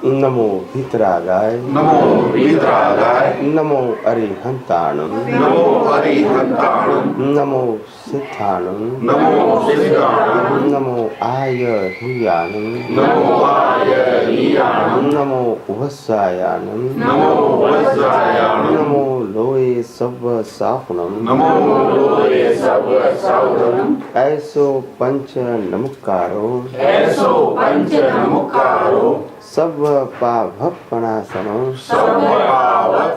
नमो भितरागाय नमो वीतरागाय नमो अरिहंताणं नमो अरिहंताणं नमो सिद्धाणं नमो सिद्धाणं नमो आयर्याणं नमो आयर्याणं नमो वत्सायाणं नमो वज्रायाणं नमो लोये सव्व साहुणं नमो लोये सव्व साहुणं ऐसो पंच नमस्कारो ऐसो पंच नमस्कारो सव्व पावपणासनो सर्वपावपणासनो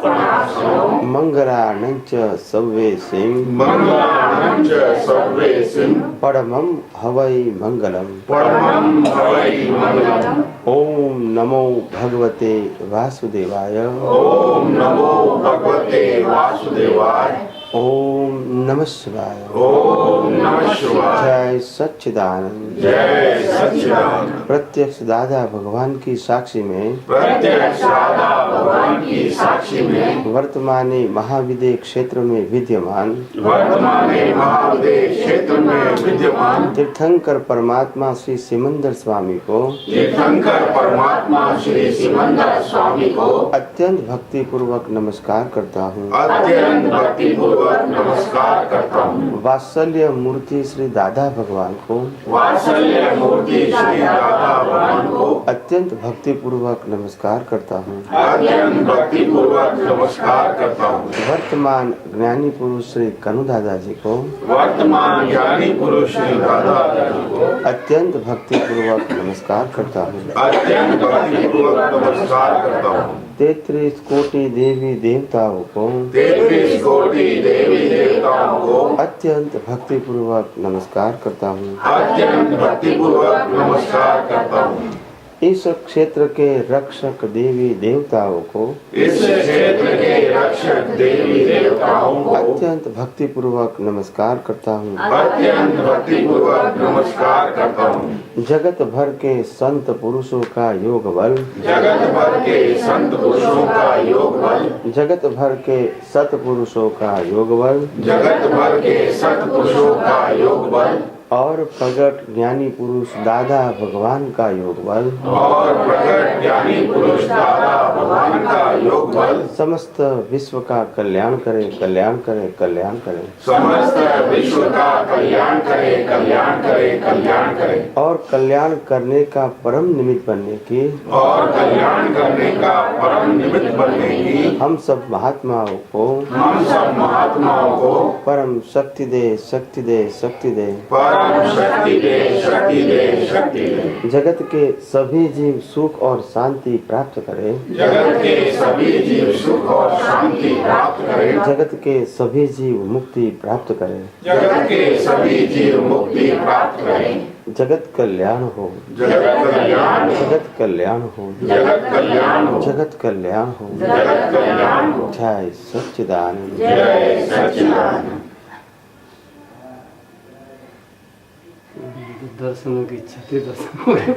मंगलानंच सव्वेसिं मंगलानं च सर्वेसिं परमं हवै मंगलम् परमं हवै मंगलम् ओम नमो भगवते वासुदेवाय ओम नमो भगवते वासुदेवाय ओम नमः शिवाय ओम नमः शिवाय जय सच्चिदानंद जय सच्चिदानंद प्रत्यक्ष दादा भगवान की साक्षी में प्रत्यक्ष राधा भगवान की साक्षी में वर्तमाने महाविदय क्षेत्र में विद्यमान वर्तमाने महाविदेश क्षेत्र में विद्यमान तीर्थंकर परमात्मा श्री सिमंदर स्वामी को तीर्थंकर परमात्मा श्री सिमंदर स्वामी को अत्यंत भक्ति पूर्वक नमस्कार करता हूँ। अत्यंत भक्ति पूर्वक नमस्कार करता हूँ। वात्सल्य मूर्ति श्री दादा भगवान को वात्सल्य मूर्ति श्री राधा भगवान को अत्यंत भक्ति पूर्वक नमस्कार करता हूँ। अत्यंत भक्ति पूर्वक नमस्कार करता हूँ। वर्तमान ज्ञानी पुरुष श्री कनु दादाजी को वर्तमान ज्ञानी पुरुष श्री राधा जी को अत्यंत भक्ति पूर्वक नमस्कार करता हूँ। अत्यंत भक्ति पूर्वक नमस्कार करता हूँ। 33 कोटि देवी देवताओं को 33 कोटि देवी देवताओं को अत्यंत भक्ति पूर्वक नमस्कार करता हूँ। अत्यंत भक्ति पूर्वक नमस्कार करता हूँ। इस क्षेत्र के रक्षक देवी देवताओं को इस क्षेत्र के रक्षक देवी देवताओं को अत्यंत भक्ति पूर्वक नमस्कार करता हूँ। अत्यंत भक्ति पूर्वक नमस्कार करता हूँ। जगत भर के संत पुरुषों का योग बल जगत भर के संत पुरुषों का योग बल जगत भर के सतपुरुषों का योग बल जगत भर के सतपुरुषों का योग बल और प्रगट ज्ञानी पुरुष दादा भगवान का योग बल और प्रकट ज्ञानी पुरुष दादा भगवान का योग बल समस्त विश्व का कल्याण करे कल्याण करे कल्याण करे समस्त विश्व का कल्याण करे कल्याण करे कल्याण करे और कल्याण करने का परम निमित्त बनने की और कल्याण करने का परम निमित्त बनने की हम सब महात्माओं को हम सब महात्माओं को परम शक्ति दे शक्ति दे शक्ति दे। परम शक्ति दे शक्ति दे शक्ति दे। जगत के सभी जीव सुख और शांति प्राप्त करे जगत के सभी जीव सुख और शांति प्राप्त करें। जगत के सभी जीव मुक्ति प्राप्त करे जगत के सभी जीव मुक्ति प्राप्त करें। जगत कल्याण हो जगत कल्याण हो। जगत कल्याण हो जगत कल्याण हो। जगत कल्याण हो जगत कल्याण हो। जय सच्चिदानंद। जय सच्चिदानंद। दर्शनों की इच्छा थी, दर्शन हो गए।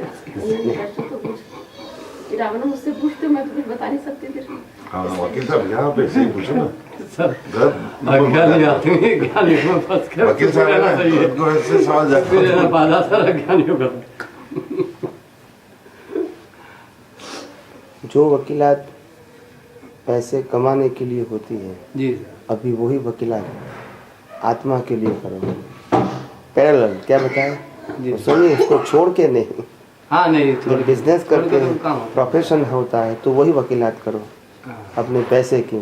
रावण मुझसे पूछते मैं तो कुछ बता नहीं सकती फिर। हाँ वकील साहब यहाँ पे सही पूछो ना। सर अज्ञानी आदमी ज्ञानी में फंस के वकील साहब है ना, इनको ऐसे सवाल फिर है ना बाधा सर अज्ञानियों का। जो वकीलात पैसे कमाने के लिए होती है जी अभी वही वकीलात आत्मा के लिए करो। पैरेलल क्या बताया जी सुनिए, इसको छोड़ के नहीं। हाँ नहीं जब बिजनेस करके काम होता प्रोफेशन होता है तो वही वकीलात करो है। अपने पैसे की,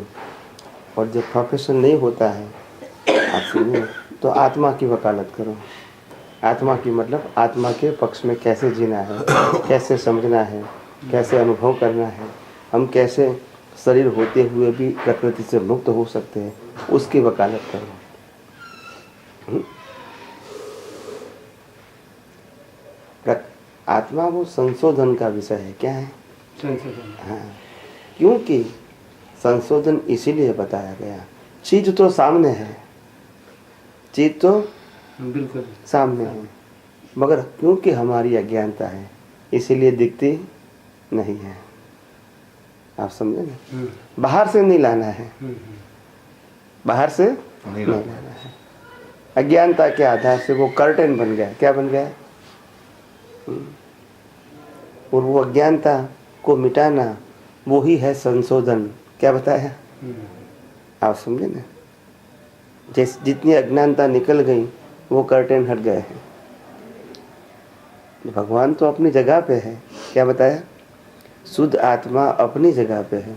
और जब प्रोफेशन नहीं होता है आप सुनिए तो आत्मा की वकालत करो। आत्मा की मतलब आत्मा के पक्ष में कैसे जीना है, कैसे समझना है, कैसे अनुभव करना है, हम कैसे शरीर होते हुए भी प्रकृति से मुक्त हो सकते हैं, उसकी वकालत करो। आत्मा वो संशोधन का विषय है। क्या है? संशोधन। हाँ, क्योंकि संशोधन इसीलिए बताया गया, चीज तो सामने है, चीज तो बिल्कुल सामने है, मगर क्योंकि हमारी अज्ञानता है इसीलिए दिखती नहीं है। आप समझे ना? बाहर से नहीं लाना है, बाहर से नहीं लाना है। अज्ञानता के आधार से वो कर्टेन बन गया। क्या बन गया? और वो अज्ञानता को मिटाना वो ही है संशोधन। क्या बताया आप समझे ना? जैसे जितनी अज्ञानता निकल गई वो कर्टेन हट गए हैं। भगवान तो अपनी जगह पे है। क्या बताया? शुद्ध आत्मा अपनी जगह पे है,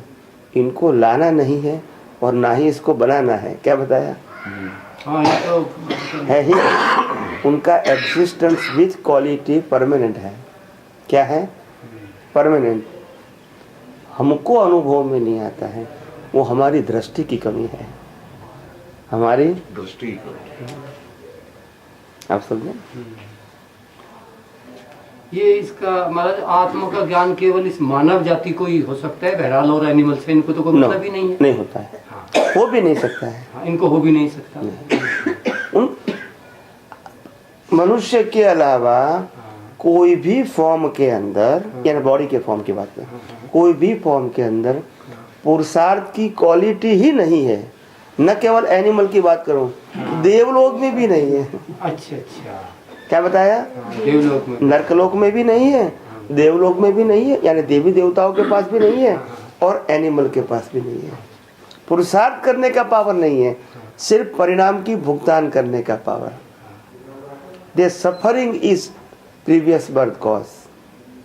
इनको लाना नहीं है और ना ही इसको बनाना है। क्या बताया? हाँ ये तो है ही। उनका एग्जिस्टेंस विथ क्वालिटी परमानेंट है। क्या है? परमानेंट। हमको अनुभव में नहीं आता है, वो हमारी दृष्टि की कमी है, हमारी दृष्टि। आप समझे? ये इसका मतलब आत्मा का ज्ञान केवल इस मानव जाति को ही हो सकता है, बहरहाल और एनिमल से इनको तो कोई No, मतलब ही नहीं है। नहीं होता है। हाँ। हो भी नहीं सकता है। हाँ, इनको हो भी नहीं सकता। उन मनुष्य के अलावा कोई भी फॉर्म के अंदर, यानी बॉडी के फॉर्म की बात करें, कोई भी फॉर्म के अंदर पुरुषार्थ की क्वालिटी ही नहीं है। न केवल एनिमल की बात करूं, देवलोक में भी नहीं है। अच्छा अच्छा। क्या बताया? देवलोक में, नरकलोक में भी नहीं है, देवलोक में भी नहीं है, यानी देवी देवताओं के पास भी नहीं है और एनिमल के पास भी नहीं है। पुरुषार्थ करने का पावर नहीं है, सिर्फ परिणाम की भुगतान करने का power. They suffering is previous birth cause,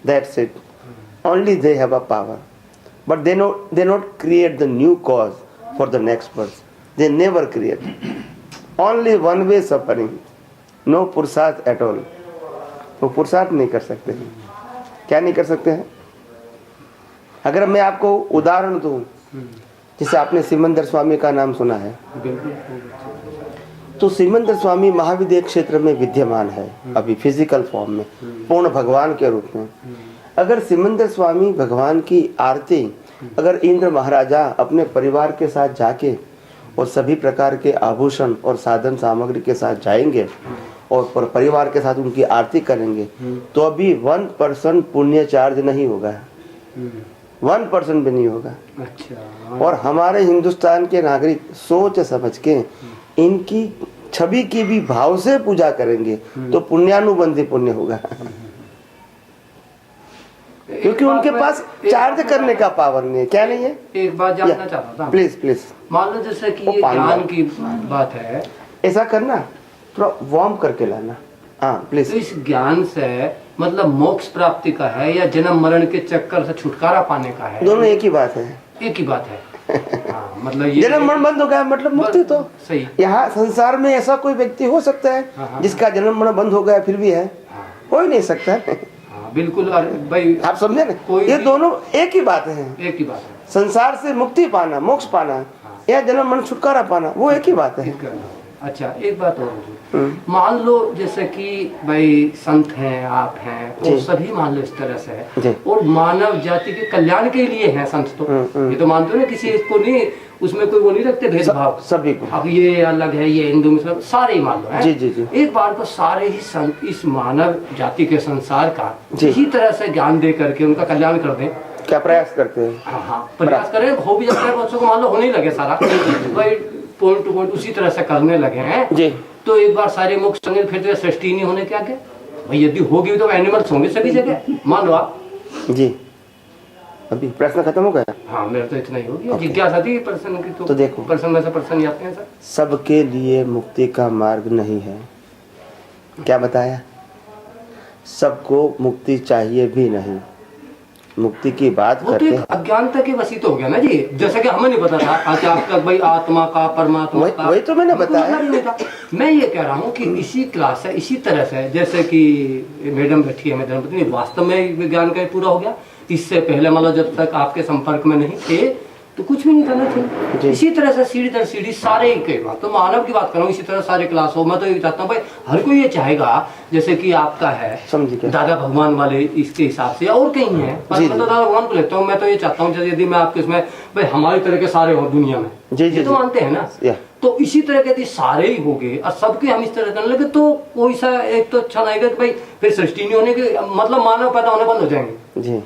that's it. Only they have a power, but they not create the new cause for the next birth. They never create, only one way suffering, no पुरुषार्थ at all. वो पुरुषार्थ नहीं कर सकते हैं। क्या नहीं कर सकते हैं? अगर मैं आपको उदाहरण दूं, जैसे आपने सिमंदर स्वामी का नाम सुना है, तो सिमंदर स्वामी महाविद्य क्षेत्र में विद्यमान है अभी फिजिकल फॉर्म में, पूर्ण भगवान के रूप में। अगर सिमंदर स्वामी भगवान की आरती अगर इंद्र महाराजा अपने परिवार के साथ जाके और सभी प्रकार के आभूषण और साधन सामग्री के साथ जाएंगे और परिवार के साथ उनकी आरती करेंगे, तो अभी 1% पुण्य चार्ज नहीं होगा, 1% भी नहीं होगा। अच्छा। और हमारे हिंदुस्तान के नागरिक सोच समझ के इनकी छवि की भी भाव से पूजा करेंगे तो पुण्यानुबंधी पुण्य होगा, क्योंकि उनके पास चार्ज करने का पावर नहीं है। क्या नहीं है? एक बात जानना चाहता था। Please please. मान लो जैसे कि वो ये पानी ज्ञान की बात है, ऐसा करना, थोड़ा वार्म करके लाना। हाँ प्लीज। तो इस ज्ञान से मतलब मोक्ष प्राप्ति का है या जन्म मरण के चक्कर से छुटकारा पाने का है? दोनों एक ही बात है। एक ही बात है। हाँ, मतलब ये जन्म मरण बंद हो गया मतलब मुक्ति। तो सही। यहाँ संसार में ऐसा कोई व्यक्ति हो सकता हाँ, है जिसका जन्म मरण बंद हो गया फिर भी है? हो ही नहीं सकता है। हाँ, बिल्कुल। अरे भाई आप समझे ना? कोई ये भी- दोनों एक ही बात है। एक ही बात है। संसार से मुक्ति पाना, मोक्ष पाना या जन्म मरण छुटकारा पाना, वो एक ही बात है। अच्छा, एक बात और मान लो जैसे कि भाई संत हैं, आप हैं, वो जी। सभी मान लो इस तरह से जी। है और मानव जाति के कल्याण के लिए हैं संत। तो ये तो मानते हो ना, किसी एक को नहीं, उसमें कोई वो नहीं रखते भेदभाव। सभी को। अब ये अलग है, ये हिंदू मुस्लिम सारे ही मान लो है। जी, जी, जी। एक बार को सारे ही संत इस मानव जाति के संसार का जी। इसी तरह से ज्ञान दे करके उनका कल्याण कर दें। क्या प्रयास करते हैं? हाँ, प्रयास करें, हो भी जाता है बच्चों को, मान लो होने लगे सारा भाई पॉइंट टू पॉइंट उसी तरह से करने लगे हैं जी। तो एक बार सारे मोक्ष होंगे, फिर तो सृष्टि नहीं होने क्या क्या भाई? यदि होगी तो एनिमल्स होंगे सभी जगह, मान लो आप। जी। अभी प्रश्न खत्म हो गया? हाँ, मेरा तो इतना ही हो गया। जिज्ञासा थी पर्सन की, तो देखो, पर्सन में से पर्सन ही आते हैं सर। सबके लिए मुक्ति का मार्ग नहीं है। क्या बताया? सबको मुक्ति चाहिए भी नहीं। मुक्ति की बात वो तो करते एक हैं। अज्ञानता के वसी तो हो गया ना जी, जैसे कि हमें नहीं पता था आज आप तक भाई आत्मा का परमात्मा का, वही तो मैंने हमको बताया। मतलब ही नहीं था। मैं ये कह रहा हूँ कि इसी क्लास है, इसी तरह से जैसे कि मैडम बैठी है, मैं धर्मपत्नी, वास्तव में विज्ञान का पूरा हो गया। इससे पहले मतलब जब तक आपके संपर्क में नहीं थे तो कुछ भी नहीं करना था। इसी तरह से सीढ़ी दर सीढ़ी सारे ही कई बात, तो मानव की बात कर रहा हूँ, इसी तरह सारे क्लास हो। मैं तो ये चाहता हूँ भाई हर कोई ये चाहेगा जैसे कि आपका है समझी क्या? दादा भगवान वाले इसके हिसाब से और कहीं है, पर जी, मैं तो जी। दादा भगवान को लेता हूँ। मैं तो ये चाहता हूँ यदि मैं आपके इसमें भाई हमारी तरह के सारे हो दुनिया में, जी, जी, ये तो जी। मानते हैं ना। या। तो इसी तरह के यदि सारे ही हो गए और सबके हम इस तरह करने लगे तो कोई सा एक तो अच्छा लगेगा कि भाई फिर सृष्टि नहीं होने के मतलब मानव पैदा होने बंद हो जाएंगे। जी,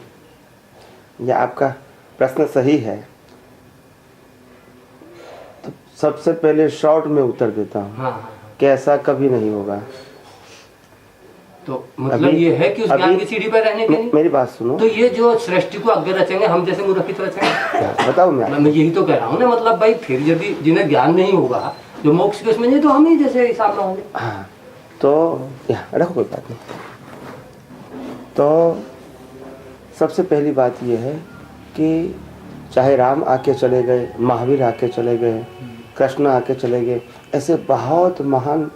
ये आपका प्रश्न सही है। तो सबसे पहले शॉर्ट में उत्तर देता हूँ हाँ, कि ऐसा कभी नहीं होगा। तो मतलब ये है कि उस ज्ञान की सीढ़ी पर रहने के लिए। मेरी बात सुनो, तो ये जो सृष्टि को आगे रचेंगे, हम जैसे मूर्ख की तो रचेंगे। बताओ मैं मैं यही तो कह रहा हूँ ना, मतलब भाई फिर यदि जिन्हें ज्ञान नहीं होगा, जो मोक्ष के उसमें नहीं, तो हम ही जैसे हिसाब में होंगे। हाँ, तो रखो, कोई बात नहीं। तो सबसे पहली बात यह है कि चाहे राम आके चले गए, महावीर आके चले गए, कृष्ण आके चले गए, ऐसे बहुत महान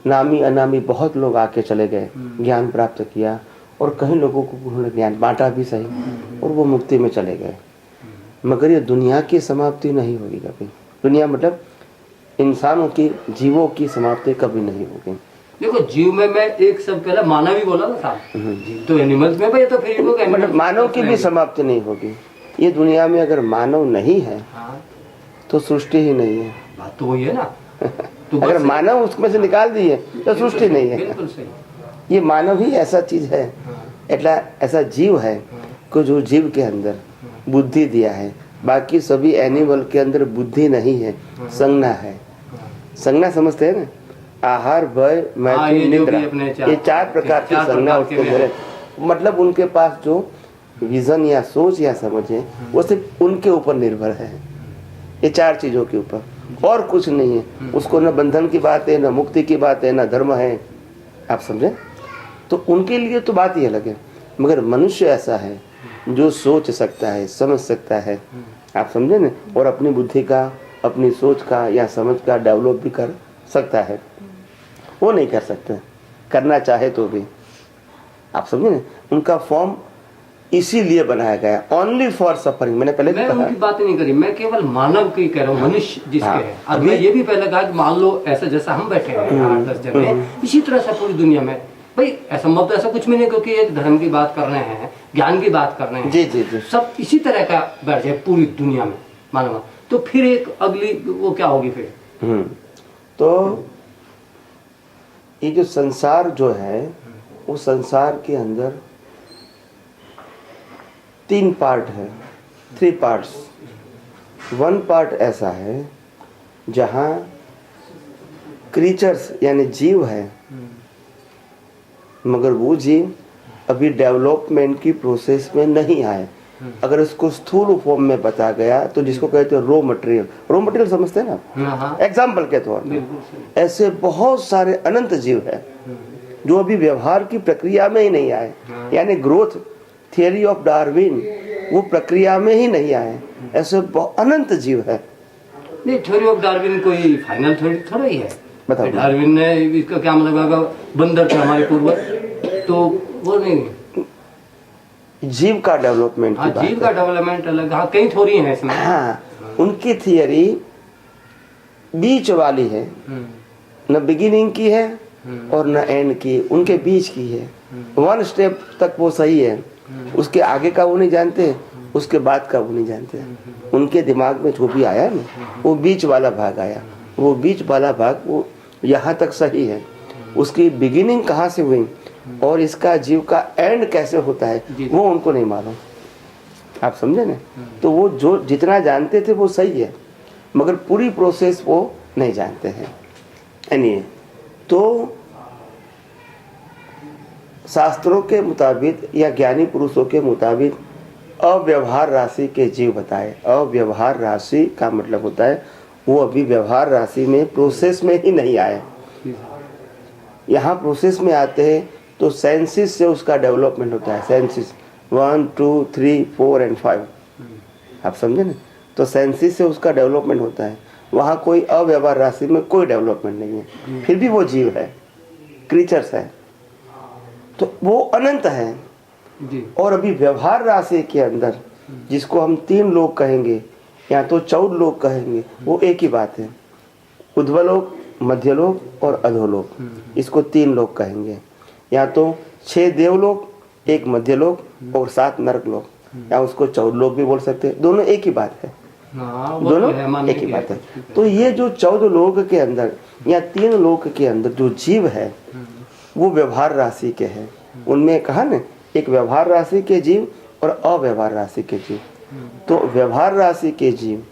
नामी अनामी बहुत लोग आके चले गए, ज्ञान प्राप्त किया, और कई लोगों को उन्होंने ज्ञान बांटा भी सही, और वो मुक्ति में चले गए। मगर ये दुनिया की समाप्ति नहीं होगी कभी। दुनिया मतलब इंसानों की, जीवों की समाप्ति कभी नहीं होगी। देखो, जीव में मैं एक सब पहले मानव ही बोला ना साहब, जीव तो एनिमल्स में भाई, तो फिर लोग मतलब मानव की भी समाप्ति नहीं होगी। ये दुनिया में अगर मानव नहीं है, हाँ, तो सृष्टि ही नहीं है। बात तो वही है ना। तो अगर मानव उसमें से निकाल दिए तो सृष्टि नहीं है। बिल्कुल सही। ये मानव ही ऐसा चीज है, एटला ऐसा जीव है कि जो जीव के अंदर बुद्धि दिया है। बाकी सभी एनिमल के अंदर बुद्धि नहीं है, संज्ञा है। संज्ञा समझते हैं ना, आहार, भय, मैथुन, निद्रा, ये 4 प्रकार की संज्ञा उसके अंदर है। मतलब उनके पास जो विजन या सोच या समझ है, वो सिर्फ उनके ऊपर निर्भर है, ये 4 चीजों के ऊपर, और कुछ नहीं है। उसको न बंधन की बात है, न मुक्ति की बात है, न धर्म है। आप समझे? तो उनके लिए तो बात ही अलग है। मगर मनुष्य ऐसा है जो सोच सकता है, समझ सकता है, आप समझे ना, और अपनी बुद्धि का, अपनी सोच का या समझ का डेवलप भी कर सकता है। वो नहीं कर सकते, करना चाहे तो भी। आप समझे ना, उनका फॉर्म इसीलिए बनाया गया, ओनली फॉर सफरिंग। मैंने पहले मैं कहा, उनकी बात नहीं करी, मैं केवल मानव की कह रहा हूँ, मनुष्य जिसके हाँ, है। अब मैं ये भी पहले कहा कि मान लो ऐसा जैसा हम बैठे हैं 8-10 जगह, इसी तरह से पूरी दुनिया में भाई असंभव तो ऐसा कुछ भी नहीं, क्योंकि एक धर्म की बात कर रहे हैं, ज्ञान की बात कर रहे हैं, जी जी जी, सब इसी तरह का बैठ जाए पूरी दुनिया में मानव, तो फिर एक अगली वो क्या होगी फिर? तो ये जो संसार जो है, वो संसार के अंदर 3 पार्ट है, 3 पार्ट्स। 1 पार्ट ऐसा है जहाँ क्रीचर्स यानी जीव है, मगर वो जीव अभी डेवलपमेंट की प्रोसेस में नहीं आए। अगर इसको स्थूल फॉर्म में बता गया तो जिसको कहते हैं रॉ मटेरियल समझते हैं ना, एग्जाम्पल के तौर पर ऐसे बहुत सारे अनंत जीव है जो अभी व्यवहार की प्रक्रिया में ही नहीं आए। यानी ग्रोथ थियरी ऑफ डार्विन वो प्रक्रिया में ही नहीं आए, ऐसे अनंत जीव है। नहीं, थ्योरी ऑफ डार्विन कोई फाइनल थ्योरी थोड़ा ही है। बताओ, डार्विन ने इसका क्या मतलब है, बंदर थे हमारे पूर्वज, तो वो नहीं, जीव का डेवलपमेंट की बात जीव का डेवलपमेंट अलग। हाँ, कई थ्योरी है इसमें। हाँ, उनकी थियरी बीच वाली है, न बिगिनिंग की है और न एंड की, उनके बीच की है। 1 स्टेप तक वो सही है, उसके आगे का वो नहीं जानते, उसके बाद का वो नहीं जानते। उनके दिमाग में जो भी आया ना, वो बीच वाला भाग आया, वो बीच वाला भाग वो यहाँ तक सही है। उसकी बिगिनिंग कहाँ से हुई और इसका जीव का एंड कैसे होता है वो उनको नहीं मालूम। आप समझे ना? तो वो जो जितना जानते थे वो सही है, मगर पूरी प्रोसेस वो नहीं जानते हैं। यानी तो शास्त्रों के मुताबिक या ज्ञानी पुरुषों के मुताबिक अव्यवहार राशि के जीव बताए। अव्यवहार राशि का मतलब होता है वो अभी व्यवहार राशि में प्रोसेस में ही नहीं आए। यहाँ प्रोसेस में आते हैं तो सेंसिस से उसका डेवलपमेंट होता है। सेंसिस 1, 2, 3, 4 एंड 5, आप समझे ना? तो सेंसिस से उसका डेवलपमेंट होता है। वहाँ कोई अव्यवहार राशि में कोई डेवलपमेंट नहीं है, फिर भी वो जीव है, क्रीचर्स है, तो वो अनंत है जी। और अभी व्यवहार राशि के अंदर जिसको हम 3 लोग कहेंगे या तो 14 लोग कहेंगे, वो एक ही बात है। उध्वलोक, मध्यलोक और अधोलोक, इसको 3 लोग कहेंगे। या तो 6 देवलोक, 1 मध्यलोक और 7 नरकलोक, या उसको 14 लोग भी बोल सकते हैं। दोनों एक ही बात है, दोनों एक ही बात है। तो ये जो 14 लोग के अंदर या 3 लोग के अंदर जो जीव है वो व्यवहार राशि के हैं। उनमें कहा ना, एक व्यवहार राशि के जीव और अव्यवहार राशि के जीव। तो व्यवहार राशि के जीव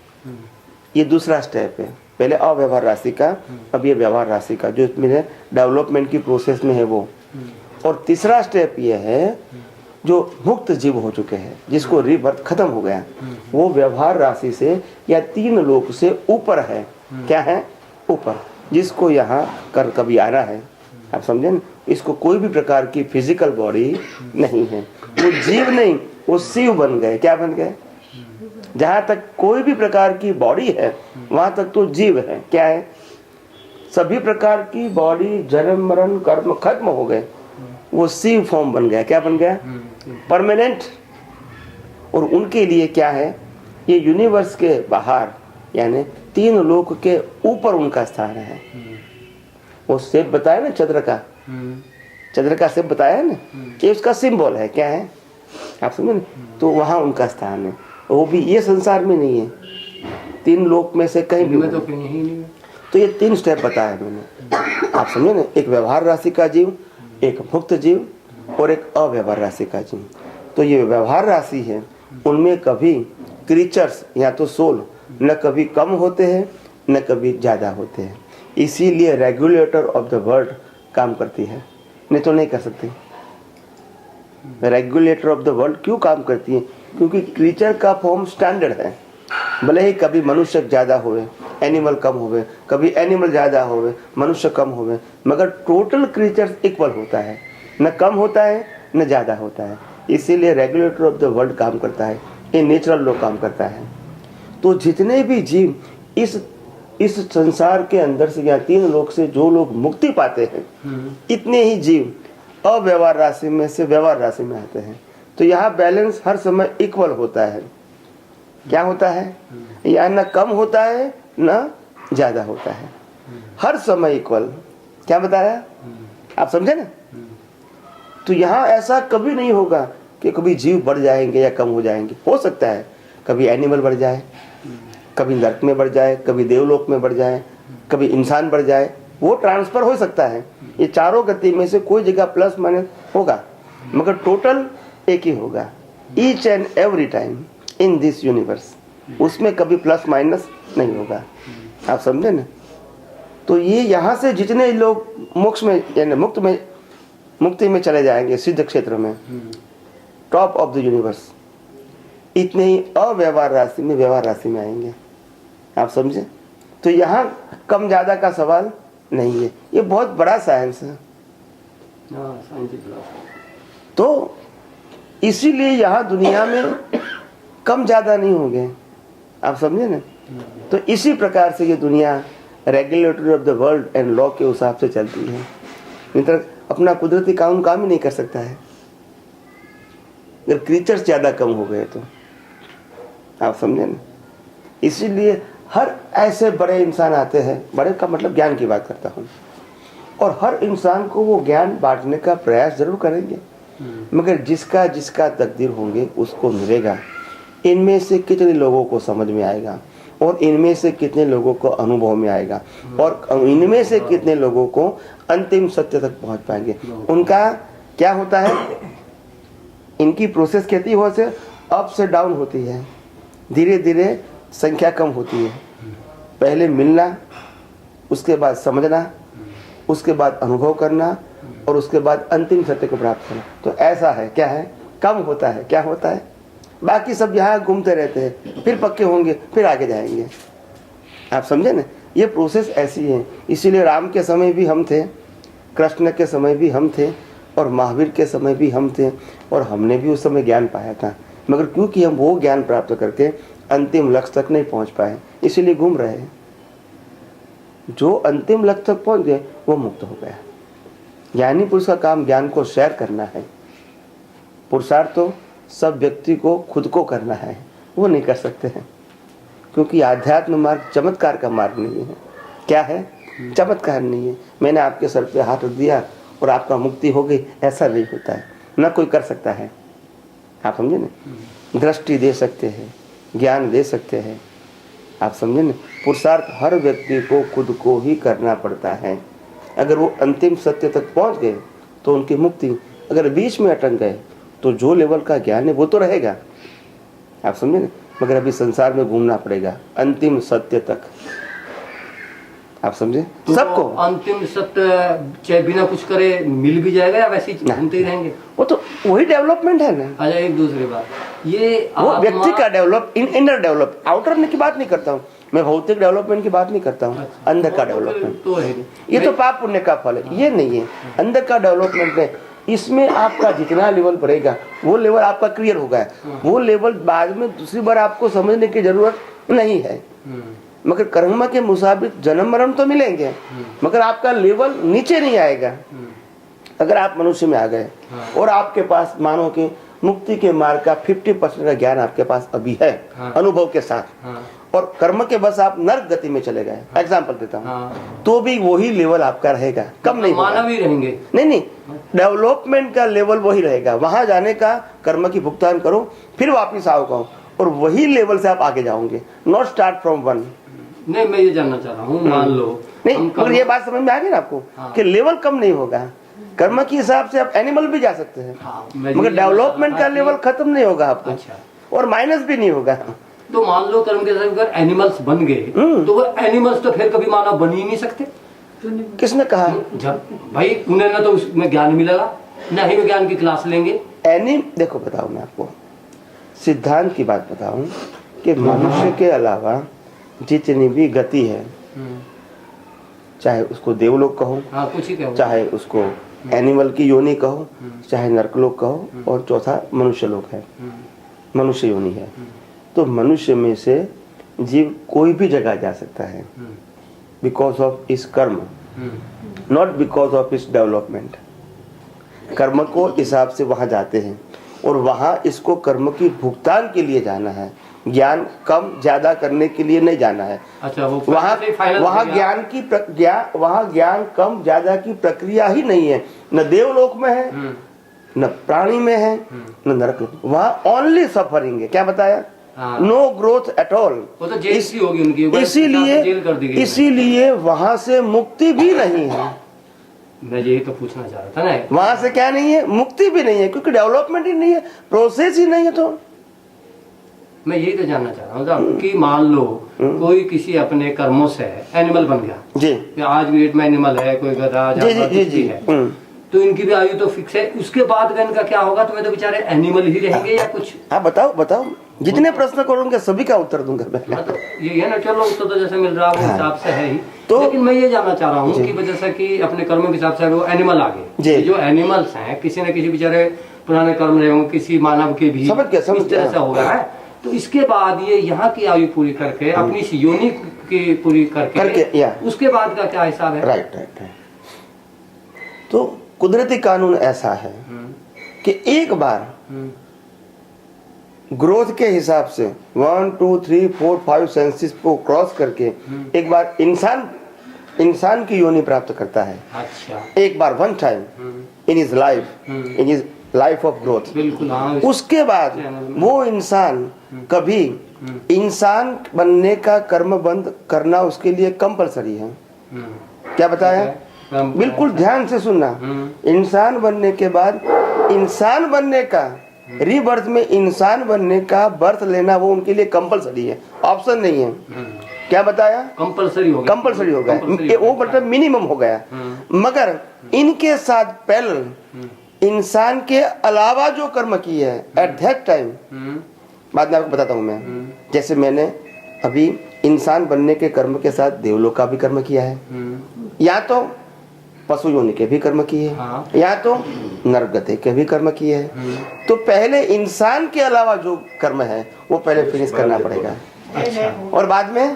ये दूसरा स्टेप है, पहले अव्यवहार राशि का, अब ये व्यवहार राशि का जो इसमें डेवलपमेंट की प्रोसेस में है वो। और तीसरा स्टेप ये है जो मुक्त जीव हो चुके हैं, जिसको रीबर्थ खत्म हो गया, वो व्यवहार राशि से या 3 लोक से ऊपर है। क्या है? ऊपर, जिसको यहाँ कर कभी आना है। आप समझे ना? इसको कोई भी प्रकार की फिजिकल बॉडी नहीं है, वो जीव नहीं, वो शिव बन गए। क्या बन गए? जहां तक कोई भी प्रकार की बॉडी है वहां तक तो जीव है। क्या है? सभी प्रकार की बॉडी, जन्म मरण कर्म खत्म हो गए, वो शिव फॉर्म बन गया। क्या बन गया? परमानेंट। और उनके लिए क्या है? ये यूनिवर्स के बाहर यानी 3 लोक के ऊपर उनका स्थान है। वो शेप बताया ना चंद्र का, चंद्र का शेप बताया ना, ये उसका सिंबल है। क्या है? आप समझे ना? तो वहां उनका स्थान है। वो भी ये संसार में नहीं है, 3 लोक में से कहीं भी में तो कहीं ही नहीं है। तो ये 3 स्टेप बताया मैंने। आप समझे ना? एक व्यवहार राशि का जीव, एक मुक्त जीव और एक अव्यवहार राशि का जीव। तो ये व्यवहार राशि है, उनमें कभी क्रीचर्स या तो सोल न कभी कम होते हैं न कभी ज़्यादा होते हैं। इसीलिए रेगुलेटर ऑफ द वर्ल्ड काम करती है, नहीं तो नहीं कर सकती। रेगुलेटर ऑफ द वर्ल्ड क्यों काम करती है? क्योंकि क्रीचर का फॉर्म स्टैंडर्ड है। भले ही कभी मनुष्य ज़्यादा होवे, एनिमल कम होवे, कभी एनिमल ज़्यादा होवे, मनुष्य कम होवे, मगर टोटल क्रीचर्स इक्वल होता है, न कम होता है न ज़्यादा होता है। इसीलिए रेगुलेटर ऑफ द वर्ल्ड काम करता है, ये नेचुरल लॉ काम करता है। तो जितने भी जीव इस संसार के अंदर से या 3 लोक से जो लोग मुक्ति पाते हैं, इतने ही जीव अव्यवहार राशि में से व्यवहार राशि में आते हैं। तो यहाँ बैलेंस हर समय इक्वल होता है। क्या होता है? या न कम होता है न ज्यादा होता है, हर समय इक्वल। क्या बताया? आप समझे ना? तो यहाँ ऐसा कभी नहीं होगा कि कभी जीव बढ़ जाएंगे या कम हो जाएंगे। हो सकता है कभी एनिमल बढ़ जाए, कभी नरक में बढ़ जाए, कभी देवलोक में बढ़ जाए, कभी इंसान बढ़ जाए, वो ट्रांसफर हो सकता है। ये चारों गति में से कोई जगह प्लस माइनस होगा, मगर टोटल एक ही होगा each and every time in this universe. उसमें कभी प्लस माइनस नहीं होगा। आप समझे ना? तो ये यहाँ से जितने लोग मोक्ष में यानी मुक्ति में चले जाएंगे, सिद्ध क्षेत्र में, टॉप ऑफ द यूनिवर्स, इतने ही अव्यवहार राशि में व्यवहार राशि में आएंगे। आप समझे? तो यहाँ कम ज्यादा का सवाल नहीं है, ये बहुत बड़ा साइंस है। तो इसीलिए यहाँ दुनिया में कम ज्यादा नहीं होंगे। आप समझे ना? तो इसी प्रकार से ये दुनिया regulatory of the world and law के हिसाब से चलती है। नहीं तो अपना कुदरती कानून काम ही नहीं कर सकता है अगर क्रीचर्स ज्यादा कम हो गए तो। आप समझे ना? इसीलिए हर ऐसे बड़े इंसान आते हैं, बड़े का मतलब ज्ञान की बात करता हूँ, और हर इंसान को वो ज्ञान बांटने का प्रयास जरूर करेंगे, मगर जिसका जिसका तकदीर होंगे उसको मिलेगा। इनमें से कितने लोगों को समझ में आएगा और इनमें से कितने लोगों को अनुभव में आएगा और इनमें से कितने लोगों को अंतिम सत्य तक पहुंच पाएंगे। उनका क्या होता है? इनकी प्रोसेस कहती हो से अप से डाउन होती है, धीरे धीरे संख्या कम होती है। पहले मिलना, उसके बाद समझना, उसके बाद अनुभव करना और उसके बाद अंतिम सत्य को प्राप्त करना। तो ऐसा है, क्या है? कम होता है। क्या होता है? बाकी सब यहाँ घूमते रहते हैं, फिर पक्के होंगे, फिर आगे जाएंगे। आप समझे ना? ये प्रोसेस ऐसी है। इसीलिए राम के समय भी हम थे, कृष्ण के समय भी हम थे और महावीर के समय भी हम थे, और हमने भी उस समय ज्ञान पाया था, मगर क्योंकि हम वो ज्ञान प्राप्त करके अंतिम लक्ष्य तक नहीं पहुंच पाए, इसीलिए घूम रहे हैं। जो अंतिम लक्ष्य तक पहुंच गए वो मुक्त हो गया। ज्ञानी पुरुष का काम ज्ञान को शेयर करना है। पुरुषार्थ तो सब व्यक्ति को खुद को करना है, वो नहीं कर सकते हैं, क्योंकि आध्यात्म मार्ग चमत्कार का मार्ग नहीं है। क्या है? चमत्कार नहीं है। मैंने आपके सर पे हाथ रख दिया और आपका मुक्ति हो गई, ऐसा नहीं होता है, ना कोई कर सकता है। आप समझे ना? दृष्टि दे सकते हैं, ज्ञान दे सकते हैं। आप समझे ना? पुरुषार्थ हर व्यक्ति को खुद को ही करना पड़ता है। अगर वो अंतिम सत्य तक पहुंच गए तो उनकी मुक्ति, अगर बीच में अटक गए तो जो लेवल का ज्ञान है वो तो रहेगा। आप समझे ना? मगर अभी संसार में घूमना पड़ेगा अंतिम सत्य तक। आप समझे? तो सबको अंतिम सत्य चाहे बिना कुछ करे मिल भी जाएगा या वैसे ही घूमते ही रहेंगे? वो तो वही डेवलपमेंट है ना। अच्छा, एक दूसरी बात, ये वो आत्मा- व्यक्ति का डेवलप, इनर डेवलप, आउटर की बात नहीं करता हूँ मैं, भौतिक डेवलपमेंट की बात नहीं करता हूँ। अच्छा, अंदर का वो तो डेवलपमेंट तो है नहीं। ये तो पाप पुण्य का फल है, ये नहीं है। अंदर का डेवलपमेंट है, इसमें आपका जितना लेवल बढ़ेगा वो लेवल आपका क्लियर होगा। वो लेवल बाद में दूसरी बार आपको समझने की जरूरत नहीं है। मगर कर्म के मुताबिक जन्म मरण तो मिलेंगे, मगर आपका लेवल नीचे नहीं आएगा। अगर आप मनुष्य में आ गए और आपके पास मानो कि मुक्ति के मार्ग का 50% का ज्ञान आपके पास अभी है, अनुभव के साथ, और कर्म के बस आप नर्क गति में चले गए, एग्जाम्पल देता हूँ, तो भी वही लेवल आपका रहेगा, कम नहीं होगा। मानव ही रहेंगे। नहीं, डेवलपमेंट का लेवल वही रहेगा। वहां जाने का कर्म की भुगतान करो, फिर वापिस आओगे और वही लेवल से आप आगे जाओगे, नॉट स्टार्ट फ्रॉम वन। नहीं, मैं ये जानना चाह रहा हूँ, मान लो नहीं, हम मगर ये बात समझ में आ गई ना आपको कि लेवल कम नहीं होगा। कर्म के हिसाब से आप एनिमल भी जा सकते हैं, मगर डेवलपमेंट का लेवल खत्म नहीं होगा आपको। अच्छा। और माइनस भी नहीं होगा। तो मान लो कर्म के साथ अगर एनिमल्स बन गए तो वो एनिमल्स तो फिर कभी मानव बन ही नहीं सकते। किसने कहा? जब भाई उन्हें ना तो उसमें ज्ञान मिलेगा, ना ही वो ज्ञान की क्लास लेंगे। देखो बताऊं मैं आपको सिद्धांत की बात बताऊं कि मनुष्य के अलावा जितनी भी गति है, चाहे उसको देवलोक कहो, कुछ ही कहो, चाहे उसको एनिमल की योनि कहो, चाहे नरकलोक कहो, और चौथा मनुष्य लोक है, मनुष्य योनि है। तो मनुष्य में से जीव कोई भी जगह जा सकता है बिकॉज ऑफ इस कर्म, नॉट बिकॉज ऑफ इस डेवलपमेंट। कर्म को हिसाब से वहां जाते हैं और वहां इसको कर्म की भुगतान के लिए जाना है, ज्ञान कम ज्यादा करने के लिए नहीं जाना है। अच्छा, वो वहां ज्ञान कम ज्यादा की प्रक्रिया ही नहीं है, न देवलोक में है, न प्राणी में है, न नरक लोक। वहां ओनली सफरिंग है। क्या बताया? No growth at all. वो तो जेल सी होगी उनकी, जेल कर दी गई। इसीलिए वहां से मुक्ति भी नहीं है। मैं यही तो पूछना चाह रहा था ना, वहां से क्या नहीं है? मुक्ति भी नहीं है, क्योंकि डेवलपमेंट ही नहीं है, प्रोसेस ही नहीं है। तो मैं यही तो जानना चाह रहा हूँ कि मान लो कोई किसी अपने कर्मों से एनिमल बन गया जी, कि आज भी डेट में एनिमल है, कोई गधा जानवर कुछ भी है, तो इनकी भी आयु तो फिक्स है। उसके बाद का इनका क्या होगा? तो मैं तो बेचारे एनिमल ही रहेंगे या कुछ? हाँ बताओ, जितने प्रश्न करूंगा सभी का उत्तर दूंगा मैं। तो ये है ना, चलो उत्तर तो जैसे मिल रहा है वो हिसाब से है ही। तो लेकिन मैं ये जानना चाह रहा हूँ कि जैसा कि अपने कर्म के हिसाब से वो एनिमल आ गए, जो एनिमल्स हैं किसी न किसी बेचारे पुराने कर्म रहे होंगे, किसी मानव के भी इस तरह से हो गया है। तो इसके बाद ये यहाँ की आयु पूरी करके अपनी योनि की पूरी करके उसके बाद का क्या हिसाब है? राइट। तो कुदरती कानून ऐसा है कि एक बार ग्रोथ के हिसाब से 1 2 3 4 5 सेंसेस को क्रॉस करके एक बार इंसान की योनि प्राप्त करता है। अच्छा, एक बार one time in his life of growth. बिल्कुल। उसके बाद वो इंसान कभी इंसान बनने का कर्म बंद करना उसके लिए कंपलसरी है। क्या बताया? बिल्कुल ध्यान से सुनना। इंसान बनने के बाद इंसान बनने का रीबर्थ में इंसान बनने का बर्थ लेना वो उनके लिए कंपलसरी है, ऑप्शन नहीं है। क्या बताया? कंपलसरी हो गया। वो मतलब मिनिमम हो गया। मगर इनके साथ पैरेलल इंसान के अलावा जो कर्म किए हैं एट दैट टाइम, बाद में आपको बताता हूं मैं। जैसे मैंने अभी इंसान बनने के कर्म के साथ देवलोक का भी कर्म किया है, या तो पशु योनि के भी कर्म किए, या तो नरगति के भी कर्म किए हैं। तो पहले इंसान के अलावा जो कर्म है वो पहले फिनिश करना पड़ेगा। अच्छा। और बाद में,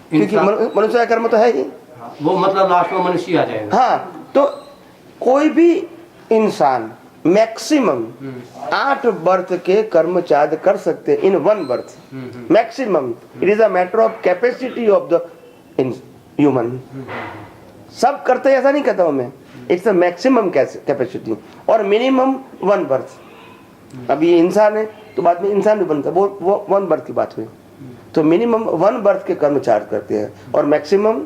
क्योंकि मनुष्य का कर्म तो है ही, वो मतलब लास्ट में मनुष्य आ जाएगा। हाँ, तो कोई भी इंसान मैक्सिमम 8 बर्थ के कर्म चाद कर सकते इन 1 birth, maximum. It is a matter of capacity of the human. सब करते ऐसा नहीं कहता हूं मैं, इट्स अ मैक्सिमम कैपेसिटी और मिनिमम 1 बर्थ। अभी ये इंसान है तो बाद में इंसान भी बनता है, वो 1 बर्थ की बात हुई। तो मिनिमम 1 बर्थ के कर्म चार्ज करते हैं और मैक्सिमम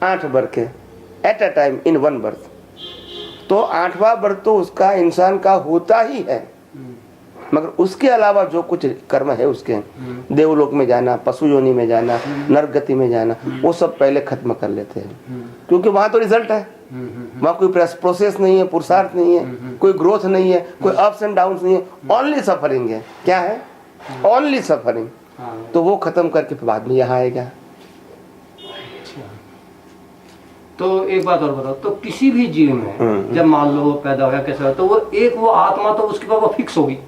8 बर्थ के at a time in 1 birth. तो 8वां बर्थ तो उसका इंसान का होता ही है। मगर उसके अलावा जो कुछ कर्म है उसके, देवलोक में जाना, पशु योनि में जाना, नरगति में जाना, वो सब पहले खत्म कर लेते हैं, क्योंकि वहां तो रिजल्ट है, वहां कोई प्रोसेस नहीं है, पुरुषार्थ नहीं है, कोई ग्रोथ नहीं है, कोई अप्स एंड डाउन्स नहीं है, ओनली सफरिंग है। क्या है? Only suffering. तो वो खत्म करके फिर बाद में यहाँ आएगा। तो एक बात और बताओ, तो किसी भी जीव में जब मान लो पैदा हो गया कैसा, तो वो एक वो आत्मा तो उसके बाद वो फिक्स होगी,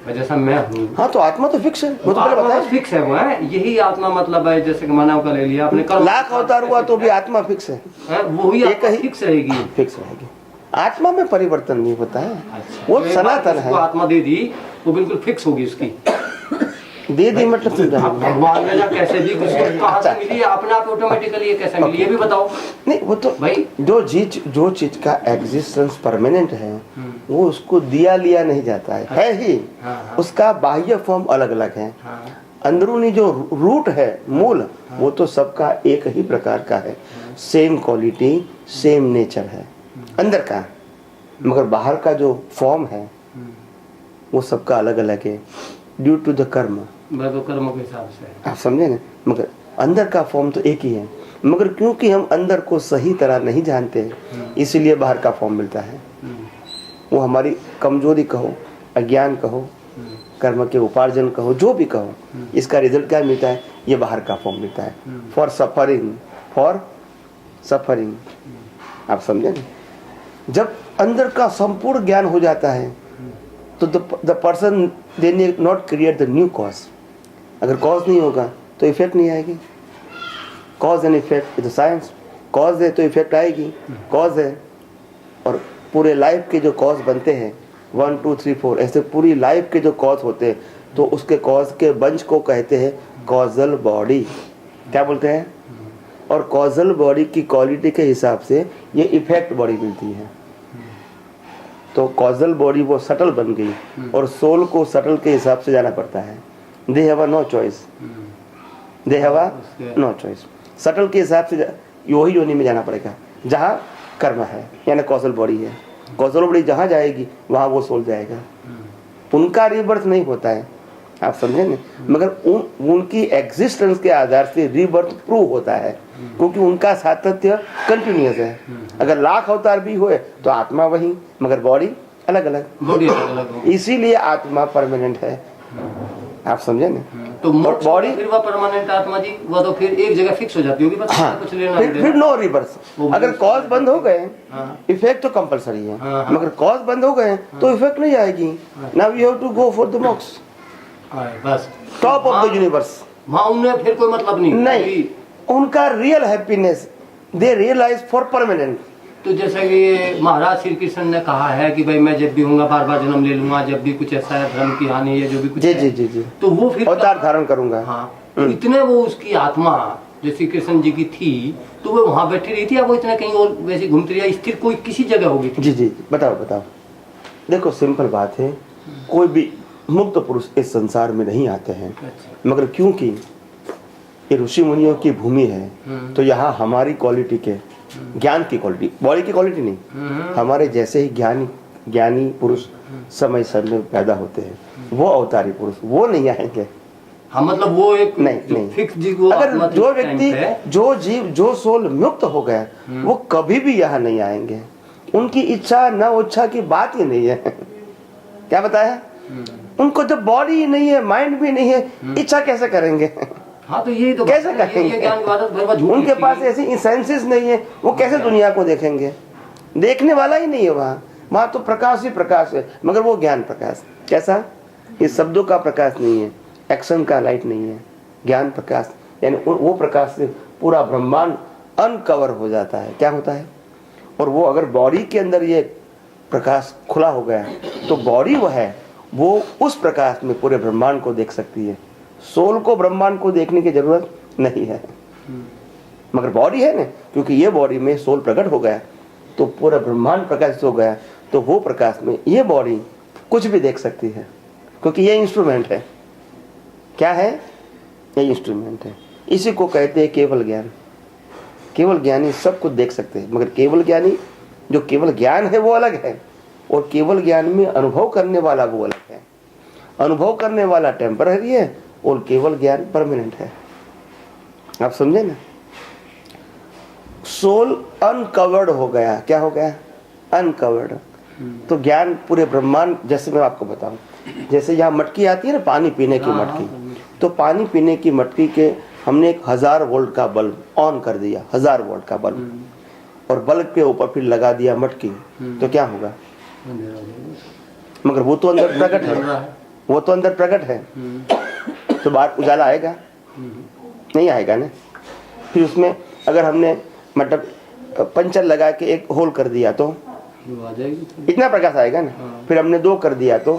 जैसा मैं हूँ। हाँ, तो आत्मा तो फिक्स है, वो तो पहले आत्मा बताया। तो फिक्स है, वो है यही आत्मा, मतलब है जैसे कि मानव का ले लिया आपने, लाख अवतार हुआ तो भी आत्मा फिक्स है, वो ही एक ही फिक्स रहेगी। फिक्स रहेगी। आत्मा में परिवर्तन नहीं होता है, वो तो एक सनातन बार है। उसको आत्मा दे दी वो बिल्कुल फिक्स होगी उसकी। दे दी मतलब समझा अब भगवान ने कैसे दी, किसको कहाँ से मिली, अपने आप ऑटोमेटिकली ये कैसे मिली, ये भी बताओ नहीं। वो तो भाई, जो चीज का एग्जिस्टेंस परमानेंट है वो उसको दिया लिया नहीं जाता है ही। हाँ। उसका बाह्य फॉर्म अलग अलग है, अंदरूनी जो रूट है, मूल, वो तो सबका एक ही प्रकार का है, सेम क्वालिटी, सेम नेचर है अंदर का, मगर बाहर का जो फॉर्म है वो सबका अलग अलग है ड्यू टू द कर्म। तो कर्मों के हिसाब से, आप समझे ना, मगर अंदर का फॉर्म तो एक ही है, मगर क्योंकि हम अंदर को सही तरह नहीं जानते इसीलिए बाहर का फॉर्म मिलता है। वो हमारी कमजोरी कहो, अज्ञान कहो, कर्म के उपार्जन कहो, जो भी कहो, इसका रिजल्ट क्या मिलता है? ये बाहर का फॉर्म मिलता है, फॉर सफरिंग। आप समझे ना, जब अंदर का संपूर्ण ज्ञान हो जाता है तो the person they need not create the new cause. अगर कॉज नहीं होगा तो इफेक्ट नहीं आएगी। Cause and effect is science. Cause है तो इफेक्ट आएगी, कॉज है। और पूरे लाइफ के जो कॉज बनते हैं 1 2 3 4 ऐसे पूरी लाइफ के जो कॉज होते हैं, तो उसके कॉज के बंच को कहते हैं कॉजल बॉडी। क्या बोलते हैं? और कॉजल बॉडी की क्वालिटी के हिसाब से ये इफेक्ट बॉडी मिलती है। तो कॉजल बॉडी वो सटल बन गई, और सोल को सटल के हिसाब से जाना पड़ता है। They have no choice, they have no choice. Subtle के हिसाब से वही योनि में जाना पड़ेगा जहाँ कर्म है, यानी कॉजल बॉडी है। कॉजल बॉडी जहाँ जाएगी वहाँ वो सोल जाएगा। उनका रीबर्थ नहीं होता है, आप समझे ना, मगर उनकी एग्जिस्टेंस के आधार से रीबर्थ प्रूव होता है, क्योंकि उनका सातत्य कंटिन्यूअस है। अगर लाख अवतार भी हुए तो आत्मा वही, मगर बॉडी अलग अलग। इसीलिए आत्मा परमानेंट है, आप समझे ना। तो बॉडी फिर वह परमानेंट आत्मा जी, वह तो फिर एक जगह फिक्स हो जाती होगी, बस हाँ, कुछ लेना फिर नो रिवर्स। अगर कॉज बंद हो गए इफेक्ट तो कंपलसरी है, मगर कॉज बंद हो गए तो इफेक्ट नहीं आएगी। Now you have to go for the moksha, बस टॉप ऑफ द यूनिवर्स। वहाँ उन्हें फिर कोई मतलब नहीं, उनका real happiness they realise for permanent. तो जैसे कि महाराज श्री कृष्ण ने कहा है कि भाई मैं जब भी हूँगा बार बार जन्म ले लूंगा, जब भी कुछ ऐसा है धर्म की हानि है, जो भी कुछ जी है, जी जी जी, तो वो फिर अवतार धारण करूंगा। हाँ, तो इतने वो उसकी आत्मा जो श्री कृष्ण जी की थी, तो वो वहाँ बैठी रही थी या वो इतने कहीं और वैसे घूमती रही, स्थिर कोई किसी जगह होगी? जी जी, बताओ। देखो सिंपल बात है, कोई भी मुक्त पुरुष इस संसार में नहीं आते हैं, मगर क्योंकि ये ऋषि मुनियों की भूमि है, तो यहाँ हमारी क्वालिटी के ज्ञान की क्वालिटी, बॉडी की क्वालिटी नहीं, हमारे जैसे ही ज्ञानी पुरुष समय में पैदा होते हैं, वो अवतारी पुरुष वो नहीं आएंगे। हाँ, मतलब वो एक नहीं फिक्स जी को, अगर जो व्यक्ति, जो जीव, जो सोल मुक्त हो गया, वो कभी भी यहाँ नहीं आएंगे। उनकी इच्छा न इच्छा की बात ही नहीं है। क्या बताया? उनको जब बॉडी ही नहीं है, माइंड भी नहीं है, इच्छा कैसे करेंगे? हाँ, तो ये तो कैसे करेंगे? उनके पास ऐसी सेंसेस नहीं है, वो कैसे दुनिया को देखेंगे? देखने वाला ही नहीं है वहाँ तो प्रकाश ही प्रकाश है, मगर वो ज्ञान प्रकाश कैसा? ये शब्दों का प्रकाश नहीं है, एक्शन का लाइट नहीं है, ज्ञान प्रकाश, यानी वो प्रकाश से पूरा ब्रह्मांड अनकवर हो जाता है। क्या होता है? और वो अगर बॉडी के अंदर ये प्रकाश खुला हो गया तो बॉडी वो उस प्रकाश में पूरे ब्रह्मांड को देख सकती है। सोल को ब्रह्मांड को देखने की जरूरत नहीं है, मगर बॉडी है ना, क्योंकि ये बॉडी में सोल प्रकट हो गया तो पूरा ब्रह्मांड प्रकाशित हो गया, तो वो प्रकाश में ये बॉडी कुछ भी देख सकती है, क्योंकि ये इंस्ट्रूमेंट है। क्या है? ये इंस्ट्रूमेंट है। इसी को कहते हैं केवल ज्ञान। केवल ज्ञानी सब कुछ देख सकते हैं, मगर केवल ज्ञानी, जो केवल ज्ञान है वो अलग है, और केवल ज्ञान में अनुभव करने वाला वो अलग है। अनुभव करने वाला टेम्पररी है और केवल ज्ञान परमानेंट है। आप समझे ना? सोल अनकवर्ड हो गया। क्या हो गया? अनकवर्ड। तो ज्ञान पूरे ब्रह्मांड, जैसे मैं आपको बताऊं, जैसे यहाँ मटकी आती है ना, पानी पीने की मटकी, तो पानी पीने की मटकी के हमने एक 1000 वोल्ट का बल्ब ऑन कर दिया, 1000 वोल्ट का बल्ब, और बल्ब के ऊपर फिर लगा दिया मटकी, तो क्या होगा? मगर वो तो अंदर प्रकट है, वो तो अंदर प्रकट है, तो बाहर उजाला आएगा? नहीं आएगा ना। फिर उसमें अगर हमने मतलब पंचर लगा के एक होल कर दिया तो इतना प्रकाश आएगा ना। फिर हमने 2 कर दिया तो,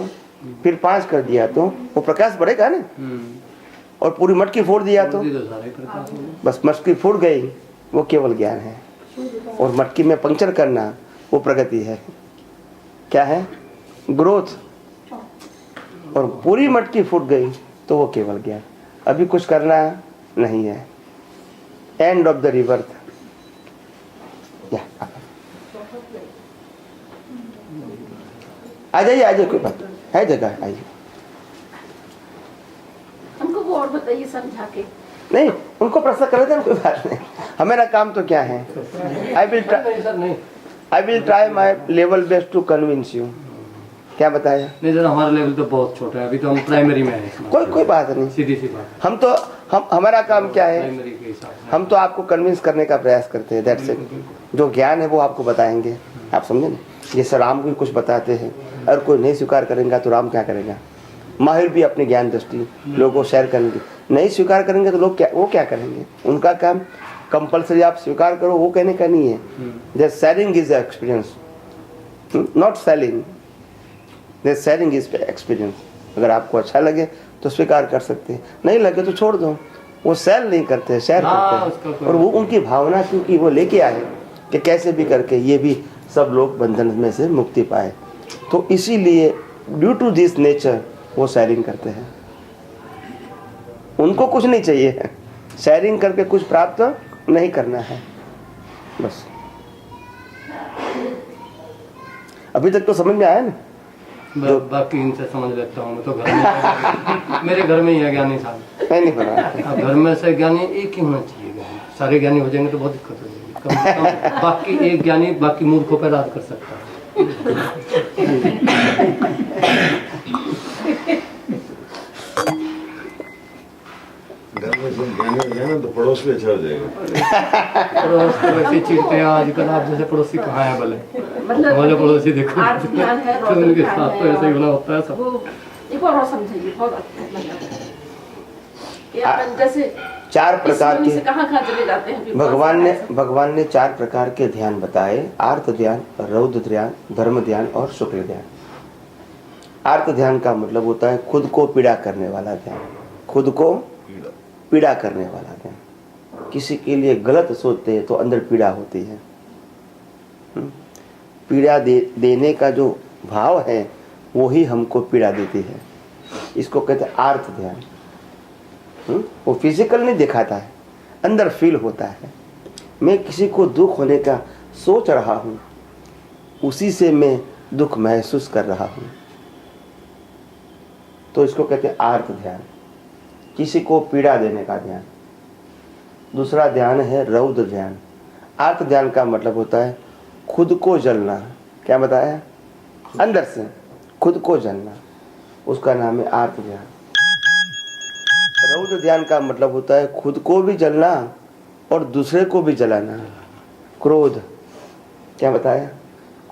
फिर 5 कर दिया तो वो प्रकाश बढ़ेगा ना। और पूरी मटकी फोड़ दिया तो बस मटकी फूट गई, वो केवल ज्ञान है। और मटकी में पंक्चर करना वो प्रगति है। क्या है? ग्रोथ। और पूरी मटकी फूट गई तो वो केवल ज्ञान। अभी कुछ करना नहीं है। End of the rebirth. आ जाइए, आ जाइए, कोई बात है, जगह आइए। हमको वो और बताइए समझा के। नहीं, उनको प्रश्न कर रहे थे, कोई बात नहीं। हमारा काम तो क्या है? I will try my level best to convince you. क्या बताया? नहीं सर, हमारा लेवल तो बहुत छोटा है, अभी तो हम प्राइमरी में हैं। कोई बात नहीं, सीधी सी बात। हम हमारा काम क्या है? प्राइमरी के हिसाब से हम तो आपको कन्विंस करने का प्रयास करते हैं, दैट्स इट। जो ज्ञान है वो आपको बताएंगे। आप समझे ना? जैसे राम को कुछ बताते हैं, अगर कोई नहीं स्वीकार करेगा तो राम क्या करेगा? माहिर भी अपनी ज्ञान दृष्टि लोगों को शेयर करेंगे। नहीं स्वीकार करेंगे तो लोग क्या करेंगे? उनका काम कंपलसरी आप स्वीकार करो वो कहने का नहीं है। जैसे sharing is experience, not selling. जैसे शेयरिंग इज एक्सपीरियंस। अगर आपको अच्छा लगे तो स्वीकार कर सकते हैं, नहीं लगे तो छोड़ दो। वो सेल नहीं करते, शेयर करते हैं। और वो उनकी भावना, क्योंकि वो लेके आए कि कैसे भी करके ये भी सब लोग बंधन में से मुक्ति पाए, तो इसीलिए ड्यू टू दिस नेचर वो शेयरिंग करते हैं। उनको कुछ नहीं चाहिए है, शेयरिंग करके कुछ प्राप्त नहीं करना है, बस। अभी तक तो समझ में आया ना? बाकी इनसे समझ लेता हूँ मैं तो घर में। मेरे घर में ही है ज्ञानी साहब। नहीं पता। अब घर में से ज्ञानी एक ही होना चाहिए। ज्ञानी सारे ज्ञानी हो जाएंगे तो बहुत दिक्कत हो जाएगी। कम से कम बाकी एक ज्ञानी बाकी मूर्खों पर राज कर सकता है। घर में सब ज्ञानी हो गया ना तो पड़ोस पे चढ़ जाएगा। पड़ोस तो वैसे चीरते हैं आजकल। आप जैसे पड़ोसी कहाँ है भले? मतलब हमारे पड़ोसी देखो, आर्थ ज्ञान है, तो उनके साथ तो ऐसा ही होना होता है सब। वो एक और समझाइए, बहुत अच्छा मतलब ये अपन जैसे 4 प्रकार के कहाँ चले जाते हैं। भगवान ने 4 प्रकार के ध्यान बताए। आर्त ध्यान, रौद्र ध्यान, धर्म ध्यान और शुक्र ध्यान। आर्त ध्यान का मतलब होता है खुद को पीड़ा करने वाला ध्यान। खुद को पीड़ा करने वाला ध्यान। किसी के लिए गलत सोचते हैं तो अंदर पीड़ा होती है। पीड़ा देने का जो भाव है वो ही हमको पीड़ा देती है। इसको कहते हैं आर्त ध्यान। वो फिजिकल नहीं दिखाता है, अंदर फील होता है। मैं किसी को दुख होने का सोच रहा हूँ, उसी से मैं दुख महसूस कर रहा हूँ, तो इसको कहते हैं आर्त ध्यान। किसी को पीड़ा देने का ध्यान। दूसरा ध्यान है रौद्र ध्यान। आर्त ध्यान का मतलब होता है खुद को जलना। क्या बताया? अंदर से खुद को जलना, उसका नाम है आर्त ध्यान। रौद्र ध्यान का मतलब होता है खुद को भी जलना और दूसरे को भी जलाना। क्रोध, क्या बताया?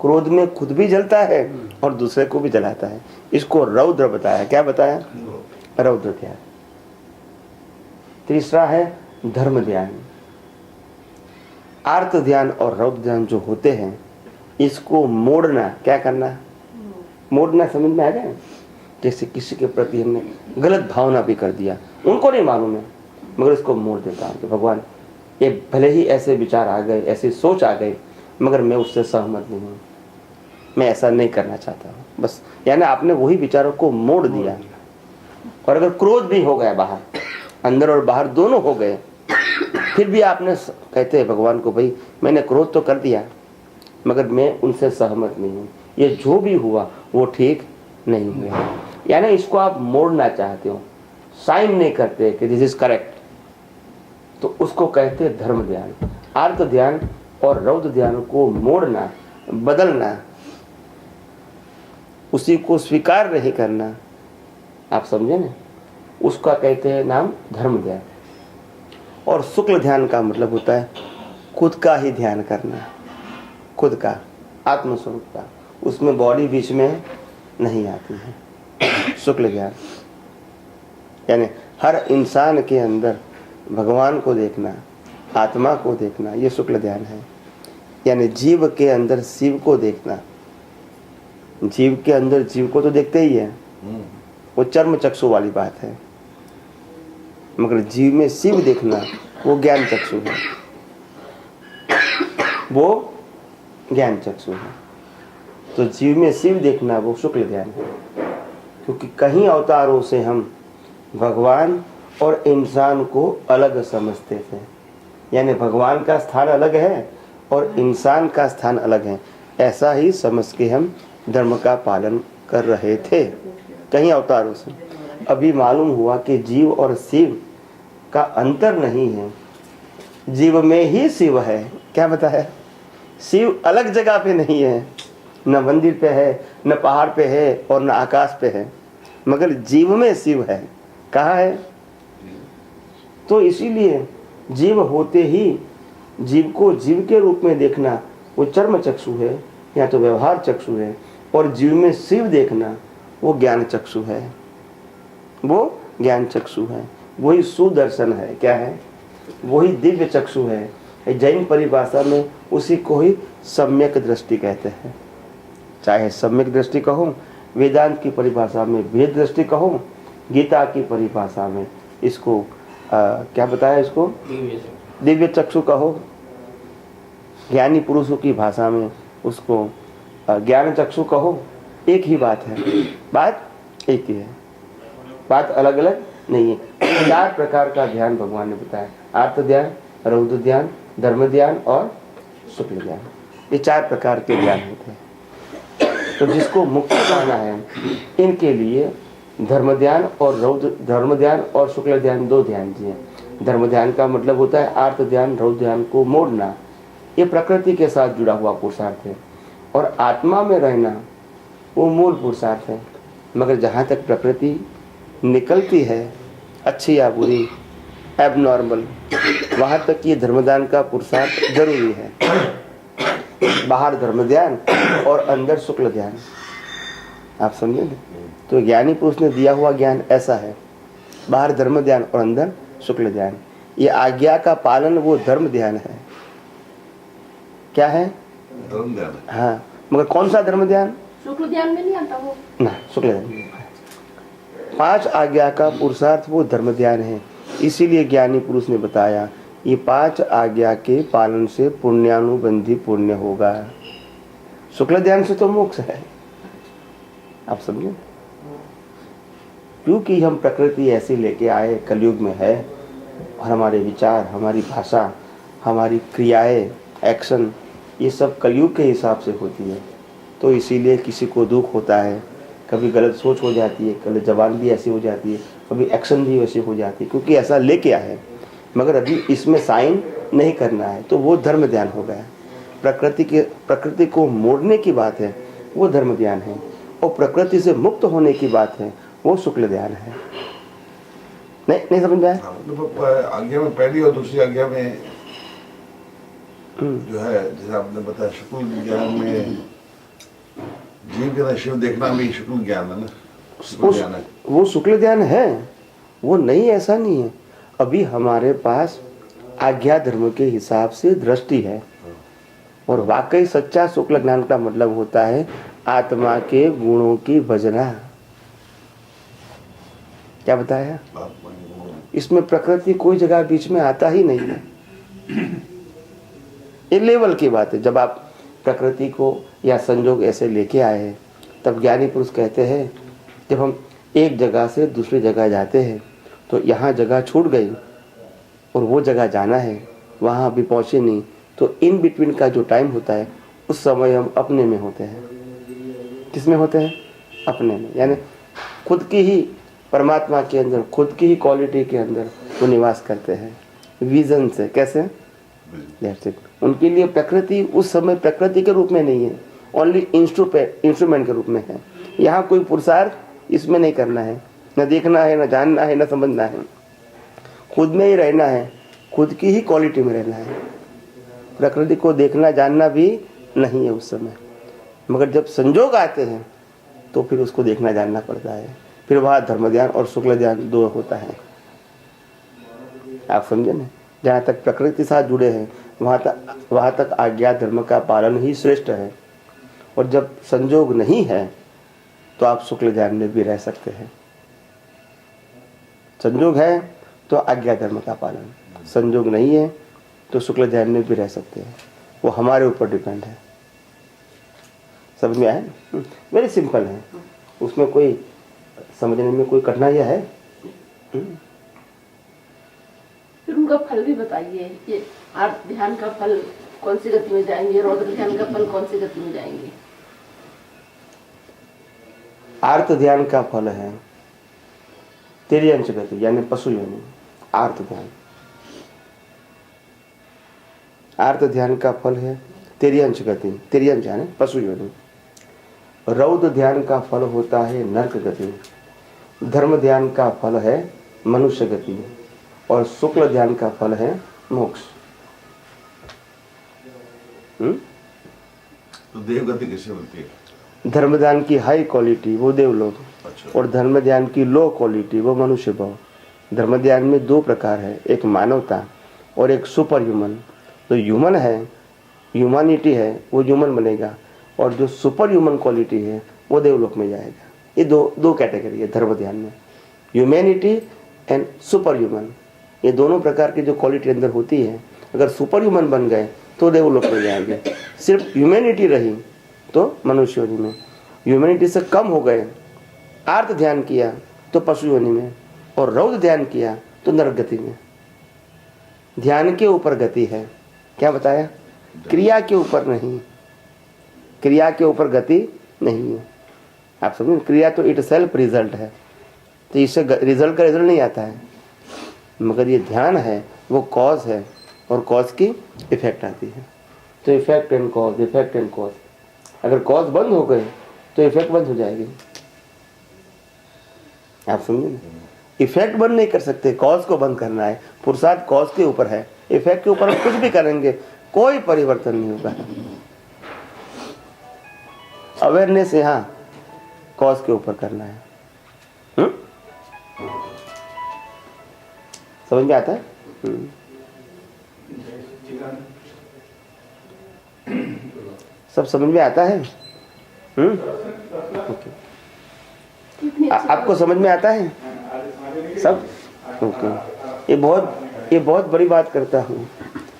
क्रोध में खुद भी जलता है और दूसरे को भी जलाता है। इसको रौद्र बताया। क्या बताया? रौद्र ध्यान। तीसरा है धर्म ध्यान। आर्त ध्यान और रौद्र ध्यान जो होते हैं, इसको मोड़ना। क्या करना? मोड़ना। समझ में आ गया? जैसे किसी के प्रति हमने गलत भावना भी कर दिया, उनको नहीं मालूम है, मगर इसको मोड़ देता हूँ कि भगवान, ये भले ही ऐसे विचार आ गए, ऐसी सोच आ गई, मगर मैं उससे सहमत नहीं हूँ, मैं ऐसा नहीं करना चाहता हूँ, बस। यानी आपने वही विचारों को मोड़ दिया। और अगर क्रोध भी हो गया बाहर, अंदर और बाहर दोनों हो गए, फिर भी आपने कहते हैं भगवान को, भाई मैंने क्रोध तो कर दिया मगर मैं उनसे सहमत नहीं हूँ, ये जो भी हुआ वो ठीक नहीं हुआ। यानी इसको आप मोड़ना चाहते हो, साइन नहीं करते कि दिस इज करेक्ट, तो उसको कहते हैं धर्म ध्यान। अर्थ ध्यान और रौद्र ध्यान को मोड़ना, बदलना, उसी को स्वीकार नहीं करना, आप समझे ना, उसका कहते हैं नाम धर्म ध्यान। और शुक्ल ध्यान का मतलब होता है खुद का ही ध्यान करना, खुद का, आत्मस्वरूप का, उसमें बॉडी बीच में नहीं आती है। शुक्ल ध्यान यानी हर इंसान के अंदर भगवान को देखना, आत्मा को देखना, ये शुक्ल ध्यान है। यानी जीव के अंदर शिव को देखना, जीव के अंदर जीव को तो देखते ही है, वो चर्म चक्षु वाली बात है, मगर जीव में शिव देखना वो ज्ञान चक्षु है, वो ज्ञान चक्षु है। तो जीव में शिव देखना वो शुक्ल ध्यान है, क्योंकि कहीं अवतारों से हम भगवान और इंसान को अलग समझते थे, यानी भगवान का स्थान अलग है और इंसान का स्थान अलग है, ऐसा ही समझ के हम धर्म का पालन कर रहे थे कहीं अवतारों से। अभी मालूम हुआ कि जीव और शिव का अंतर नहीं है, जीव में ही शिव है। क्या बताया? शिव अलग जगह पे नहीं है, न मंदिर पे है, न पहाड़ पे है और न आकाश पे है, मगर जीव में शिव है। कहाँ है? तो इसीलिए जीव होते ही जीव को जीव के रूप में देखना वो चर्म चक्षु है या तो व्यवहार चक्षु है, और जीव में शिव देखना वो ज्ञान चक्षु है, वो ज्ञान चक्षु है, वही सुदर्शन है। क्या है? वही दिव्य चक्षु है। जैन परिभाषा में उसी को ही सम्यक दृष्टि कहते हैं। चाहे सम्यक दृष्टि कहो, वेदांत की परिभाषा में वेद दृष्टि कहो, गीता की परिभाषा में इसको क्या बताया, इसको दिव्य चक्षु कहो, ज्ञानी पुरुषों की भाषा में उसको ज्ञान चक्षु कहो, एक ही बात है, बात एक ही है, बात अलग अलग नहीं है। 4 प्रकार का ध्यान भगवान ने बताया, आर्त ध्यान, रौद्र ध्यान, धर्म ध्यान और शुक्ल ध्यान। ये 4 प्रकार के ध्यान होते हैं। तो जिसको मुक्ति पाना है, इनके लिए धर्म ध्यान और शुक्ल ध्यान 2 ध्यान दिए। धर्म ध्यान का मतलब होता है आर्त ध्यान, रौद्र ध्यान को मोड़ना, ये प्रकृति के साथ जुड़ा हुआ पुरुषार्थ है, और आत्मा में रहना वो मूल पुरुषार्थ है। मगर जहाँ तक प्रकृति निकलती है, अच्छी या बुरी, एबनॉर्मल, वहाँ तक ये धर्मदान का पुरुषार्थ जरूरी है। बाहर धर्म ध्यान और अंदर शुक्ल ध्यान, आप समझे ना? तो ज्ञानी पुरुष ने दिया हुआ ज्ञान ऐसा है, बाहर धर्म ध्यान और अंदर शुक्ल ध्यान। ये आज्ञा का पालन वो धर्म ध्यान है। क्या है? धर्म ध्यान। हाँ, मगर कौन सा धर्म ध्यान? शुक्ल ध्यान में नहीं आता वो ना, शुक्ल ध्यान। 5 आज्ञा का पुरुषार्थ वो धर्म ध्यान है। इसीलिए ज्ञानी पुरुष ने बताया ये 5 आज्ञा के पालन से पुण्यानुबंधी पुण्य होगा। शुक्ल ध्यान से तो मोक्ष है, आप समझे? क्योंकि हम प्रकृति ऐसी लेके आए, कलयुग में है, और हमारे विचार, हमारी भाषा, हमारी क्रियाएं, एक्शन, ये सब कलयुग के हिसाब से होती है। तो इसीलिए किसी को दुख होता है, कभी गलत सोच हो जाती है, कभी जबान भी ऐसी हो जाती है, कभी एक्शन भी वैसी हो जाती है, क्योंकि ऐसा लेके आए। मगर अभी इसमें साइन नहीं करना है, तो वो धर्म ध्यान हो गया। प्रकृति को मोड़ने की बात है, वो धर्म ध्यान है, और प्रकृति से मुक्त होने की बात है, वो शुक्ल ध्यान है। नहीं समझ में आया? आज्ञा में पहली और दूसरी आज्ञा में जो है, जैसे आपने बताया, शुक्ल ज्ञान में जीव के शिव देखना भी शुक्ल ज्ञान है ना, शुक्ल ज्ञान है। वो शुक्ल ध्यान है, वो नहीं, ऐसा नहीं है। अभी हमारे पास आज्ञा धर्म के हिसाब से दृष्टि है, और वाकई सच्चा शुक्ल ज्ञान का मतलब होता है आत्मा के गुणों की भजना। क्या बताया? इसमें प्रकृति कोई जगह बीच में आता ही नहीं है। ये लेवल की बात है। जब आप प्रकृति को या संजोग ऐसे लेके आए हैं, तब ज्ञानी पुरुष कहते हैं, जब हम एक जगह से दूसरी जगह जाते हैं, तो यहाँ जगह छूट गई और वो जगह जाना है, वहाँ अभी पहुँचे नहीं, तो इन बिटवीन का जो टाइम होता है, उस समय हम अपने में होते हैं। किस में होते हैं? अपने में। यानी खुद की ही परमात्मा के अंदर, खुद की ही क्वालिटी के अंदर वो निवास करते हैं विजन से। कैसे? That's it। उनके लिए प्रकृति उस समय प्रकृति के रूप में नहीं है, ओनली इंस्ट्रूमेंट के रूप में है। यहाँ कोई पुरुषार्थ इसमें नहीं करना है, न देखना है, न जानना है, न समझना है, खुद में ही रहना है, खुद की ही क्वालिटी में रहना है। प्रकृति को देखना जानना भी नहीं है उस समय, मगर जब संजोग आते हैं तो फिर उसको देखना जानना पड़ता है। फिर वहाँ धर्म ध्यान और शुक्ल ध्यान दो होता है। आप समझे ना? जहाँ तक प्रकृति के साथ जुड़े हैं वहाँ तक आज्ञा धर्म का पालन ही श्रेष्ठ है। और जब संजोग नहीं है तो आप शुक्ल ध्यान में भी रह सकते हैं। संजोग है तो आज्ञा धर्म का पालन, संजोग नहीं है तो शुक्ल ध्यान में भी रह सकते हैं। वो हमारे ऊपर डिपेंड है। समझ में आया? वेरी सिंपल है, उसमें कोई समझने में कोई कठिनाइयाँ है? फिर उनका फल भी बताइए। ये आर्त ध्यान का फल कौन सी गति में जाएंगे, रौद्र ध्यान का फल कौन सी गति में जाएंगे? आर्त ध्यान का फल है तिर्यंच गति, यानी पशु योनि। आर्त ध्यान, आर्त ध्यान का फल है तिर्यंच गति, तिर्यंच यानी पशु योनि। रौद्र ध्यान का फल होता है नरक गति। धर्म ध्यान का फल है मनुष्य गति और शुक्ल ध्यान का फल है मोक्ष। तो देवगति किससे बनती है? धर्म ध्यान की हाई क्वालिटी वो देवलोक, अच्छा। और धर्म ध्यान की लो क्वालिटी वो मनुष्य भाव। धर्म ध्यान में दो प्रकार है, एक मानवता और एक सुपर ह्यूमन। तो ह्यूमन है, ह्यूमैनिटी है, वो ह्यूमन बनेगा, और जो सुपर ह्यूमन क्वालिटी है वो देवलोक में जाएगा। ये दो कैटेगरी है धर्म ध्यान में, ह्यूमैनिटी एंड सुपर ह्यूमन। ये दोनों प्रकार की जो क्वालिटी अंदर होती है, अगर सुपर ह्यूमन बन गए तो देवलोक में जाएंगे। सिर्फ ह्यूमैनिटी रही तो मनुष्य योनि में, ह्यूमैनिटी से कम हो गए, आर्त ध्यान किया तो पशु योनि में, और रौद्र ध्यान किया तो नरक गति में। ध्यान के ऊपर गति है, क्या बताया? क्रिया के ऊपर नहीं, क्रिया के ऊपर गति नहीं है। आप समझे? क्रिया तो इट सेल्फ रिजल्ट है, तो इससे रिजल्ट का रिजल्ट नहीं आता है, मगर ये ध्यान है वो कॉज है, और कॉज की इफेक्ट आती है। तो effect and cause, effect and cause. अगर कॉज बंद हो गए तो इफेक्ट बंद हो जाएगी। आप समझे ना? इफेक्ट बंद नहीं कर सकते, कॉज को बंद करना है। पुरुषार्थ कॉज के ऊपर है, इफेक्ट के ऊपर हम कुछ भी करेंगे कोई परिवर्तन नहीं होगा। अवेयरनेस यहाँ कॉज के ऊपर करना है। समझ में आता है? सब समझ में आता है? ओके। आपको समझ में आता है सब? ओके। ये बहुत बड़ी बात करता हूँ।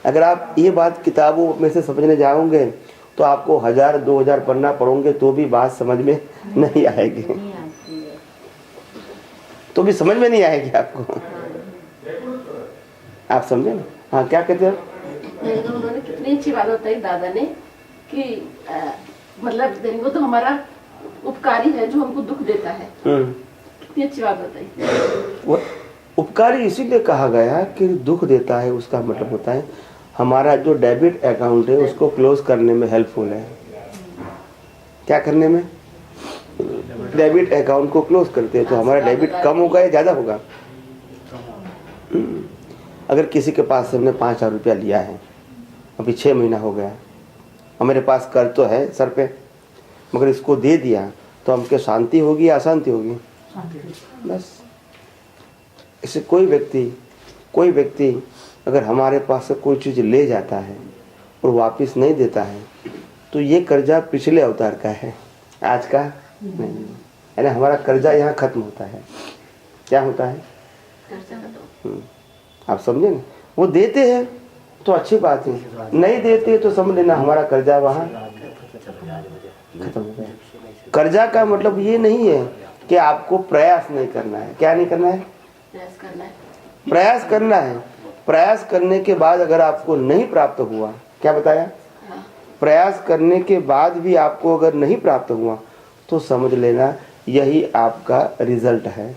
अगर आप ये बात किताबों में से समझने जाओगे तो आपको 1000-2000 पन्ना पढ़ोगे तो भी बात समझ में नहीं आएगी, तो भी समझ में नहीं आएगी आपको। आप समझे ना? हाँ, क्या कहते हैं? उन्होंने कितनी अच्छी बात बताई दादा ने कि मतलब वो तो हमारा उपकारी है जो हमको दुख देता है। कितनी अच्छी बात बताई। वो उपकारी इसीलिए कहा गया कि दुख देता है, उसका मतलब होता है हमारा जो डेबिट अकाउंट है उसको क्लोज करने में हेल्पफुल है। क्या करने में? डेबिट अकाउंट को क्लोज करते हैं तो हमारा डेबिट कम होगा या ज़्यादा होगा? अगर किसी के पास से हमने 5000 रुपया लिया है, अभी 6 महीना हो गया, और मेरे पास कर्ज तो है सर पे, मगर इसको दे दिया तो हमके शांति होगी या अशांति होगी? बस। इससे कोई व्यक्ति अगर हमारे पास से कोई चीज़ ले जाता है और वापस नहीं देता है तो ये कर्जा पिछले अवतार का है, आज का नहीं। यानी हमारा कर्जा यहाँ खत्म होता है। क्या होता है? आप समझे ना? वो देते हैं तो अच्छी बात है, नहीं देते तो समझ लेना हमारा कर्जा वहाँ खत्म हो गया। कर्जा का मतलब ये नहीं है कि आपको प्रयास नहीं करना है। क्या नहीं करना है? प्रयास करना है। प्रयास करने के बाद अगर आपको नहीं प्राप्त हुआ, क्या बताया? प्रयास करने के बाद भी आपको अगर नहीं प्राप्त हुआ तो समझ लेना यही आपका रिजल्ट है।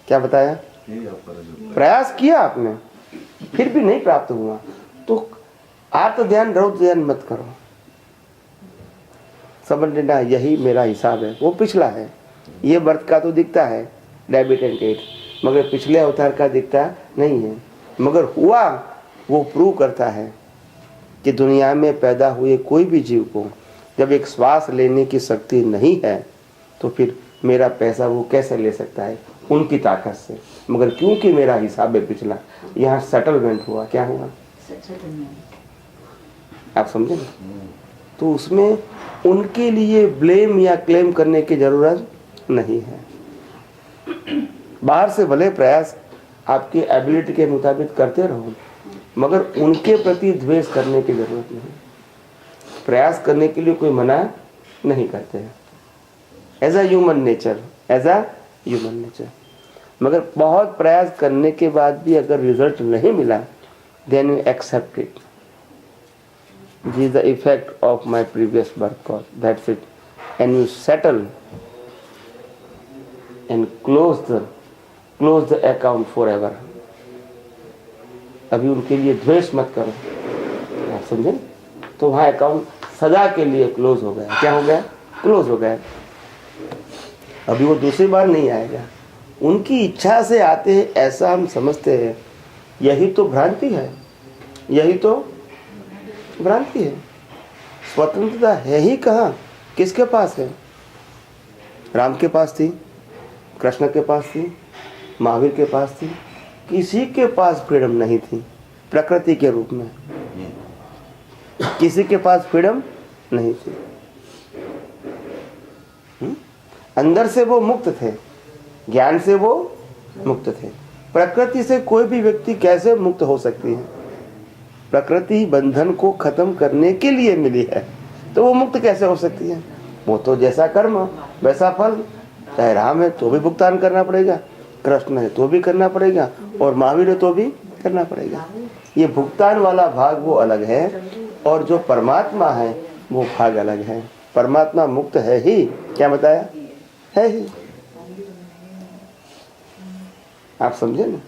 क्या बताया? यही आपका रिजल्ट है। प्रयास किया आपने, फिर भी नहीं प्राप्त हुआ तो आत्म ध्यान रौद्र ध्यान मत करो। समझ लेना यही मेरा हिसाब है। वो पिछला है, ये बर्थ का तो दिखता है डेबिट एंड क्रेडिट, मगर पिछले अवतार का दिखता नहीं है। मगर हुआ वो प्रूव करता है कि दुनिया में पैदा हुए कोई भी जीव को जब एक श्वास लेने की शक्ति नहीं है तो फिर मेरा पैसा वो कैसे ले सकता है? उनकी ताकत से। मगर क्योंकि मेरा हिसाब है पिछला, यहाँ सेटलमेंट हुआ। क्या हुआ? आप समझे ना? तो उसमें उनके लिए ब्लेम या क्लेम करने की जरूरत नहीं है। बाहर से भले प्रयास आपकी एबिलिटी के मुताबिक करते रहो, मगर उनके प्रति द्वेष करने की जरूरत नहीं। प्रयास करने के लिए कोई मना नहीं करते हैं, as a human nature, as a human nature. मगर बहुत प्रयास करने के बाद भी अगर रिजल्ट नहीं मिला, then you accept it. This is the effect of my previous birth cause. That's it. And you settle and close the account forever. अभी उनके लिए द्वेष मत करो। आप समझे? तो वहाँ अकाउंट सदा के लिए क्लोज हो गया। क्या हो गया? क्लोज हो गया। अभी वो दूसरी बार नहीं आएगा। उनकी इच्छा से आते हैं ऐसा हम समझते हैं। यही तो भ्रांति है, यही तो भ्रांति है। स्वतंत्रता है ही कहाँ? किसके पास है? राम के पास थी, कृष्ण के पास थी, महावीर के पास थी। किसी के पास फ्रीडम नहीं थी प्रकृति के रूप में। किसी के पास फ्रीडम नहीं थी। अंदर से वो मुक्त थे, ज्ञान से वो मुक्त थे। प्रकृति से कोई भी व्यक्ति कैसे मुक्त हो सकती है? प्रकृति बंधन को खत्म करने के लिए मिली है, तो वो मुक्त कैसे हो सकती है? वो तो जैसा कर्म वैसा फल। चाहे राम है तो भी भुगतान करना पड़ेगा, कृष्ण है तो भी करना पड़ेगा, और महावीर है तो भी करना पड़ेगा। ये भुगतान वाला भाग वो अलग है, और जो परमात्मा है वो भाग अलग है। परमात्मा मुक्त है ही। क्या बताया? है ही। आप समझे ना?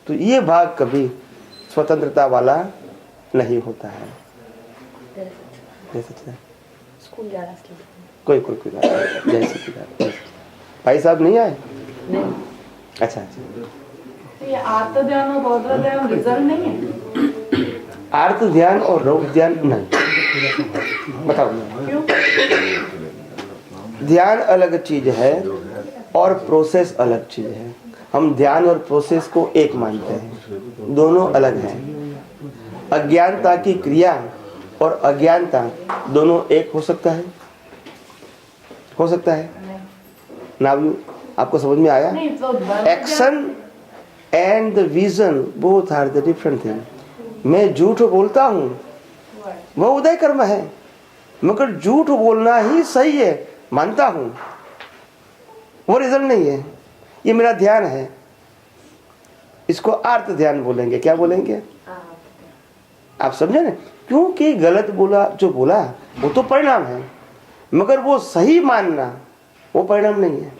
तो ये भाग कभी स्वतंत्रता वाला नहीं होता है। कोई जय सच्चिदानंद। भाई साहब नहीं आए? अच्छा। तो ये आर्त ध्यान और रौद्र ध्यान रिजल्ट नहीं है? आर्त ध्यान और रौद्र ध्यान नहीं। बताओ। क्यों? ध्यान अलग चीज है और प्रोसेस अलग चीज है। हम ध्यान और प्रोसेस को एक मानते हैं, दोनों अलग हैं। अज्ञानता की क्रिया और अज्ञानता दोनों एक हो सकता है? हो सकता है? नाउ आपको समझ में आया? Action and the vision both are the different thing. मैं झूठ बोलता हूँ, वो उदय कर्म है, मगर झूठ बोलना ही सही है मानता हूँ, वो रिजल्ट नहीं है। ये मेरा ध्यान है, इसको आर्त ध्यान बोलेंगे। क्या बोलेंगे? आप समझे ना? क्योंकि गलत बोला, जो बोला वो तो परिणाम है, मगर वो सही मानना वो परिणाम नहीं है।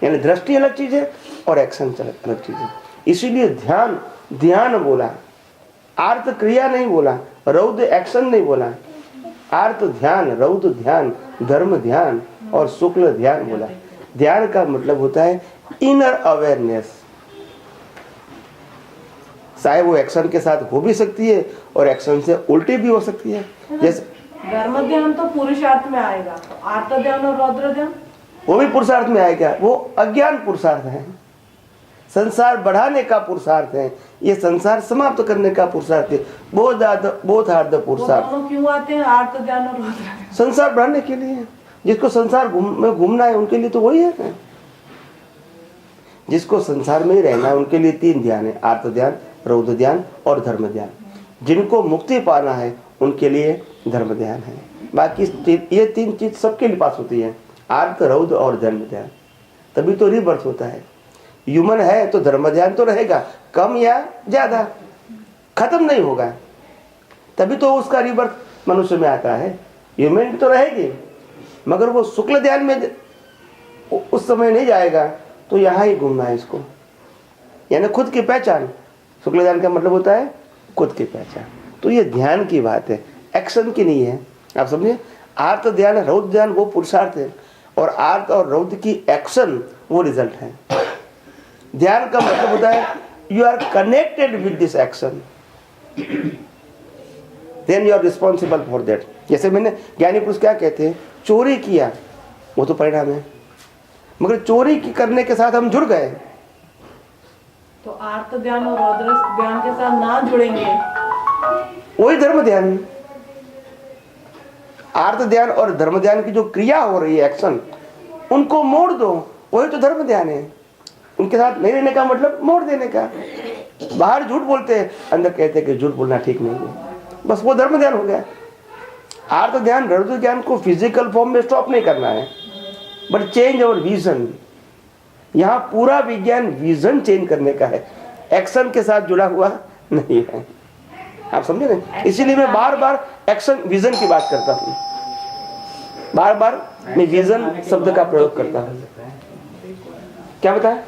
यानी दृष्टि अलग चीज है और एक्शन अलग चीज है। इसीलिए ध्यान ध्यान बोला, आर्त क्रिया नहीं बोला, रौद्र एक्शन नहीं बोला। आर्त ध्यान, रौद्र ध्यान, धर्म ध्यान और शुक्ल ध्यान बोला। ध्यान का मतलब होता है इनर अवेयरनेस। चाहे वो एक्शन के साथ हो भी सकती है और एक्शन से उल्टी भी हो सकती है। जैसे धर्म ध्यान तो पुरुषार्थ में आएगा, तो आर्त ध्यान और रौद्र ध्यान वो भी पुरुषार्थ में आएगा। वो अज्ञान पुरुषार्थ है, संसार बढ़ाने का पुरुषार्थ है, ये संसार समाप्त करने का पुरुषार्थ है। बोथ आर द पुरुषार्थ। दोनों क्यों आते हैं, आर्त ध्यान और रौद्र ध्यान? संसार बढ़ाने के लिए। जिसको संसार में घूमना है उनके लिए तो वही है। जिसको संसार में ही रहना है उनके लिए तीन ध्यान है, आर्त ध्यान, रौद्र ध्यान और धर्म ध्यान। जिनको मुक्ति पाना है उनके लिए धर्म ध्यान है। बाकी ये तीन चीज सबके लिए पास होती है, आर्त, रौद्र और धर्म ध्यान। तभी तो रीबर्थ होता है। ह्यूमन है तो धर्म ध्यान तो रहेगा, कम या ज्यादा, खत्म नहीं होगा। तभी तो उसका रीबर्थ मनुष्य में आता है। ह्यूमन तो रहेगी, मगर वो शुक्ल ध्यान में उस समय नहीं जाएगा, तो यहाँ ही घूमना है इसको, यानी खुद की पहचान। शुक्ल ध्यान का मतलब होता है खुद की पहचान। तो ये ध्यान की बात है, एक्शन की नहीं है, आप समझे। आर्त ध्यान, रौद्र ध्यान वो पुरुषार्थ है, और आर्त और रौद्र की एक्शन वो रिजल्ट है। ध्यान का मतलब होता है you are connected with this action, then you are responsible for that. जैसे मैंने ज्ञानी पुरुष क्या कहते हैं, चोरी किया वो तो परिणाम है, मगर चोरी की करने के साथ हम जुड़ गए। तो आर्त ध्यान और रौद्र ध्यान के साथ ना जुड़ेंगे, वही धर्म ध्यान। आर्त ध्यान और धर्म ध्यान की जो क्रिया हो रही है, एक्शन, उनको मोड़ दो, वही तो धर्म ध्यान है। उनके साथ नहीं रहने का मतलब मोड़ देने का। बाहर झूठ बोलते हैं, अंदर कहते हैं कि झूठ बोलना ठीक नहीं है, बस वो धर्म ध्यान हो गया। आर्त ध्यान, रौद्र ध्यान को फिजिकल फॉर्म में स्टॉप नहीं करना है, बट चेंज अवर विजन। यहाँ पूरा विज्ञान विजन चेंज करने का है, एक्शन के साथ जुड़ा हुआ नहीं है, आप समझे ना। इसीलिए मैं बार बार एक्शन विजन की बात करता हूँ, बार बार मैं विजन शब्द का प्रयोग करता हूँ। क्या बताया,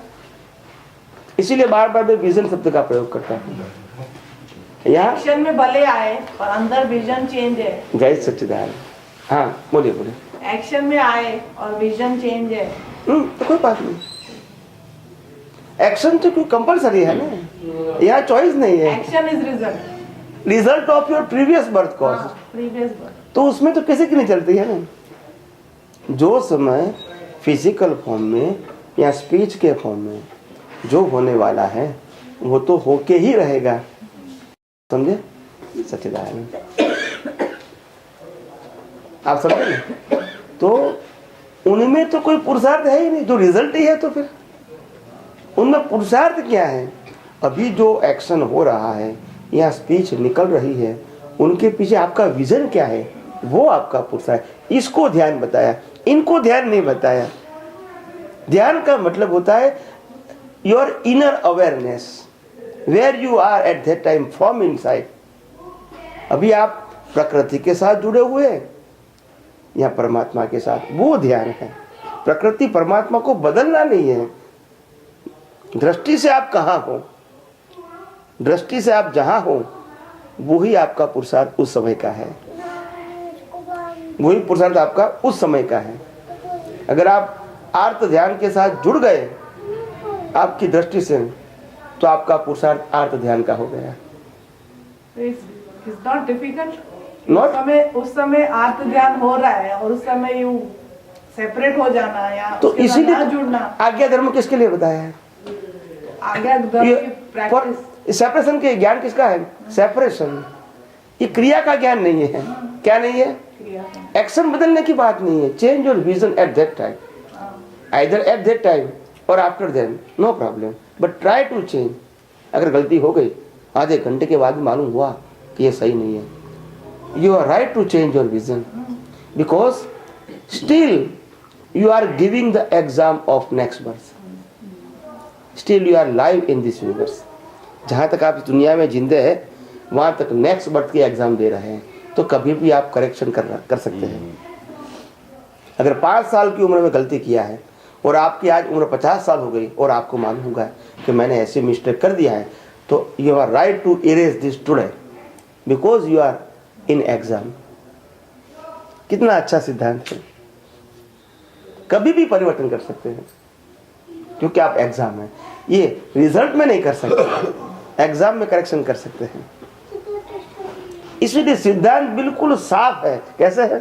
इसीलिए बार बार मैं विजन शब्द का प्रयोग करता हूँ। यहाँ एक्शन में भले आए पर अंदर विजन चेंज है। जय सच्चिदानंद। हाँ बोलिए बोलिए। एक्शन में आए और विजन चेंज है। तो कोई बात नहीं, एक्शन तो क्यों कंपलसरी है ना, यहाँ चॉइस नहीं है। Action is result, result of your previous birth cause, previous birth. तो उसमें तो किसी की नहीं चलती है ना। जो समय फिजिकल फॉर्म में या स्पीच के फॉर्म में जो होने वाला है वो तो होके ही रहेगा, समझे सच्चिदानंद, आप समझे ना। तो उनमें तो कोई पुरुषार्थ है ही नहीं, जो रिजल्ट ही है, तो फिर उनमें पुरुषार्थ क्या है। अभी जो एक्शन हो रहा है या स्पीच निकल रही है, उनके पीछे आपका विजन क्या है, वो आपका पुरुषार्थ। इसको ध्यान बताया, इनको ध्यान नहीं बताया। ध्यान का मतलब होता है your inner awareness, where you are at that time from inside. अभी आप प्रकृति के साथ जुड़े हुए हैं या परमात्मा के साथ, वो ध्यान है। प्रकृति परमात्मा को बदलना नहीं है। दृष्टि से आप कहाँ हो, दृष्टि से आप जहां हो, वही आपका पुरुषार्थ उस समय का है, वही पुरुषार्थ आपका उस समय का है। अगर आप आर्त ध्यान के साथ जुड़ गए आपकी दृष्टि से, तो आपका पुरुषार्थ आर्त ध्यान का हो गया। It's not difficult. Not- उस समय आर्त ध्यान हो रहा है और उस समय यू सेपरेट हो जाना या तो उसके साथ इसीलिए ना जुड़ना। आज्ञा धर्म किसके लिए बताया है? आज्ञा धर्म की प्रैक्टिस। सेपरेशन के ज्ञान किसका है? सेपरेशन। ये क्रिया का ज्ञान नहीं है। क्या नहीं है? एक्शन बदलने की बात नहीं है। Change your vision at that time, either at that time और after then, no problem, but try to change. अगर गलती हो गई, आधे घंटे के बाद मालूम हुआ कि ये सही नहीं है, you are right to change your vision, because still you are giving the exam of next birth, still you are live in this universe। जहाँ तक आप इस दुनिया में जिंदे हैं, वहाँ तक नेक्स्ट बर्थ की एग्जाम दे रहे हैं, तो कभी भी आप करेक्शन कर सकते हैं। अगर 5 साल की उम्र में गलती किया है और आपकी आज उम्र 50 साल हो गई और आपको मालूम होगा कि मैंने ऐसे मिस्टेक कर दिया है, तो you are right to erase this today, because you are in exam. कितना अच्छा सिद्धांत है। कभी भी परिवर्तन कर सकते हैं क्योंकि आप एग्जाम में, ये रिजल्ट में नहीं कर सकते, एग्जाम में करेक्शन कर सकते हैं। इसलिए सिद्धांत बिल्कुल साफ है। कैसे है?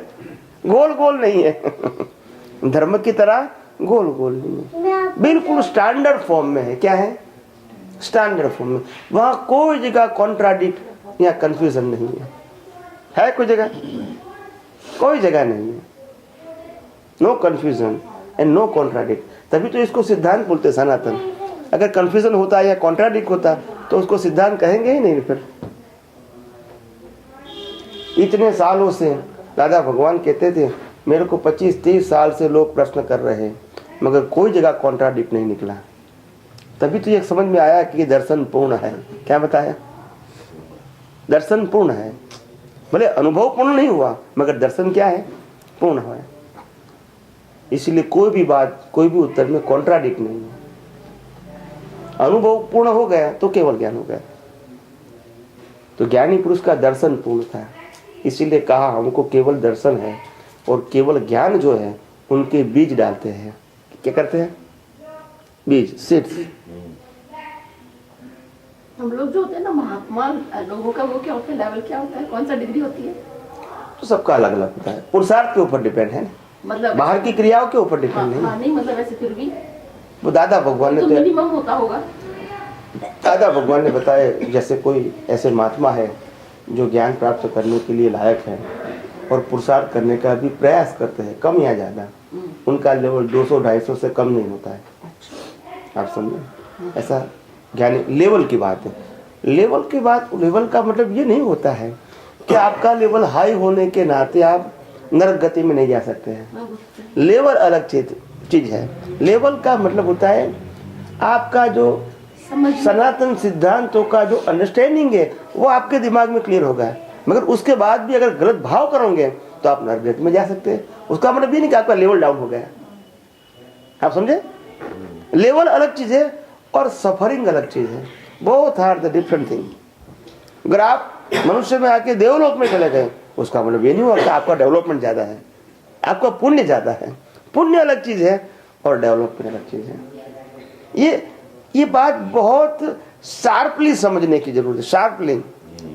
गोल गोल नहीं है धर्म की तरह गोल गोल नहीं है, बिल्कुल स्टैंडर्ड फॉर्म में है। क्या है? स्टैंडर्ड फॉर्म में। वहां कोई जगह कॉन्ट्राडिक्ट या कंफ्यूजन नहीं है कोई जगह? कोई जगह नहीं है। No confusion and no contradict. तभी तो इसको सिद्धांत बोलते सनातन। अगर कंफ्यूजन होता या कॉन्ट्राडिक्ट होता तो उसको सिद्धांत कहेंगे ही नहीं। फिर इतने सालों से दादा भगवान कहते थे, मेरे को 25-30 साल से लोग प्रश्न कर रहे हैं, मगर कोई जगह कॉन्ट्राडिक्ट नहीं निकला। तभी तो ये समझ में आया कि दर्शन पूर्ण है। क्या बताया? दर्शन पूर्ण है। भले अनुभव पूर्ण नहीं हुआ, मगर दर्शन क्या है? पूर्ण है। इसलिए कोई भी बात, कोई भी उत्तर में कॉन्ट्राडिक्ट नहीं है। अनुभव पूर्ण हो गया तो केवल ज्ञान हो गया। तो ज्ञानी पुरुष का दर्शन पूर्ण था, इसीलिए कहा हमको केवल दर्शन है और केवल ज्ञान जो है उनके बीज डालते हैं। क्या करते हैं? बीज, सीड्स। हम लोग जो होते हैं ना महात्मा लोगों का, वो क्या होता है, लेवल क्या होता है, कौन सा डिग्री होती है? तो सबका अलग अलग होता है, पुरुषार्थ के ऊपर डिपेंड है ना, मतलब बाहर की क्रियाओं के ऊपर डिपेंड नहीं। हाँ नहीं, मतलब ऐसे फिर भी वो दादा भगवान ने तो मिनिमम होता होगा। दादा भगवान ने बताया, जैसे कोई ऐसे महात्मा है जो ज्ञान प्राप्त करने के लिए लायक है और पुरुषार्थ करने का भी प्रयास करते हैं, कम या ज़्यादा, उनका लेवल 200-250 से कम नहीं होता है। आप समझे? ऐसा ज्ञानी लेवल की बात है। लेवल की बात, लेवल का मतलब ये नहीं होता है कि आपका लेवल हाई होने के नाते आप नरक गति में नहीं जा सकते हैं। लेवल अलग चीज है। लेवल का मतलब होता है आपका जो सनातन सिद्धांतों का जो अंडरस्टैंडिंग है वो आपके दिमाग में क्लियर होगा, मगर उसके बाद भी अगर गलत भाव करोगे तो आप नरक गति में जा सकते हैं। उसका मतलब ये नहीं कि आपका लेवल डाउन हो गया। आप समझे? लेवल अलग चीज है और सफरिंग अलग चीज है। Both are the different thing. अगर आप मनुष्य में आके देवलोक में चले गए, उसका मतलब ये नहीं हुआ कि आपका डेवलपमेंट ज्यादा है, आपका पुण्य ज्यादा है। पुण्य अलग चीज है और डेवलपमेंट अलग चीज है। ये बात बहुत शार्पली समझने की जरूरत है। शार्पली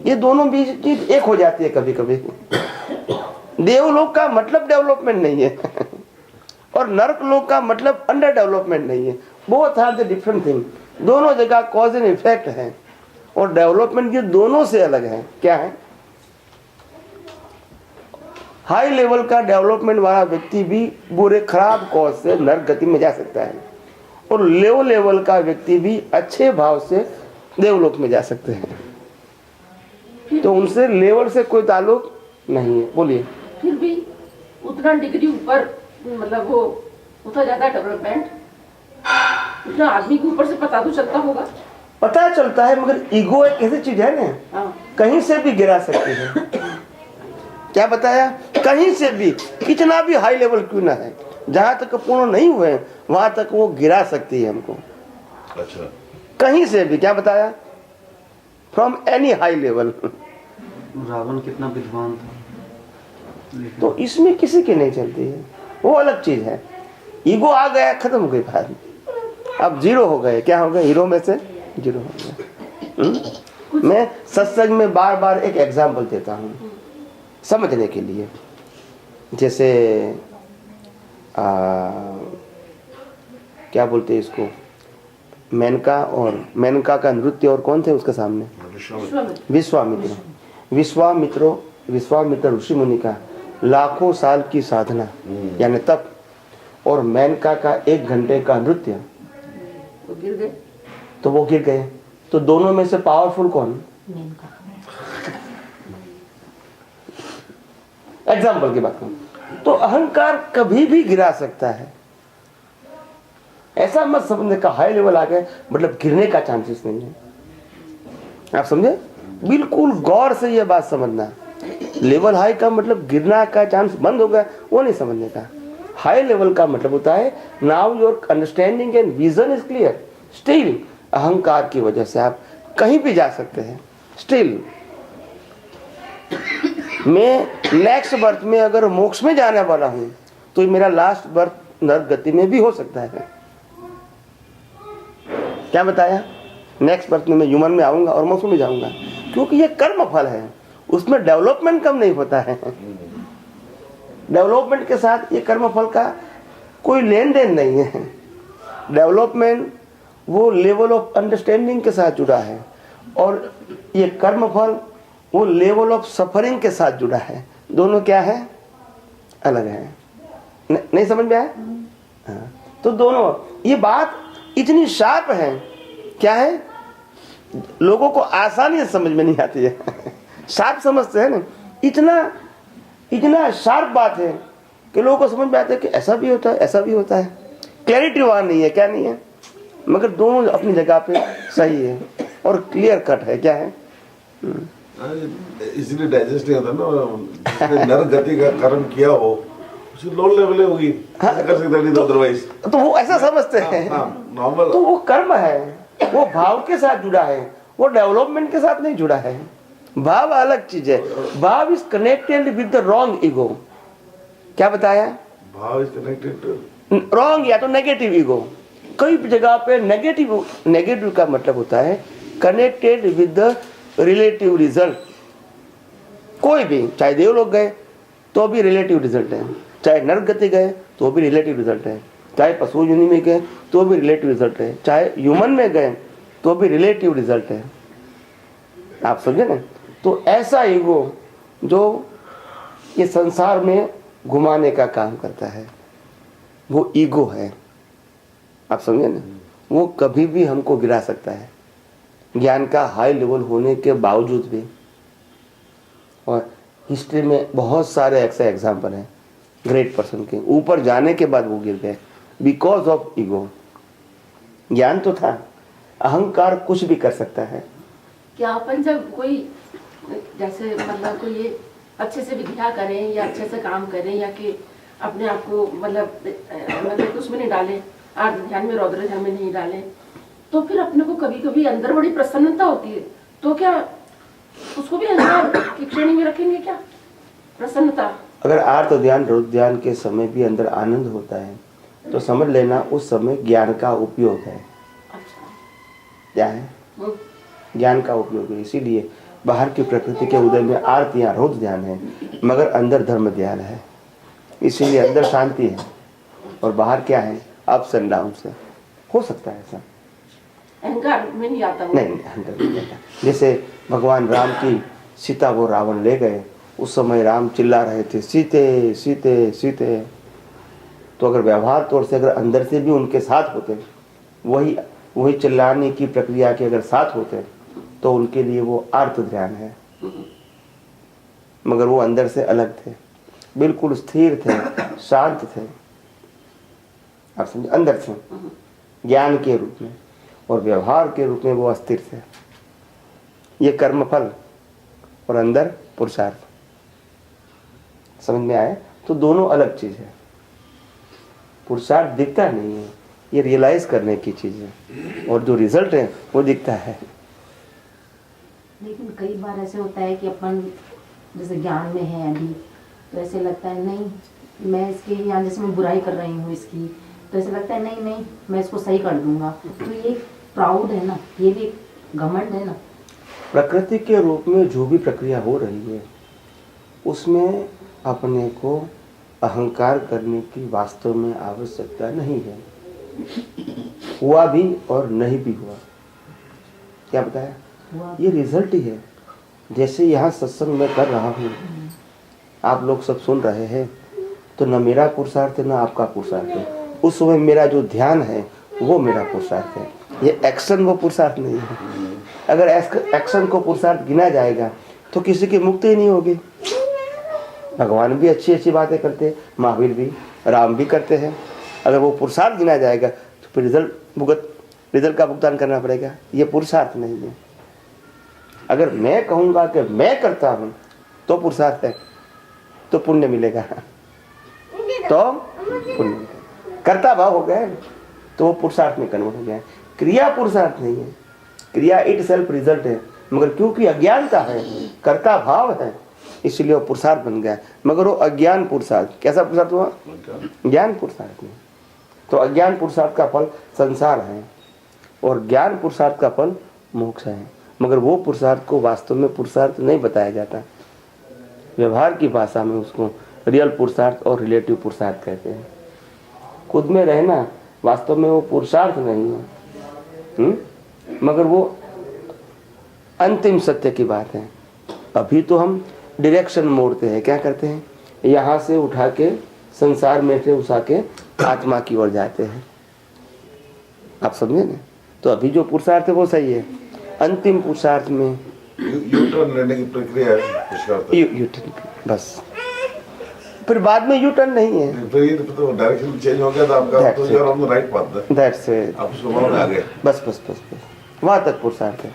ये दोनों भी चीज एक हो जाती है कभी कभी। देवलोक का मतलब डेवलपमेंट नहीं है और नरक लोक का मतलब अंडर डेवलपमेंट नहीं है। Both are the different thing. दोनों जगह कॉज एंड इफेक्ट है और डेवलपमेंट ये दोनों से अलग है। क्या है? हाई लेवल का डेवलपमेंट वाला व्यक्ति भी बुरे खराब कॉज से नरक गति में जा सकता है और लो लेवल का व्यक्ति भी अच्छे भाव से देवलोक में जा सकते हैं। तो उनसे लेवल से कोई ताल्लुक नहीं है। बोलिए। फिर भी उतना डिग्री ऊपर, मतलब वो उतना ज्यादा डेवलपमेंट उतना आदमी के ऊपर से पता तो चलता होगा। पता चलता है, मगर ईगो एक ऐसी चीज है ना, हाँ। कहीं से भी गिरा सकती है। क्या बताया? कहीं से भी, कितना भी हाई लेवल क्यों ना है, जहां तक पूर्ण नहीं हुए वहां तक वो गिरा सकती है हमको। अच्छा, कहीं से भी। क्या बताया? From any high level. Ravan कितना विद्वान था, तो इसमें किसी की नहीं चलती है, वो अलग चीज है। ईगो आ गया, खत्म हो गई बात। अब जीरो हो गए। क्या हो गए? हीरो में से जीरो हो गए। मैं सत्संग में बार बार एक एग्जाम्पल देता हूँ समझने के लिए। जैसे क्या बोलते हैं इसको, मेनका का नृत्य, और कौन थे उसके सामने? विश्वामित्र ऋषि मुनि का लाखों साल की साधना यानी तप, और मेनका का 1 घंटे का नृत्य, वो गिर गए। तो वो गिर गए। तो दोनों में से पावरफुल कौन? एग्जाम्पल की बात करूं तो अहंकार कभी भी गिरा सकता है। ऐसा मत समझने का हाई लेवल आ गए मतलब गिरने का चांसेस नहीं है। आप समझे? बिल्कुल गौर से ये बात समझना। लेवल हाई का मतलब गिरना का चांस बंद हो गया, वो नहीं समझने का। हाई लेवल का मतलब होता है now your understanding and vision is clear. Still अहंकार की वजह से आप कहीं भी जा सकते हैं। स्टिल मैं नेक्स्ट बर्थ में अगर मोक्ष में जाने वाला हूं तो मेरा लास्ट बर्थ नरक गति में भी हो सकता है। क्या बताया? नेक्स्ट बर्थ में मैं ह्यूमन में आऊंगा और मोक्ष में जाऊंगा, क्योंकि ये कर्म फल है, उसमें डेवलपमेंट कम नहीं होता है। डेवलपमेंट के साथ ये कर्म फल का कोई लेन देन नहीं है। डेवलपमेंट वो लेवल ऑफ अंडरस्टैंडिंग के साथ जुड़ा है और ये कर्म फल वो लेवल ऑफ सफरिंग के साथ जुड़ा है। दोनों क्या है? अलग है। नहीं समझ में आया? हाँ। तो दोनों, ये बात इतनी शार्प है, क्या है, लोगों को आसानी से समझ में नहीं आती है। शार्प समझते हैं ना, इतना शार्प बात है कि लोगों को समझ में आता है कि ऐसा भी होता है, ऐसा भी होता है। क्लैरिटी वहां नहीं है। क्या नहीं है? मगर दोनों अपनी जगह पे सही है और क्लियर कट है। क्या है? इसलिए डाइजेस्ट नहीं होता ना, जिसने नरक गति का कर्म किया हो उसकी लो लेवल होगी, कर सकते नहीं तो अदरवाइज। तो वो ऐसा समझते हैं। नॉर्मल। तो वो कर्म है, वो भाव के साथ जुड़ा है, वो डेवलपमेंट के साथ नहीं जुड़ा है। भाव अलग चीज है। भाव is connected with the wrong ego. क्या बताया? भाव इज कनेक्टेड टू रॉन्ग या तो नेगेटिव ईगो। कई जगह पे नेगेटिव का मतलब होता है connected with the relative result. कोई भी, चाहे देवलोक गए तो भी रिलेटिव रिजल्ट है, चाहे नरक गति गए तो भी रिलेटिव रिजल्ट है, चाहे पशु योनि में गए तो भी रिलेटिव रिजल्ट है, चाहे ह्यूमन में गए तो भी रिलेटिव रिजल्ट है। आप समझे ना? तो ऐसा ईगो जो ये संसार में घुमाने का काम करता है वो ईगो है। आप समझे ना? वो कभी भी हमको गिरा सकता है, ज्ञान का हाई लेवल होने के बावजूद भी। और हिस्ट्री में बहुत सारे ऐसे एग्जाम्पल हैं ग्रेट पर्सन के, ऊपर जाने के बाद वो गिर गए बिकॉज ऑफ ईगो। ज्ञान तो था, अहंकार कुछ भी कर सकता है। क्या अपन जब कोई जैसे मतलब कोई ये अच्छे से विद्या करें या अच्छे से काम करें या कि अपने आप को मतलब उसमें नहीं डालें, आर्थ ध्यान में रौद्र ध्यान में नहीं डालें, तो फिर अपने को कभी कभी अंदर बड़ी प्रसन्नता होती है, तो क्या उसको भी अहंकार की श्रेणी में रखेंगे क्या? प्रसन्नता अगर आर्त ध्यान रौद्र ध्यान के समय भी अंदर आनंद होता है तो समझ लेना उस समय ज्ञान का उपयोग है। अच्छा क्या है? ज्ञान का उपयोग है। इसीलिए बाहर की प्रकृति के उदय में आर्त या रौद्र ध्यान है, मगर अंदर धर्म ध्यान है। इसीलिए अंदर शांति है और बाहर क्या है? अप्स एंड डाउन से हो सकता है ऐसा। अहंकार में नहीं आता। नहीं, अंदर नहीं आता। जैसे भगवान राम की सीता वो रावण ले गए, उस समय राम चिल्ला रहे थे सीते सीते सीते। तो अगर व्यवहार तौर से अगर अंदर से भी उनके साथ होते, वही चिल्लाने की प्रक्रिया के अगर साथ होते तो उनके लिए वो आर्त ध्यान है। मगर वो अंदर से अलग थे, बिल्कुल स्थिर थे, शांत थे। आप समझे? अंदर से ज्ञान के रूप में और व्यवहार के रूप में वो अस्थिर थे। ये कर्मफल और अंदर पुरुषार्थ। समझ में आया? तो दोनों अलग चीज है। पुरुषार्थ दिखता नहीं है, ये रियलाइज करने की चीज है, और जो रिजल्ट है वो दिखता है। लेकिन कई बार ऐसे होता है कि अपन जैसे ज्ञान में है अभी, तो ऐसे लगता है नहीं मैं इसके यहाँ जैसे मैं बुराई कर रही हूँ इसकी, तो ऐसे लगता है नहीं मैं इसको सही कर दूंगा। तो ये प्राउड है ना, ये भी घमंड है ना। प्रकृति के रूप में जो भी प्रक्रिया हो रही है उसमें अपने को अहंकार करने की वास्तव में आवश्यकता नहीं है। हुआ भी और नहीं भी हुआ, क्या बताया? ये रिजल्ट ही है। जैसे यहाँ सत्संग में कर रहा हूँ, आप लोग सब सुन रहे हैं, तो न मेरा पुरुषार्थ है न आपका पुरुषार्थ है। उस समय मेरा जो ध्यान है वो मेरा पुरुषार्थ है। ये एक्शन वो पुरुषार्थ नहीं है। अगर एक्शन को पुरुषार्थ गिना जाएगा तो किसी की मुक्ति ही नहीं होगी। भगवान भी अच्छी अच्छी बातें करते हैं, महावीर भी, राम भी करते हैं। अगर वो पुरुषार्थ गिना जाएगा तो फिर रिजल्ट का भुगतान करना पड़ेगा। ये पुरुषार्थ नहीं है। अगर मैं कहूँगा कि मैं करता हूँ तो पुरुषार्थ है, तो पुण्य मिलेगा, तो पुण्य मिलेगा। कर्ता भाव हो गया तो वो पुरुषार्थ में कन्वर्ट हो गया। क्रिया पुरुषार्थ नहीं है, क्रिया इट सेल्फ रिजल्ट है। मगर क्योंकि अज्ञानता है, कर्ता भाव है, इसलिए वो पुरुषार्थ बन गया। मगर वो अज्ञान पुरुषार्थ, कैसा पुरुषार्थ हुआ? ज्ञान पुरुषार्थ नहीं। तो अज्ञान पुरुषार्थ का फल संसार है और ज्ञान पुरुषार्थ का फल मोक्ष है। मगर वो पुरुषार्थ को वास्तव में पुरुषार्थ नहीं बताया जाता। व्यवहार की भाषा में उसको रियल पुरुषार्थ और रिलेटिव पुरुषार्थ कहते हैं। खुद में रहना वास्तव में वो पुरुषार्थ नहीं है, मगर वो अंतिम सत्य की बात है। अभी तो हम डायरेक्शन मोड़ते हैं, क्या करते हैं? यहाँ से उठा के संसार में से उठा के आत्मा की ओर जाते हैं। आप समझे ना? तो अभी जो पुरुषार्थ है वो सही है। अंतिम पुरुषार्थ में यू टर्न लेने की प्रक्रिया है। यू टर्न, बस फिर बाद में यू टर्न नहीं है। तो ये तो डायरेक्शन चेंज हो गया था आपका, तो you are on the right path. That's it. आप उसको मानो आ गए। बस वहां तक पुरुषार्थ है।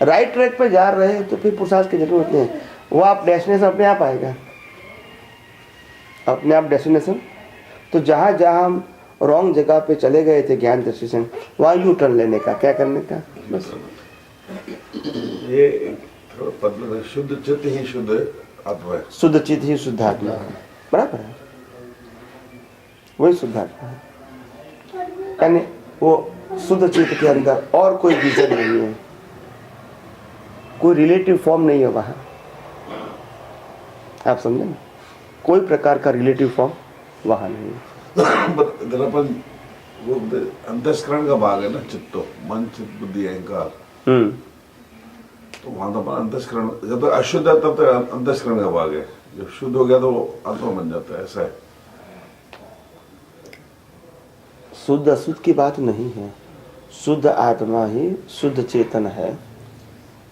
राइट ट्रैक पे जा रहे हैं तो फिर पुरुषार्थ की जरूरत नहीं है। वो आप डेस्टिनेशन अपने आप आएगा। अपने आप डेस्टिनेशन। तो जहाँ जहाँ हम रॉन्ग जगह पे चले गए थे ज्ञान दृष्टि से, वहाँ यू टर्न लेने का, क्या करने का, बस। ये थोड़ा पतला है, शुद्ध चित्त ही शुद्ध आत्मा है। शुद्ध चित्त ही शुद्ध आत्मा है, बराबर है, वही शुद्ध आत्मा है। यानी वो शुद्ध चित्त के अंदर और कोई विजन नहीं है, कोई रिलेटिव फॉर्म नहीं है वहाँ। आप समझे ना, कोई प्रकार का रिलेटिव फॉर्म वहाँ नहीं है। अगर अपन वो अंतस्करण का भाग है ना, चित्तो, मन चित्त बुद्धि अहंकार, तो वहां तो अपन अंतस्करण, जब तक अशुद्ध है तब तक अंतस्करण का भाग है, जब शुद्ध हो गया तो वो आत्मा बन जाता है, ऐसा है। शुद्ध अशुद्ध की बात नहीं है, शुद्ध आत्मा ही शुद्ध चेतन है।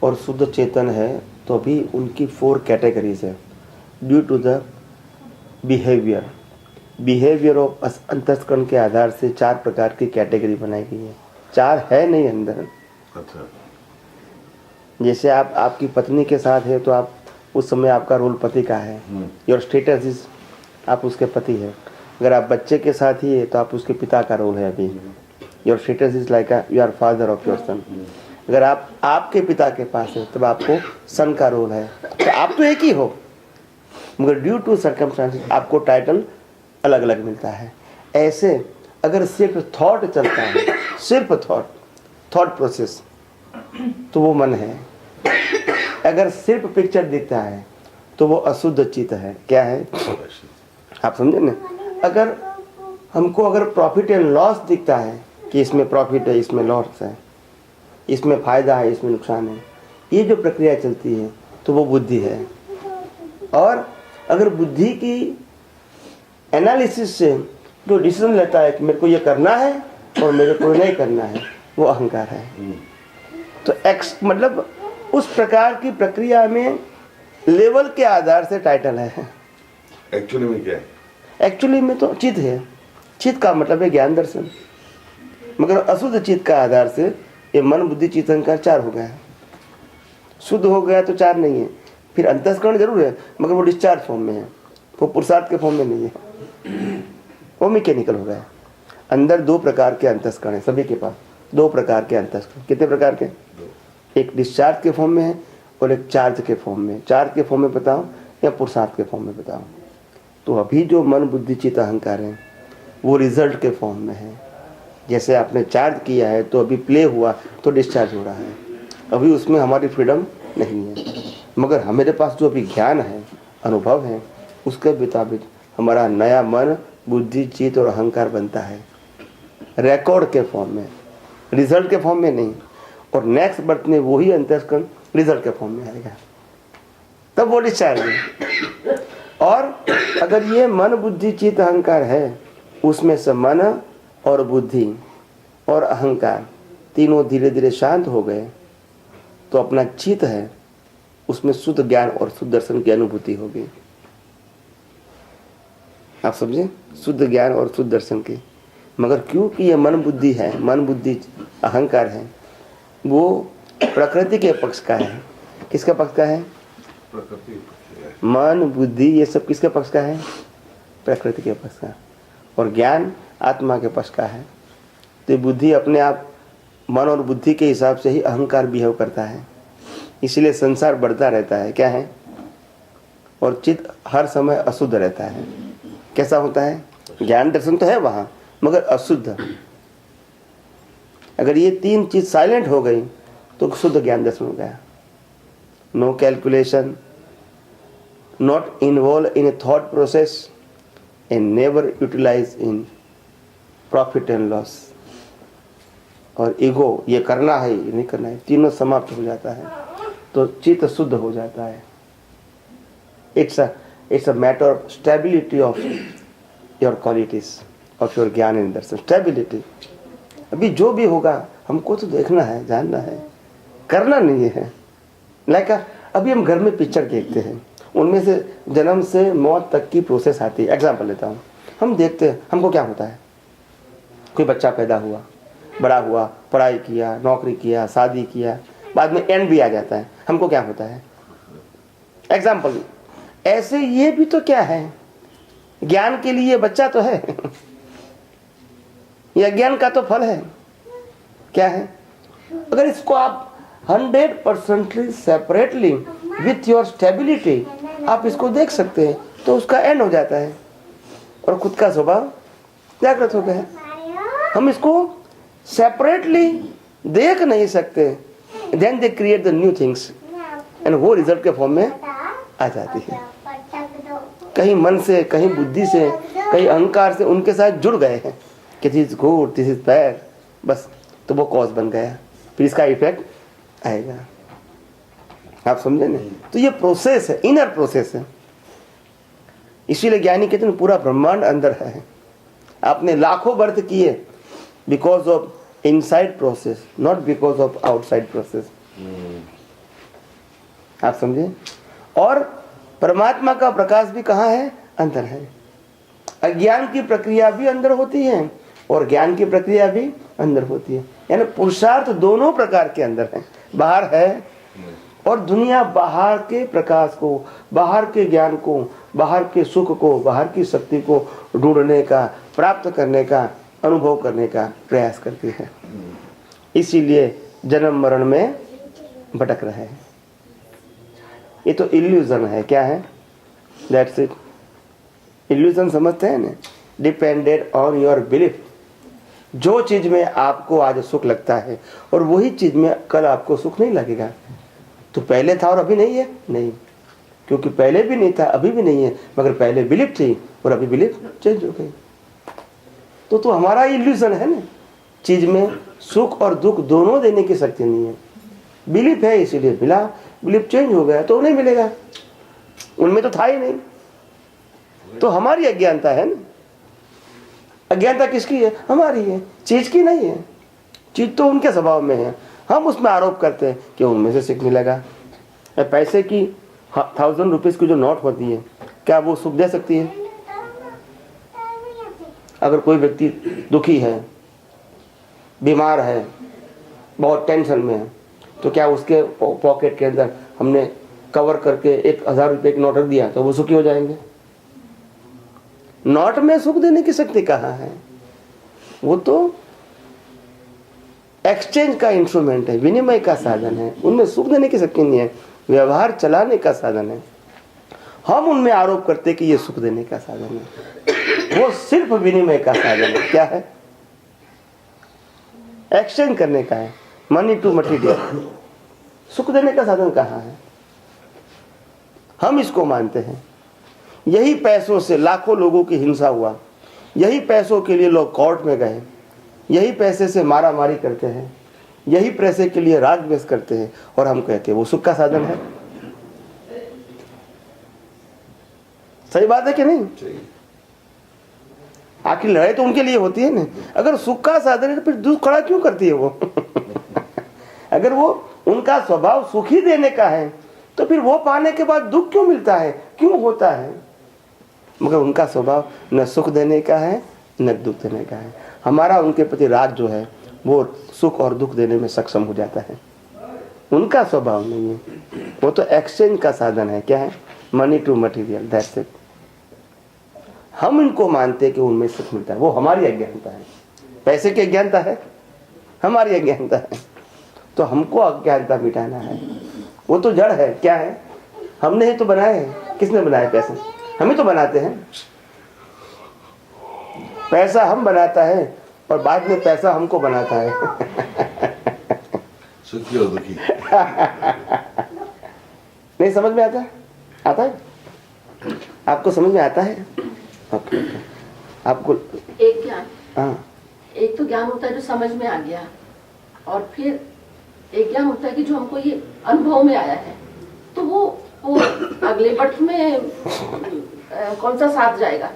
और शुद्ध चेतन है तो भी उनकी 4 कैटेगरीज है due to the behaviour of अंतस्करण के आधार से 4 प्रकार की कैटेगरी बनाई गई है। 4 है नहीं अंदर। अच्छा, जैसे आप आपकी पत्नी के साथ है तो आप उस समय आपका रोल पति का है, योर स्टेटस इज, आप उसके पति है। अगर आप बच्चे के साथ ही है तो आप उसके पिता का रोल है अभी, your status is like you are father of your son. अगर आप आपके पिता के पास है तब आपको सन का रोल है। तो आप तो एक ही हो, मगर ड्यू टू सर्कमस्टांसेस आपको टाइटल अलग अलग मिलता है। ऐसे अगर सिर्फ थॉट चलता है, सिर्फ थॉट प्रोसेस, तो वो मन है। अगर सिर्फ पिक्चर दिखता है तो वो अशुद्ध चित्त है। क्या है, आप समझे ना। अगर हमको अगर प्रॉफिट एंड लॉस दिखता है कि इसमें प्रॉफिट है, इसमें लॉस है, इसमें फायदा है, इसमें नुकसान है, ये जो प्रक्रिया चलती है तो वो बुद्धि है। और अगर बुद्धि की एनालिसिस से जो डिसीजन लेता है कि मेरे को ये करना है और मेरे को नहीं करना है, वो अहंकार है। तो मतलब उस प्रकार की प्रक्रिया में लेवल के आधार से टाइटल है। एक्चुअली में क्या है? एक्चुअली में तो चित्त है। चित्त का मतलब है ज्ञान दर्शन, मगर अशुद्ध चित्त का आधार से ये मन बुद्धि चित्त अहंकार 4 हो गया। शुद्ध हो गया तो 4 नहीं है। फिर अंतस्करण जरूर है मगर वो डिस्चार्ज फॉर्म में है, वो पुरुषार्थ के फॉर्म में नहीं है, वो मैकेनिकल हो गया। अंदर 2 प्रकार के अंतस्करण है सभी के पास, 2 प्रकार के अंतस्करण। कितने प्रकार के? एक डिस्चार्ज के फॉर्म में है और एक चार्ज के फॉर्म में। चार्ज के फॉर्म में बताओ या पुरुषार्थ के फॉर्म में बताओ। तो अभी जो मन बुद्धि चित्त अहंकार है वो रिजल्ट के फॉर्म में है। जैसे आपने चार्ज किया है तो अभी प्ले हुआ तो डिस्चार्ज हो रहा है, अभी उसमें हमारी फ्रीडम नहीं है। मगर हमारे पास जो अभी ज्ञान है, अनुभव है, उसके मुताबिक हमारा नया मन बुद्धि चित्त और अहंकार बनता है रिकॉर्ड के फॉर्म में, रिजल्ट के फॉर्म में नहीं। और नेक्स्ट बर्थ में वही अंतस्करण रिजल्ट के फॉर्म में आएगा, तब वो डिस्चार्ज है। और अगर ये मन बुद्धि चित्त अहंकार है, उसमें से मन और बुद्धि और अहंकार तीनों धीरे धीरे शांत हो गए तो अपना चित्त है उसमें शुद्ध ज्ञान और शुद्ध दर्शन की अनुभूति होगी। आप समझे, शुद्ध ज्ञान और शुद्ध दर्शन की। मगर क्योंकि ये मन बुद्धि है, मन बुद्धि अहंकार है, वो प्रकृति के पक्ष का है। किसका पक्ष का है? प्रकृति। मन बुद्धि ये सब किसके पक्ष का है? प्रकृति के पक्ष का। और ज्ञान आत्मा के पक्ष का है। तो बुद्धि अपने आप मन और बुद्धि के हिसाब से ही अहंकार बिहेव करता है, इसलिए संसार बढ़ता रहता है। क्या है? और चित्त हर समय अशुद्ध रहता है। कैसा होता है? ज्ञान दर्शन तो है वहाँ मगर अशुद्ध। अगर ये 3 चीज साइलेंट हो गई तो शुद्ध ज्ञान दर्शन हो गया। No calculation, not involve in a thought process and never utilise in profit and loss. और ईगो, ये करना है ये नहीं करना है, तीनों समाप्त हो जाता है तो चित्त शुद्ध हो जाता है। It's a matter of stability of your qualities of your ज्ञान एंड दर्शन। स्टेबिलिटी। अभी जो भी होगा हमको तो देखना है, जानना है, करना नहीं है। लाइक अभी हम घर में पिक्चर देखते हैं, उनमें से जन्म से मौत तक की प्रोसेस आती है। एग्जाम्पल लेता हूँ, हम देखते हैं, हमको क्या होता है? कोई बच्चा पैदा हुआ, बड़ा हुआ, पढ़ाई किया, नौकरी किया, शादी किया, बाद में एंड भी आ जाता है, हमको क्या होता है? एग्जाम्पल। ऐसे ये भी तो क्या है, ज्ञान के लिए बच्चा तो है, यह ज्ञान का तो फल है। क्या है? अगर इसको आप 100% सेपरेटली विथ योर स्टेबिलिटी आप इसको देख सकते हैं तो उसका एंड हो जाता है और खुद का स्वभाव जागृत हो गया। हम इसको सेपरेटली देख नहीं सकते, then they create the new things and वो रिजल्ट के फॉर्म में आ जाती है। कहीं मन से, कहीं बुद्धि से, कहीं अहंकार से उनके साथ जुड़ गए हैं कि this is good, this is bad, बस तो वो कॉज बन गया, फिर इसका इफेक्ट आएगा। आप समझे नहीं? तो ये प्रोसेस है, इनर प्रोसेस है। इसीलिए ज्ञानी कहते हैं पूरा ब्रह्मांड अंदर है। आपने लाखों बर्थ किए because of inside process, not because of outside process. आप समझे? और परमात्मा का प्रकाश भी कहाँ है? अंदर है। अज्ञान की प्रक्रिया भी अंदर होती है और ज्ञान की प्रक्रिया भी अंदर होती है, यानी पुरुषार्थ दोनों प्रकार के अंदर है। बाहर है और दुनिया बाहर के प्रकाश को, बाहर के ज्ञान को, बाहर के सुख को, बाहर की शक्ति को ढूंढने का, प्राप्त करने का, अनुभव करने का प्रयास करती है। इसीलिए जन्म मरण में भटक रहे हैं। ये तो इल्यूजन है। क्या है? That's it. इल्यूजन समझते हैं ना? Depended on your belief. जो चीज में आपको आज सुख लगता है और वही चीज में कल आपको सुख नहीं लगेगा। तो पहले था और अभी नहीं है? नहीं, क्योंकि पहले भी नहीं था, अभी भी नहीं है, मगर पहले बिलीफ थी और अभी बिलीफ चेंज हो गई। तो हमारा इल्यूजन है ना, चीज में सुख और दुख दोनों देने की शक्ति नहीं है। बिलीफ है इसीलिए मिला, बिलीफ चेंज हो गया तो नहीं मिलेगा, उनमें तो था ही नहीं। तो हमारी अज्ञानता है ना। अज्ञानता किसकी है? हमारी है, चीज की नहीं है। चीज तो उनके स्वभाव में है, हम उसमें आरोप करते हैं कि उनमें से सुख मिलेगा। पैसे की 1000 रुपीज की जो नोट होती है, क्या वो सुख दे सकती है? अगर कोई व्यक्ति दुखी है, बीमार है, बहुत टेंशन में है, तो क्या उसके पॉकेट के अंदर हमने कवर करके 1000 रुपये की नोट रख दिया तो वो सुखी हो जाएंगे? नोट में सुख देने की शक्ति कहाँ है? वो तो एक्सचेंज का इंस्ट्रूमेंट है, विनिमय का साधन है, उनमें सुख देने की शक्ति नहीं है, व्यवहार चलाने का साधन है। हम उनमें आरोप करते कि ये सुख देने का साधन है, वो सिर्फ विनिमय का साधन है। क्या है? एक्सचेंज करने का है, मनी टू मटीरियल। सुख देने का साधन कहाँ है? हम इसको मानते हैं। यही पैसों से लाखों लोगों की हिंसा हुआ, यही पैसों के लिए लोग कोर्ट में गए, यही पैसे से मारा मारी करते हैं, यही पैसे के लिए राग द्वेष करते हैं, और हम कहते हैं वो सुख का साधन है। सही बात है कि नहीं? आखिर लड़ाई तो उनके लिए होती है ना। अगर सुख का साधन है तो फिर दुख खड़ा क्यों करती है वो? अगर वो उनका स्वभाव सुख ही देने का है तो फिर वो पाने के बाद दुख क्यों मिलता है, क्यों होता है? मगर उनका स्वभाव न सुख देने का है न दुख देने का है। हमारा उनके प्रति राग जो है वो सुख और दुख देने में सक्षम हो जाता है, उनका स्वभाव नहीं है। वो तो एक्सचेंज का साधन है। क्या है? Money to material, that's it. हम इनको मानते कि उनमें सुख मिलता है, वो हमारी अज्ञानता है। पैसे की अज्ञानता है, हमारी अज्ञानता है। तो हमको अज्ञानता मिटाना है। वो तो जड़ है। क्या है? हमने ही तो बनाए हैं। किसने बनाए? पैसे हम ही तो बनाते हैं। पैसा हम बनाता है और बाद में पैसा हमको बनाता है। सुखी और दुखी। नहीं समझ में आता है? आता है? आपको समझ में आता है? ओके। आपको एक ज्ञान, हाँ, एक तो ज्ञान होता है जो समझ में आ गया, और फिर एक ज्ञान होता है कि जो हमको ये अनुभव में आया है, तो वो अगले बर्थ में कौन सा साथ जाएगा?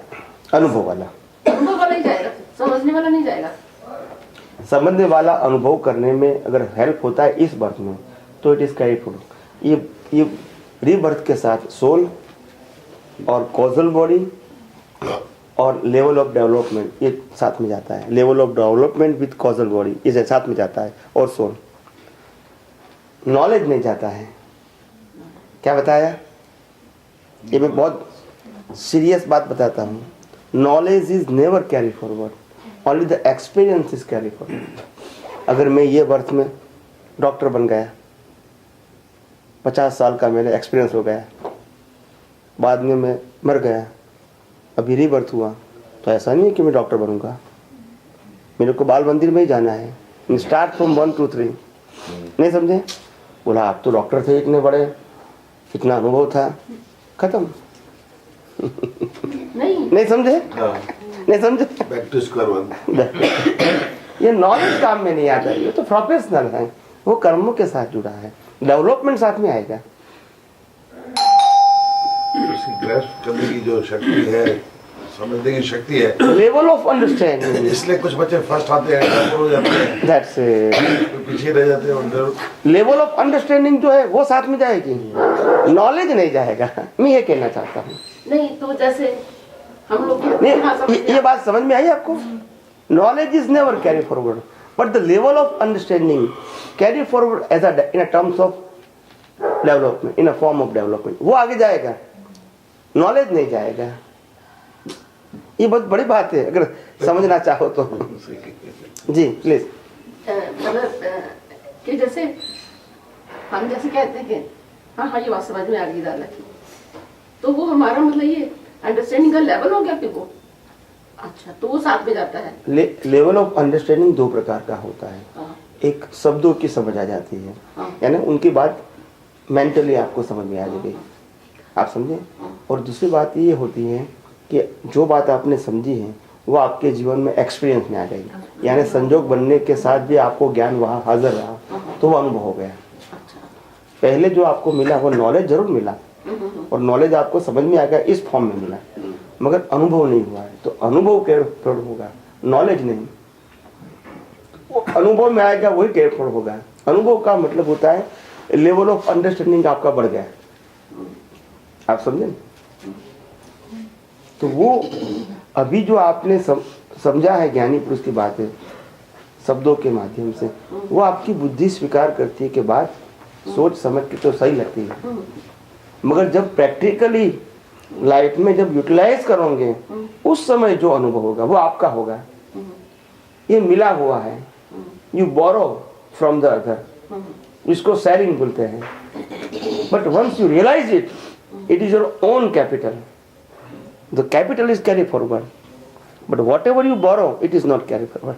अनुभव वाला। अनुभव वाला ही जाएगा, समझने वाला नहीं जाएगा। समझने वाला अनुभव करने में अगर हेल्प होता है इस बर्थ में तो इट इज कैरीफुल। ये रीबर्थ के साथ सोल और कॉजल बॉडी और लेवल ऑफ डेवलपमेंट ये साथ में जाता है। Level of development with causal body ये साथ में जाता है, और सोल। नॉलेज नहीं जाता है। क्या बताया? ये मैं बहुत सीरियस बात बताता हूँ, knowledge is never carry forward, only the experience is carry forward. अगर मैं ये बर्थ में डॉक्टर बन गया, 50 साल का मेरा एक्सपीरियंस हो गया, बाद में मैं मर गया, अभी रीबर्थ हुआ, तो ऐसा नहीं है कि मैं डॉक्टर बनूंगा। मेरे को बाल मंदिर में ही जाना है, स्टार्ट फ्रॉम 1 to 3। नहीं समझे? बोला आप तो डॉक्टर थे इतने बड़े, इतना अनुभव था, खत्म। नहीं समझे? नहीं समझे? Back to square one. ये नॉलेज काम में नहीं आता है, ये तो प्रोफेशनल है, वो कर्मों के साथ जुड़ा है, डेवलपमेंट साथ में आएगा। उसकी ग्रैस्प करने की जो शक्ति है, समझने की शक्ति है, लेवल ऑफ अंडरस्टैंडिंग, इसलिए कुछ बच्चे फर्स्ट आते हैं, टॉपर हो जाते हैं, दैट्स कोई पीछे रह जाते हैं। लेवल ऑफ अंडरस्टैंडिंग जो है वो साथ में जाएगी, नॉलेज नहीं जाएगा। मैं ये कहना चाहता हूँ। नहीं तो जैसे हम लोग नहीं, ये बात समझ में आई आपको? Knowledge is never carry forward, but the level of understanding carry forward as in terms of development, in a form of development, वो आगे जाएगा, नॉलेज नहीं जाएगा। ये बहुत बड़ी बात है अगर समझना चाहो तो। जी प्लीज। मतलब कि जैसे हम जैसे कहते हैं कि हाँ ये बात समझ में आ गई दादा की, तो वो हमारा मतलब ये अंडरस्टैंडिंग का लेवल हो गया कि वो अच्छा, तो वो साथ में जाता है। लेवल ऑफ अंडरस्टैंडिंग 2 प्रकार का होता है। हाँ। एक शब्दों की समझ आ जाती है, हाँ। यानी उनकी बात मेंटली आपको समझ में आ जाएगी, आप समझे। और दूसरी बात ये होती है कि जो बात आपने समझी है वो आपके जीवन में एक्सपीरियंस में आ जाएगी, यानी संजोग बनने के साथ भी आपको ज्ञान वहाँ हाजिर रहा, तो वो अनुभव हो गया। पहले जो आपको मिला वो नॉलेज जरूर मिला, और नॉलेज आपको समझ में आ गया, इस फॉर्म में मिला, मगर अनुभव नहीं हुआ है, तो अनुभव कैरेक्टर होगा, नॉलेज नहीं। वो अनुभव में आएगा वही कैरेक्टर होगा। अनुभव का मतलब होता है लेवल ऑफ अंडरस्टैंडिंग आपका बढ़ गया, आप समझे। तो वो अभी जो आपने समझा है ज्ञानी पुरुष की बातें शब्दों के माध्यम से, वो आपकी बुद्धि स्वीकार करती है कि बात सोच समझ के तो सही लगती है, मगर जब प्रैक्टिकली लाइफ में जब यूटिलाइज करोगे उस समय जो अनुभव होगा वो आपका होगा। ये मिला हुआ है, you borrow from the other, इसको शेयरिंग बोलते हैं। But once you realise it, it is your own capital. The capital is carry forward, but whatever you borrow it is not carry forward.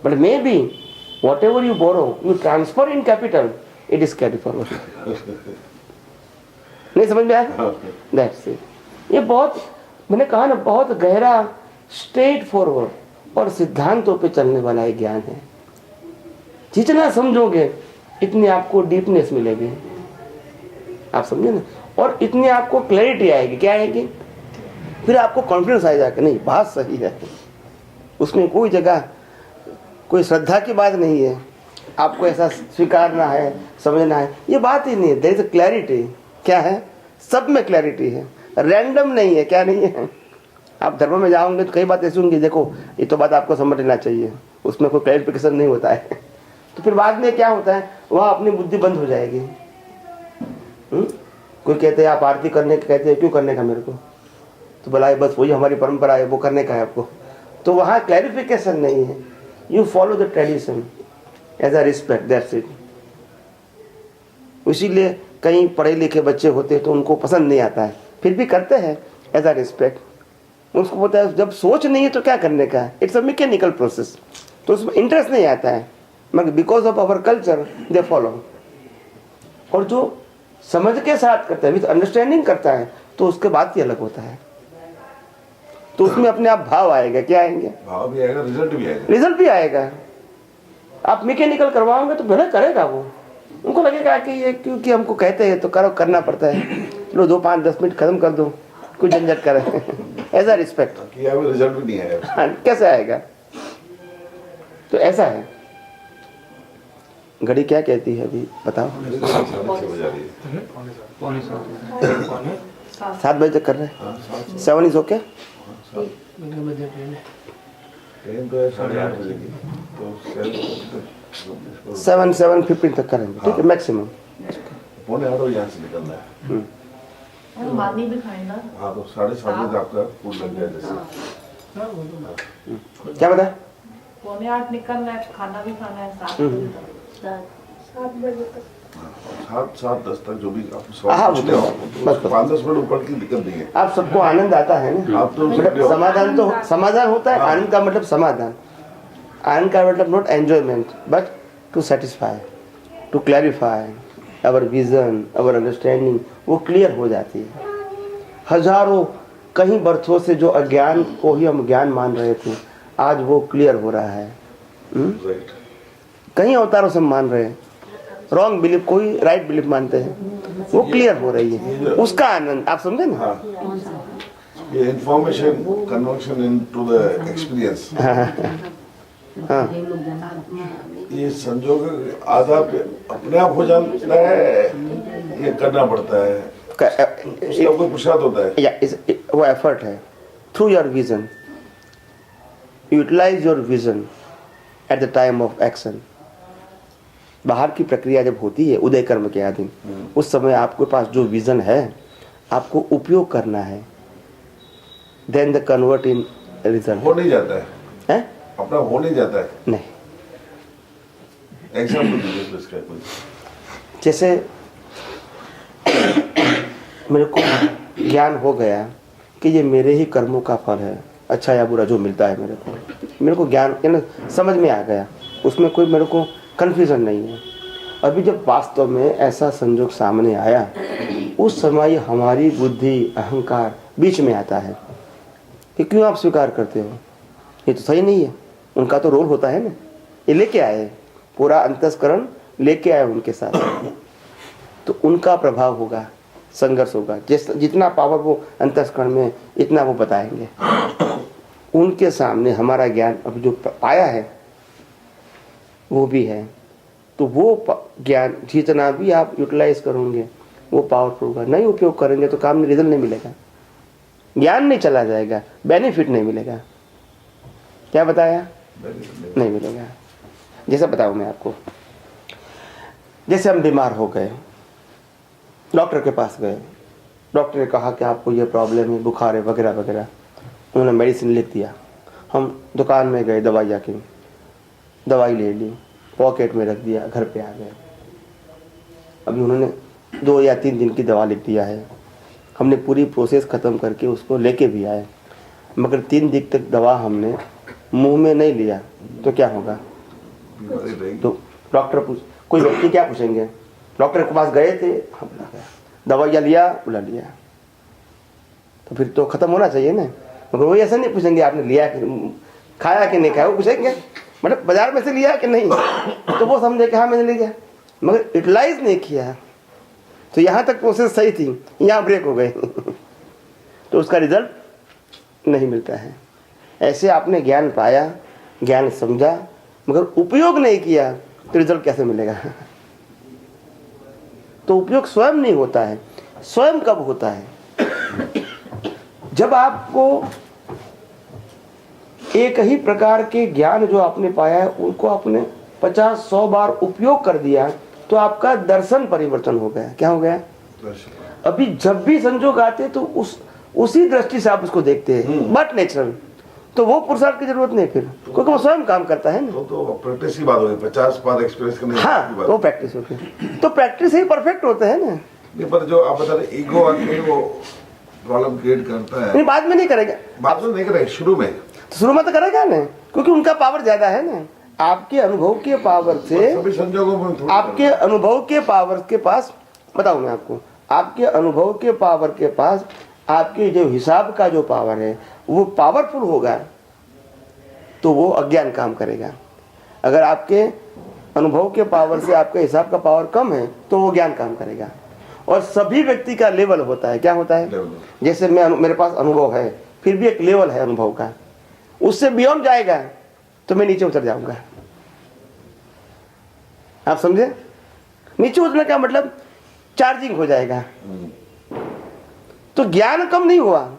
But maybe whatever you borrow you transfer in capital, it is carry forward. नहीं समझ में आया? That's it. ये बहुत, मैंने कहा ना, बहुत गहरा स्ट्रेट फॉरवर्ड और सिद्धांतों पे चलने वाला एक ज्ञान है। जितना समझोगे इतनी आपको डीपनेस मिलेगी, आप समझे ना, और इतनी आपको क्लैरिटी आएगी। क्या आएगी? फिर आपको कॉन्फिडेंस आ जाएगा, नहीं बात सही है, उसमें कोई जगह कोई श्रद्धा की बात नहीं है, आपको ऐसा स्वीकारना है, समझना है, ये बात ही नहीं है। There is a clarity. क्या है? सब में क्लैरिटी है, रैंडम नहीं है। क्या नहीं है? आप धर्म में जाओगे तो कई बात ऐसी होंगी, देखो ये तो बात आपको समझ लेना चाहिए, उसमें कोई क्लैरिफिकेशन नहीं होता है। तो फिर बाद में क्या होता है, वहाँ अपनी बुद्धि बंद हो जाएगी। कोई कहते हैं आप आरती करने का, कहते हैं क्यों करने का मेरे को, तो बोला बस वही हमारी परंपरा है, वो करने का है आपको। तो वहाँ क्लैरिफिकेशन नहीं है, you follow the tradition as a respect, that's it. इसीलिए कई पढ़े लिखे बच्चे होते हैं तो उनको पसंद नहीं आता है, फिर भी करते हैं एज अ रिस्पेक्ट। उसको बोलता है जब सोच नहीं है तो क्या करने का है, इट्स अ मैकेनिकल प्रोसेस, तो उसमें इंटरेस्ट नहीं आता है, मगर because of our culture they follow. और जो समझ के साथ करता है, विद अंडरस्टैंडिंग करता है, तो उसके बाद ही अलग होता है, तो उसमें अपने आप भाव आएगा। क्या आएंगे? भाव भी आएगा, रिजल्ट भी आएगा। रिजल्ट भी आएगा। आप मैकेनिकल करवाओगे तो भले करेगा वो, उनको लगेगा कि ये क्योंकि हमको कहते हैं तो करो, करना पड़ता है, चलो 2 5 10 मिनट खत्म कर दो, कोई झंझट करे। ऐसा रिस्पेक्ट किया हुआ रिजल्ट भी नहीं आया। हाँ, कैसे आएगा? तो ऐसा है। घड़ी क्या कहती है अभी बताओ? 7 बजे तक कर रहे हैं। 7 इज ओके। ट्रेन तो है 8:30 बजे की, तो 7:15 तक करेंगे, ठीक है, मैक्सिमम। 7:45 यहाँ से निकलना है। मानी भी खाए ना। हाँ तो 7:30 बजे आपका फूड लग गया जैसे। क्या बताया? 7:45 निकलना है, खाना भी खाना है 7 बजे तक। 7 बजे तक। 7:10 तक जो भी आप हाँ, सवाल पूछते हो, बस। 5-10 मिनट ऊपर की दिक्कत नहीं है। आप सबको आनंद आता है ना? आप तो मतलब समाधान होता है। आनंद का मतलब समाधान, आनंद का मतलब not enjoyment but to satisfy, to clarify our vision, our understanding, वो क्लियर हो जाती है। हजारों कहीं बरसों से जो अज्ञान को ही हम ज्ञान मान रहे थे, आज वो क्लियर हो रहा है। राइट। कहीं अवतारों से हम मान रहे हैं, रॉन्ग बिलीफ, कोई राइट बिलीफ मानते हैं, वो क्लियर हो रही है, उसका आनंद आप समझे ना? हाँ, ये information conversion into the experience, ये संजोग आधा अपने आप हो जाता है, ये करना पड़ता है, उसका कोई पुरुषार्थ होता है। या वो एफर्ट है। Through your vision, utilise your vision at the time of action. बाहर की प्रक्रिया जब होती है उदय कर्म के अधीन, उस समय आपके पास जो विजन है आपको उपयोग करना है। Then the convert in result. हो नहीं जाता है, हैं? अपना हो नहीं जाता है। नहीं, एग्जाम्पल दीजिए इसका कोई। जैसे मेरे को ज्ञान हो गया कि ये मेरे ही कर्मों का फल है, अच्छा या बुरा जो मिलता है मेरे को ज्ञान यानी समझ में आ गया, उसमें कोई मेरे को कन्फ्यूजन नहीं है। अभी जब वास्तव में ऐसा संजोग सामने आया, उस समय हमारी बुद्धि अहंकार बीच में आता है कि क्यों आप स्वीकार करते हो, ये तो सही नहीं है। उनका तो रोल होता है ना, ये लेके आए, पूरा अंतस्करण लेके आए उनके साथ, तो उनका प्रभाव होगा, संघर्ष होगा। जितना पावर वो अंतस्करण में, इतना वो बताएंगे। उनके सामने हमारा ज्ञान अब जो पाया है वो भी है, तो वो ज्ञान जितना भी आप यूटिलाइज करोगे वो पावरफुल होगा। नहीं उपयोग करेंगे तो काम में रिजल्ट नहीं मिलेगा, ज्ञान नहीं चला जाएगा, बेनिफिट नहीं मिलेगा। क्या बताया? नहीं मिलेगा। जैसा बताऊं मैं आपको, जैसे हम बीमार हो गए, डॉक्टर के पास गए, डॉक्टर ने कहा कि आपको ये प्रॉब्लम है, बुखार है वगैरह वगैरह, उन्होंने मेडिसिन लिख दिया। हम दुकान में गए, दवाइयाँ की दवाई ले ली, पॉकेट में रख दिया, घर पे आ गए। अभी उन्होंने 2 या 3 दिन की दवा लिख दिया है, हमने पूरी प्रोसेस ख़त्म करके उसको लेके भी आए, मगर 3 दिन तक दवा हमने मुंह में नहीं लिया तो क्या होगा? तो डॉक्टर कोई व्यक्ति क्या पूछेंगे? डॉक्टर के पास गए थे, हम दवाइयाँ लिया, बुला लिया, तो फिर तो ख़त्म होना चाहिए ना। मगर वो ऐसा नहीं पूछेंगे आपने लिया कि खाया कि नहीं खाया, वो पूछेंगे मतलब बाजार में से लिया कि नहीं, तो वो समझे कि हाँ मैंने लिया, मगर यूटिलाइज नहीं किया, तो यहाँ तक प्रोसेस सही थी, यहाँ ब्रेक हो गए तो उसका रिजल्ट नहीं मिलता है। ऐसे आपने ज्ञान पाया, ज्ञान समझा, मगर उपयोग नहीं किया तो रिजल्ट कैसे मिलेगा? तो उपयोग स्वयं नहीं होता है। स्वयं कब होता है? जब आपको एक ही प्रकार के ज्ञान जो आपने पाया है उनको आपने 50-100 बार उपयोग कर दिया, तो आपका दर्शन परिवर्तन हो गया। क्या हो गया? अभी जब भी संजोग आते तो उसी दृष्टि से आप उसको देखते हैं, बट नेचुरल, तो वो पुरुषार्थ की जरूरत नहीं फिर, क्योंकि वो स्वयं काम करता है ना। तो प्रैक्टिस की बात होगी, 50 बार एक्सपीरियंस करने की हाँ, बात। तो प्रैक्टिस होती है, तो प्रैक्टिस ही परफेक्ट होता है ना। नहीं, पर जो आप बता रहे ईगो आके वो प्रॉब्लम क्रिएट करता है। नहीं, बाद में नहीं करेगा, बात तो नहीं करेगा, शुरू में शुरू में तो करेगा ना, क्योंकि उनका पावर ज्यादा है ना। आपके अनुभव के पावर से, सभी संजोगों में थोड़ा आपके अनुभव के पावर के पास, बताऊं मैं आपको, आपके अनुभव के पावर के पास आपके जो हिसाब का जो पावर है वो पावरफुल होगा तो वो अज्ञान काम करेगा। अगर आपके अनुभव के पावर से आपके हिसाब का पावर कम है तो वो ज्ञान काम करेगा। और सभी व्यक्ति का लेवल होता है। क्या होता है? जैसे मेरे पास अनुभव है, फिर भी एक लेवल है अनुभव का, उससे बियॉन्ड जाएगा तो मैं नीचे उतर जाऊंगा। आप समझे? नीचे उतरने का मतलब चार्जिंग हो जाएगा। तो ज्ञान कम नहीं हुआ,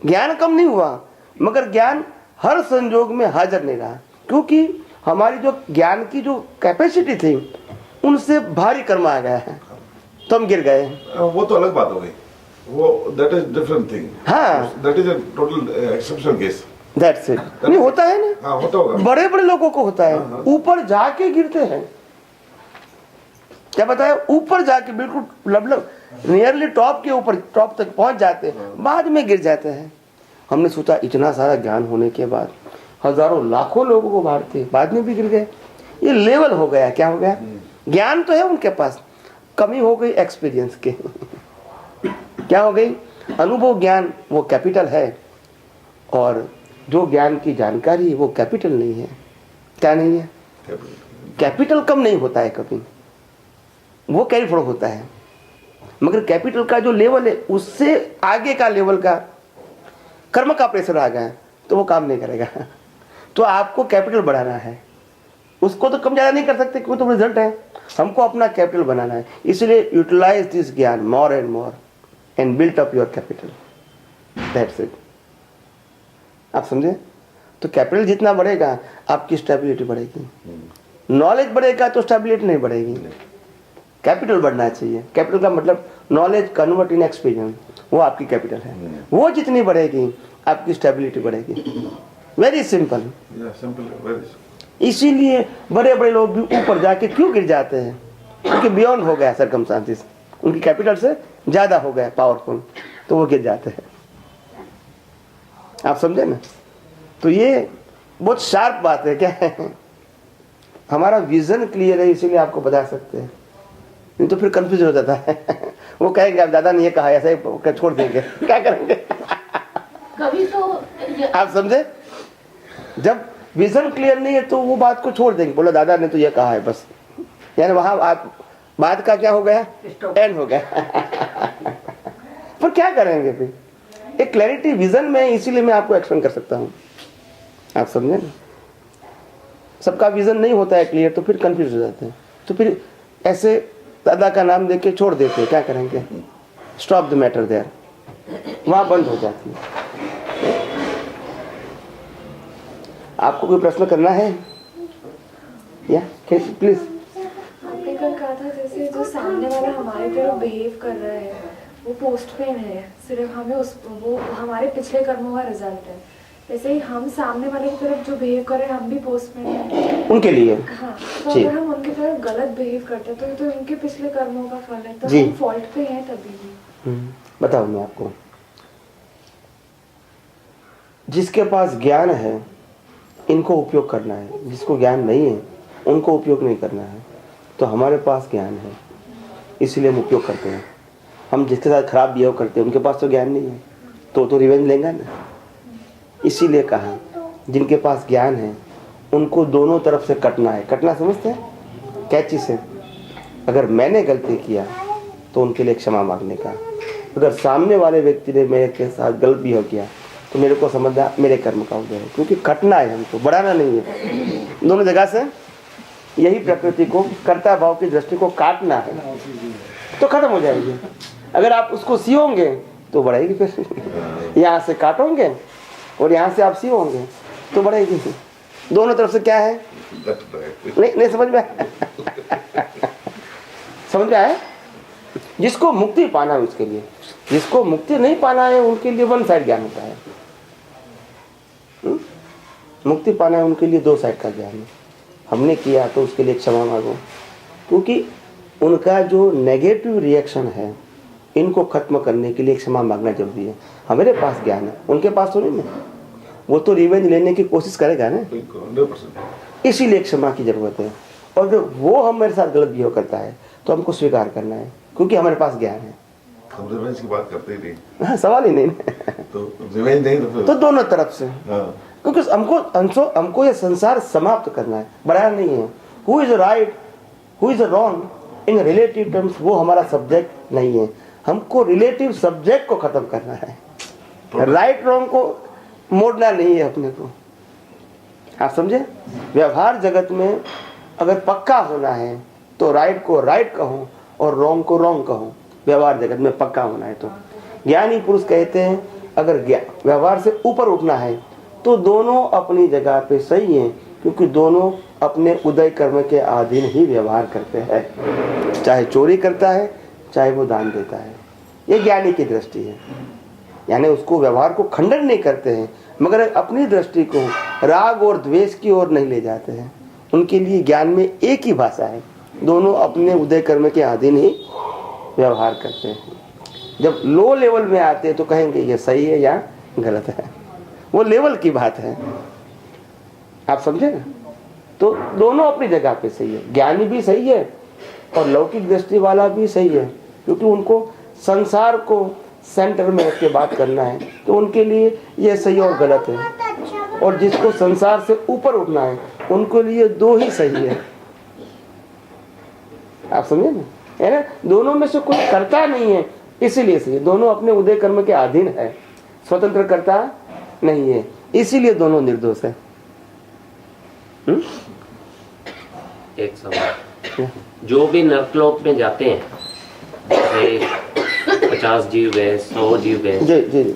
ज्ञान कम नहीं हुआ, मगर ज्ञान हर संजोग में हाजिर नहीं रहा, क्योंकि हमारी जो ज्ञान की जो कैपेसिटी थी उनसे भारी कर्म आ गया है। तो हम गिर गए। वो तो अलग बात हो गई, वो दैट इज डिफरेंट थिंग। हाँ, that is a total exceptional case. That's it. नहीं होता है ना, हाँ होता होगा। बड़े बड़े लोगों को होता है, ऊपर जाके गिरते हैं। क्या बताया, ऊपर जाके बिल्कुल लगभग नियरली टॉप के ऊपर, टॉप तक पहुंच जाते हैं, बाद में गिर जाते हैं। हमने सोचा इतना सारा ज्ञान होने के बाद हजारों लाखों लोगों को बांटते, बाद में भी गिर गए। ये लेवल हो गया। क्या हो गया, ज्ञान तो है उनके पास, कमी हो गई एक्सपीरियंस के। क्या हो गई, अनुभव ज्ञान वो कैपिटल है, और जो ज्ञान की जानकारी वो कैपिटल नहीं है। क्या नहीं है, कैपिटल कम नहीं होता है कभी, वो कैरी फॉरवर्ड होता है। मगर कैपिटल का जो लेवल है उससे आगे का लेवल का कर्म का प्रेशर आ गया तो वो काम नहीं करेगा। तो आपको कैपिटल बढ़ाना है, उसको तो कम ज्यादा नहीं कर सकते क्योंकि तो रिजल्ट है। हमको अपना कैपिटल बनाना है, इसलिए यूटिलाइज दिस ज्ञान more and more and built up your capital. That's it. आप समझे? तो कैपिटल जितना बढ़ेगा आपकी स्टेबिलिटी बढ़ेगी। नॉलेज बढ़ेगा तो स्टेबिलिटी नहीं बढ़ेगी। कैपिटल बढ़ना चाहिए। कैपिटल का मतलब नॉलेज कन्वर्ट इन एक्सपीरियंस, वो आपकी कैपिटल है। वो जितनी बढ़ेगी आपकी स्टेबिलिटी बढ़ेगी। Very simple. इसीलिए बड़े बड़े लोग भी ऊपर जाके क्यों गिर जाते हैं, क्योंकि बियॉन्ड हो गया सर्कमस्टांसेस, उनकी कैपिटल से ज्यादा हो गया पावरफुल, तो वो गिर जाते हैं। आप समझे ना? तो ये बहुत शार्प बात है। क्या है, हमारा विजन क्लियर है इसीलिए आपको बता सकते हैं, नहीं तो फिर कंफ्यूजन हो जाता है। वो कहेंगे आप दादा ने ये कहा, ऐसे ही छोड़ देंगे, क्या करेंगे? कभी तो आप समझे? जब विजन क्लियर नहीं है तो वो बात को छोड़ देंगे, बोलो दादा ने तो ये कहा है बस, यानी वहां आप बात का क्या हो गया, एंड हो गया। पर क्या करेंगे फिर, एक क्लैरिटी विजन में, इसीलिए मैं आपको एक्सप्लेन कर सकता हूँ। आप समझे ना? सबका विजन नहीं होता है क्लियर तो फिर कंफ्यूज हो जाते हैं, तो फिर ऐसे दादा का नाम देके छोड़ देते हैं। क्या करेंगे, स्टॉप द मैटर देयर, वहां बंद हो जाती है। आपको कोई प्रश्न करना है या प्लीज? आपने कल कहा था जैसे जो सामने वाला हमारे तरफ बिहेव कर रहा है वो पोस्ट पे है, सिर्फ हमें वो हमारे पिछले कर्मों का रिजल्ट है। वैसे ही हम सामने वाले की तरफ जो बिहेव कर रहे हैं हम भी पोस्ट में हैं उनके लिए। हाँ, तो अगर हम उनकी तरफ गलत बिहेव करते हैं तो ये तो उनके पिछले कर्मों का फल है, तो जी। हम फॉल्ट पे हैं तभी भी। बताओ मैं आपको, जिसके पास ज्ञान है इनको उपयोग करना है, जिसको ज्ञान नहीं है उनको उपयोग नहीं करना है। तो हमारे पास ज्ञान है इसलिए हम उपयोग करते हैं। हम जिसके साथ खराब बिहेव करते हैं उनके पास तो ज्ञान नहीं है, तो रिवेंज लेंगे ना। इसीलिए कहा जिनके पास ज्ञान है उनको दोनों तरफ से कटना है। कटना समझते हैं, कैची से। अगर मैंने गलती किया तो उनके लिए क्षमा मांगने का, अगर सामने वाले व्यक्ति ने मेरे के साथ गलत बिहेव किया तो मेरे को समझना मेरे कर्म का उदय है, क्योंकि कटना है हमको, बढ़ाना नहीं है। दोनों जगह से यही प्रकृति को, कर्ता भाव की दृष्टि को काटना है तो खत्म हो जाएगी। अगर आप उसको सियोगे तो बढ़ेगी, फिर यहाँ से काटोगे और यहाँ से आप सियोगे तो बढ़ेगी। दोनों तरफ से क्या है, नहीं समझ में समझ में आया? जिसको मुक्ति पाना है उसके लिए, जिसको मुक्ति नहीं पाना है उनके लिए वन साइड ज्ञान होता है। मुक्ति पाना है उनके लिए दो साइड का ज्ञान है। हमने किया तो उसके लिए क्षमा मांगो, क्योंकि उनका जो नेगेटिव रिएक्शन है इनको खत्म करने के लिए क्षमा मांगना जरूरी है। हमारे पास ज्ञान है, उनके पास तो नहीं है। वो तो रिवेंज लेने की कोशिश करेगा ना, 100%। इसीलिए क्षमा की जरूरत है। और जब वो हमारे साथ गलत बिहेव करता है तो हमको स्वीकार करना है, क्योंकि हमारे पास ज्ञान है। हम रिवेंज की बात करते ही नहीं। हाँ, सवाल ही नहीं। तो रिवेंज नहीं तो फिर तो दोनों तरफ से, हाँ। क्योंकि हमको ये संसार समाप्त करना है, बढ़ाना नहीं है। Who is right who is wrong in relative terms, वो हमारा सब्जेक्ट नहीं है। हमको रिलेटिव सब्जेक्ट को खत्म करना है, राइट रॉन्ग को मोड़ना नहीं है अपने को। आप समझे? व्यवहार जगत में अगर पक्का होना है तो राइट को राइट कहो और रॉन्ग को रॉन्ग कहो। व्यवहार जगत में पक्का होना है तो ज्ञानी पुरुष कहते हैं अगर व्यवहार से ऊपर उठना है तो दोनों अपनी जगह पे सही हैं, क्योंकि दोनों अपने उदय कर्म के अधीन ही व्यवहार करते हैं। चाहे चोरी करता है, चाहे वो दान देता है। ये ज्ञानी की दृष्टि है, यानी उसको व्यवहार को खंडन नहीं करते हैं, मगर अपनी दृष्टि को राग और द्वेष की ओर नहीं ले जाते हैं। उनके लिए ज्ञान में एक ही भाषा है, दोनों अपने उदय कर्म के अधीन ही व्यवहार करते हैं। जब लो लेवल में आते हैं तो कहेंगे ये सही है या गलत है, वो लेवल की बात है, आप समझे ना। तो दोनों अपनी जगह पे सही है, ज्ञानी भी सही है और लौकिक दृष्टि वाला भी सही है, क्योंकि उनको संसार को सेंटर में रख के बात करना है, तो उनके लिए ये सही और गलत है। और जिसको संसार से ऊपर उठना है उनके लिए दो ही सही है, आप समझे ना, है ना। दोनों में से कोई करता नहीं है, इसीलिए सही है। दोनों अपने उदय कर्म के अधीन है, स्वतंत्र करता नहीं है, इसीलिए दोनों निर्दोष है। एक सवाल, जो भी नरकलोक में जाते हैं, जैसे 50 जीव गए, 100 जीव गए, जी जी जी,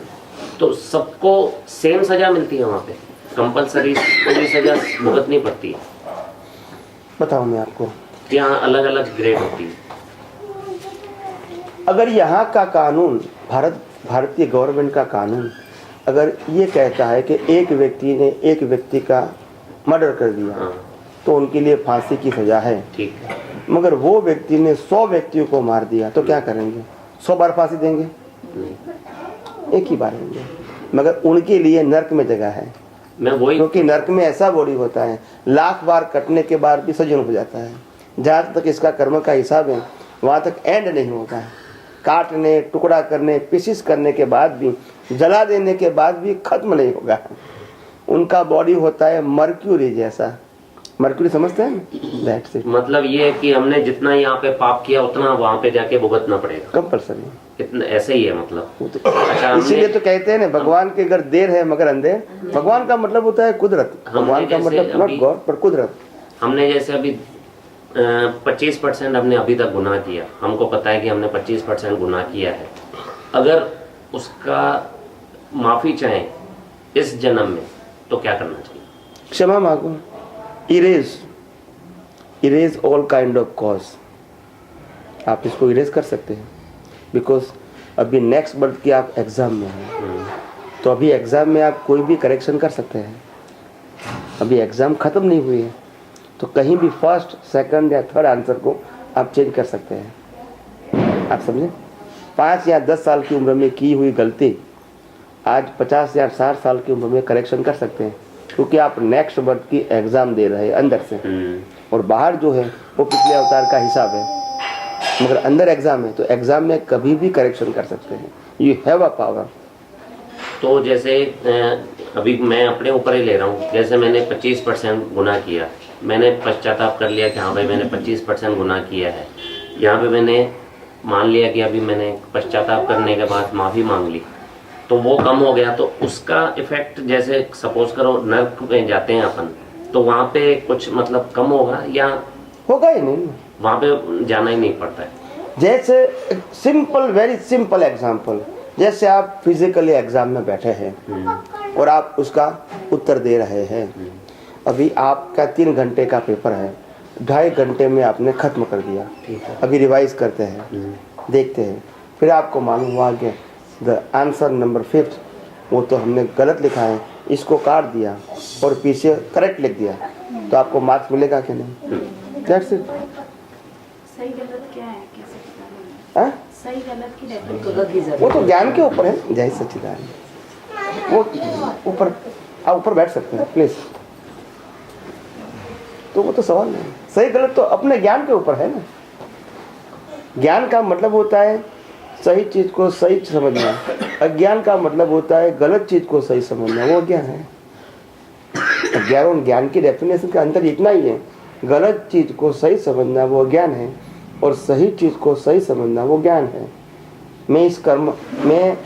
तो सबको सेम सजा मिलती है वहाँ पे? कंपलसरी पूरी सजा भुगतनी पड़ती है? बताऊं मैं आपको, यहाँ अलग अलग ग्रेड होती है? अगर यहाँ का कानून, भारतीय गवर्नमेंट का कानून अगर ये कहता है कि एक व्यक्ति ने एक व्यक्ति का मर्डर कर दिया, हाँ। तो उनके लिए फांसी की सजा है, ठीक है। मगर वो व्यक्ति ने 100 व्यक्तियों को मार दिया तो क्या करेंगे? 100 बार फांसी देंगे? एक ही बार देंगे। मगर उनके लिए नर्क में जगह है, मैं वही, क्योंकि नर्क में ऐसा बॉडी होता है, लाख बार कटने के बाद भी सजन हो जाता है। जहाँ तक इसका कर्म का हिसाब है वहाँ तक एंड नहीं होता है। काटने, टुकड़ा करने, पीसीस करने के बाद भी, जला देने के बाद भी खत्म नहीं होगा। उनका बॉडी होता है मर्क्यूरी जैसा, मर्क्यूरी समझते हैं ना, दैट से। मतलब ये है कि हमने जितना यहाँ पे पाप किया उतना वहाँ पे जाके भुगतना पड़ेगा, कंपल्सरी, इतना ऐसे ही है मतलब। अच्छा, इसीलिए तो कहते हैं ना, भगवान के अगर देर है मगर अंधेर। भगवान का मतलब होता है कुदरत, भगवान का मतलब नॉट गॉड पर कुदरत। हमने जैसे अभी 25% हमने अभी तक गुनाह किया, हमको पता है कि हमने 25% गुनाह किया है, अगर उसका माफी चाहें इस जन्म में तो क्या करना चाहिए? क्षमा मांगो, erase all kind of cause. आप इसको इरेज कर सकते हैं, बिकॉज अभी नेक्स्ट बर्थ की आप एग्जाम में हैं, तो अभी एग्जाम में आप कोई भी करेक्शन कर सकते हैं। अभी एग्जाम खत्म नहीं हुई है, तो कहीं भी फर्स्ट, सेकंड या थर्ड आंसर को आप चेंज कर सकते हैं, आप समझे। 5 या 10 साल की उम्र में की हुई गलती आज 50 या 60 साल की उम्र में करेक्शन कर सकते हैं, क्योंकि आप नेक्स्ट बर्थ की एग्जाम दे रहे हैं अंदर से, और बाहर जो है वो पिछले अवतार का हिसाब है, मगर अंदर एग्जाम है, तो एग्जाम में कभी भी करेक्शन कर सकते हैं। You have a power. तो जैसे अभी मैं अपने ऊपर ही ले रहा हूँ, जैसे मैंने 25% गुनाह किया, मैंने पश्चाताप कर लिया कि हाँ भाई मैंने 25% गुनाह किया है, यहाँ पे मैंने मान लिया कि अभी मैंने पश्चाताप करने के बाद माफ़ी मांग ली, तो वो कम हो गया, तो उसका इफेक्ट, जैसे सपोज करो नर्क में जाते हैं अपन, तो वहाँ पे कुछ मतलब कम होगा या होगा ही नहीं, वहाँ पे जाना ही नहीं पड़ता है? जैसे सिंपल, वेरी सिंपल एग्जांपल, जैसे आप फिजिकली एग्जाम में बैठे हैं और आप उसका उत्तर दे रहे हैं। अभी आपका 3 घंटे का पेपर है, 2.5 घंटे में आपने खत्म कर दिया, अभी रिवाइज करते हैं, देखते हैं, फिर आपको मालूम हुआ कि द आंसर नंबर 5 वो तो हमने गलत लिखा है, इसको काट दिया और पीछे करेक्ट लिख दिया, तो आपको मार्क्स मिलेगा कि नहीं? That's it. सही गलत क्या है, कैसे पता हाँ? सही गलत की डेफिनेशन? वो तो ज्ञान के ऊपर है, जय सच्चिदानंद। वो ऊपर, आप ऊपर बैठ सकते हैं प्लीज। तो वो तो सवाल नहीं, सही गलत तो अपने ज्ञान के ऊपर है ना। ज्ञान का मतलब होता है सही चीज को सही समझना, अज्ञान का मतलब होता है गलत चीज को सही समझना, वो ज्ञान है। अज्ञान और ज्ञान की डेफिनेशन का अंतर इतना ही है, गलत चीज को सही समझना वो ज्ञान है, और सही चीज को सही समझना वो ज्ञान है। मैं इस कर्म में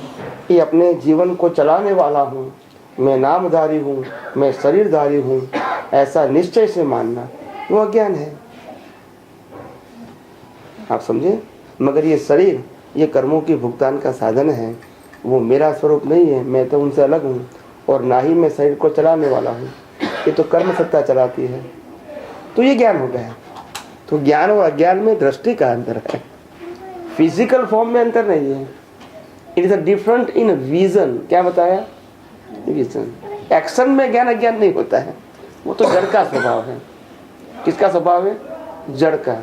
ये अपने जीवन को चलाने वाला हूँ, मैं नामधारी हूँ, मैं शरीरधारी हूँ, ऐसा निश्चय से मानना वो अज्ञान है, आप समझे। मगर ये शरीर, ये कर्मों की भुगतान का साधन है, वो मेरा स्वरूप नहीं है, मैं तो उनसे अलग हूँ, और ना ही मैं शरीर को चलाने वाला हूँ, ये तो कर्म सत्ता चलाती है। तो ये ज्ञान हो गया। तो ज्ञान और अज्ञान में दृष्टि का अंतर है। फिजिकल फॉर्म में अंतर नहीं है, it is a different in vision. क्या बताया? विजन। एक्शन में ज्ञान अज्ञान नहीं होता है, वो तो जड़ का स्वभाव है। किसका स्वभाव है? जड़ का।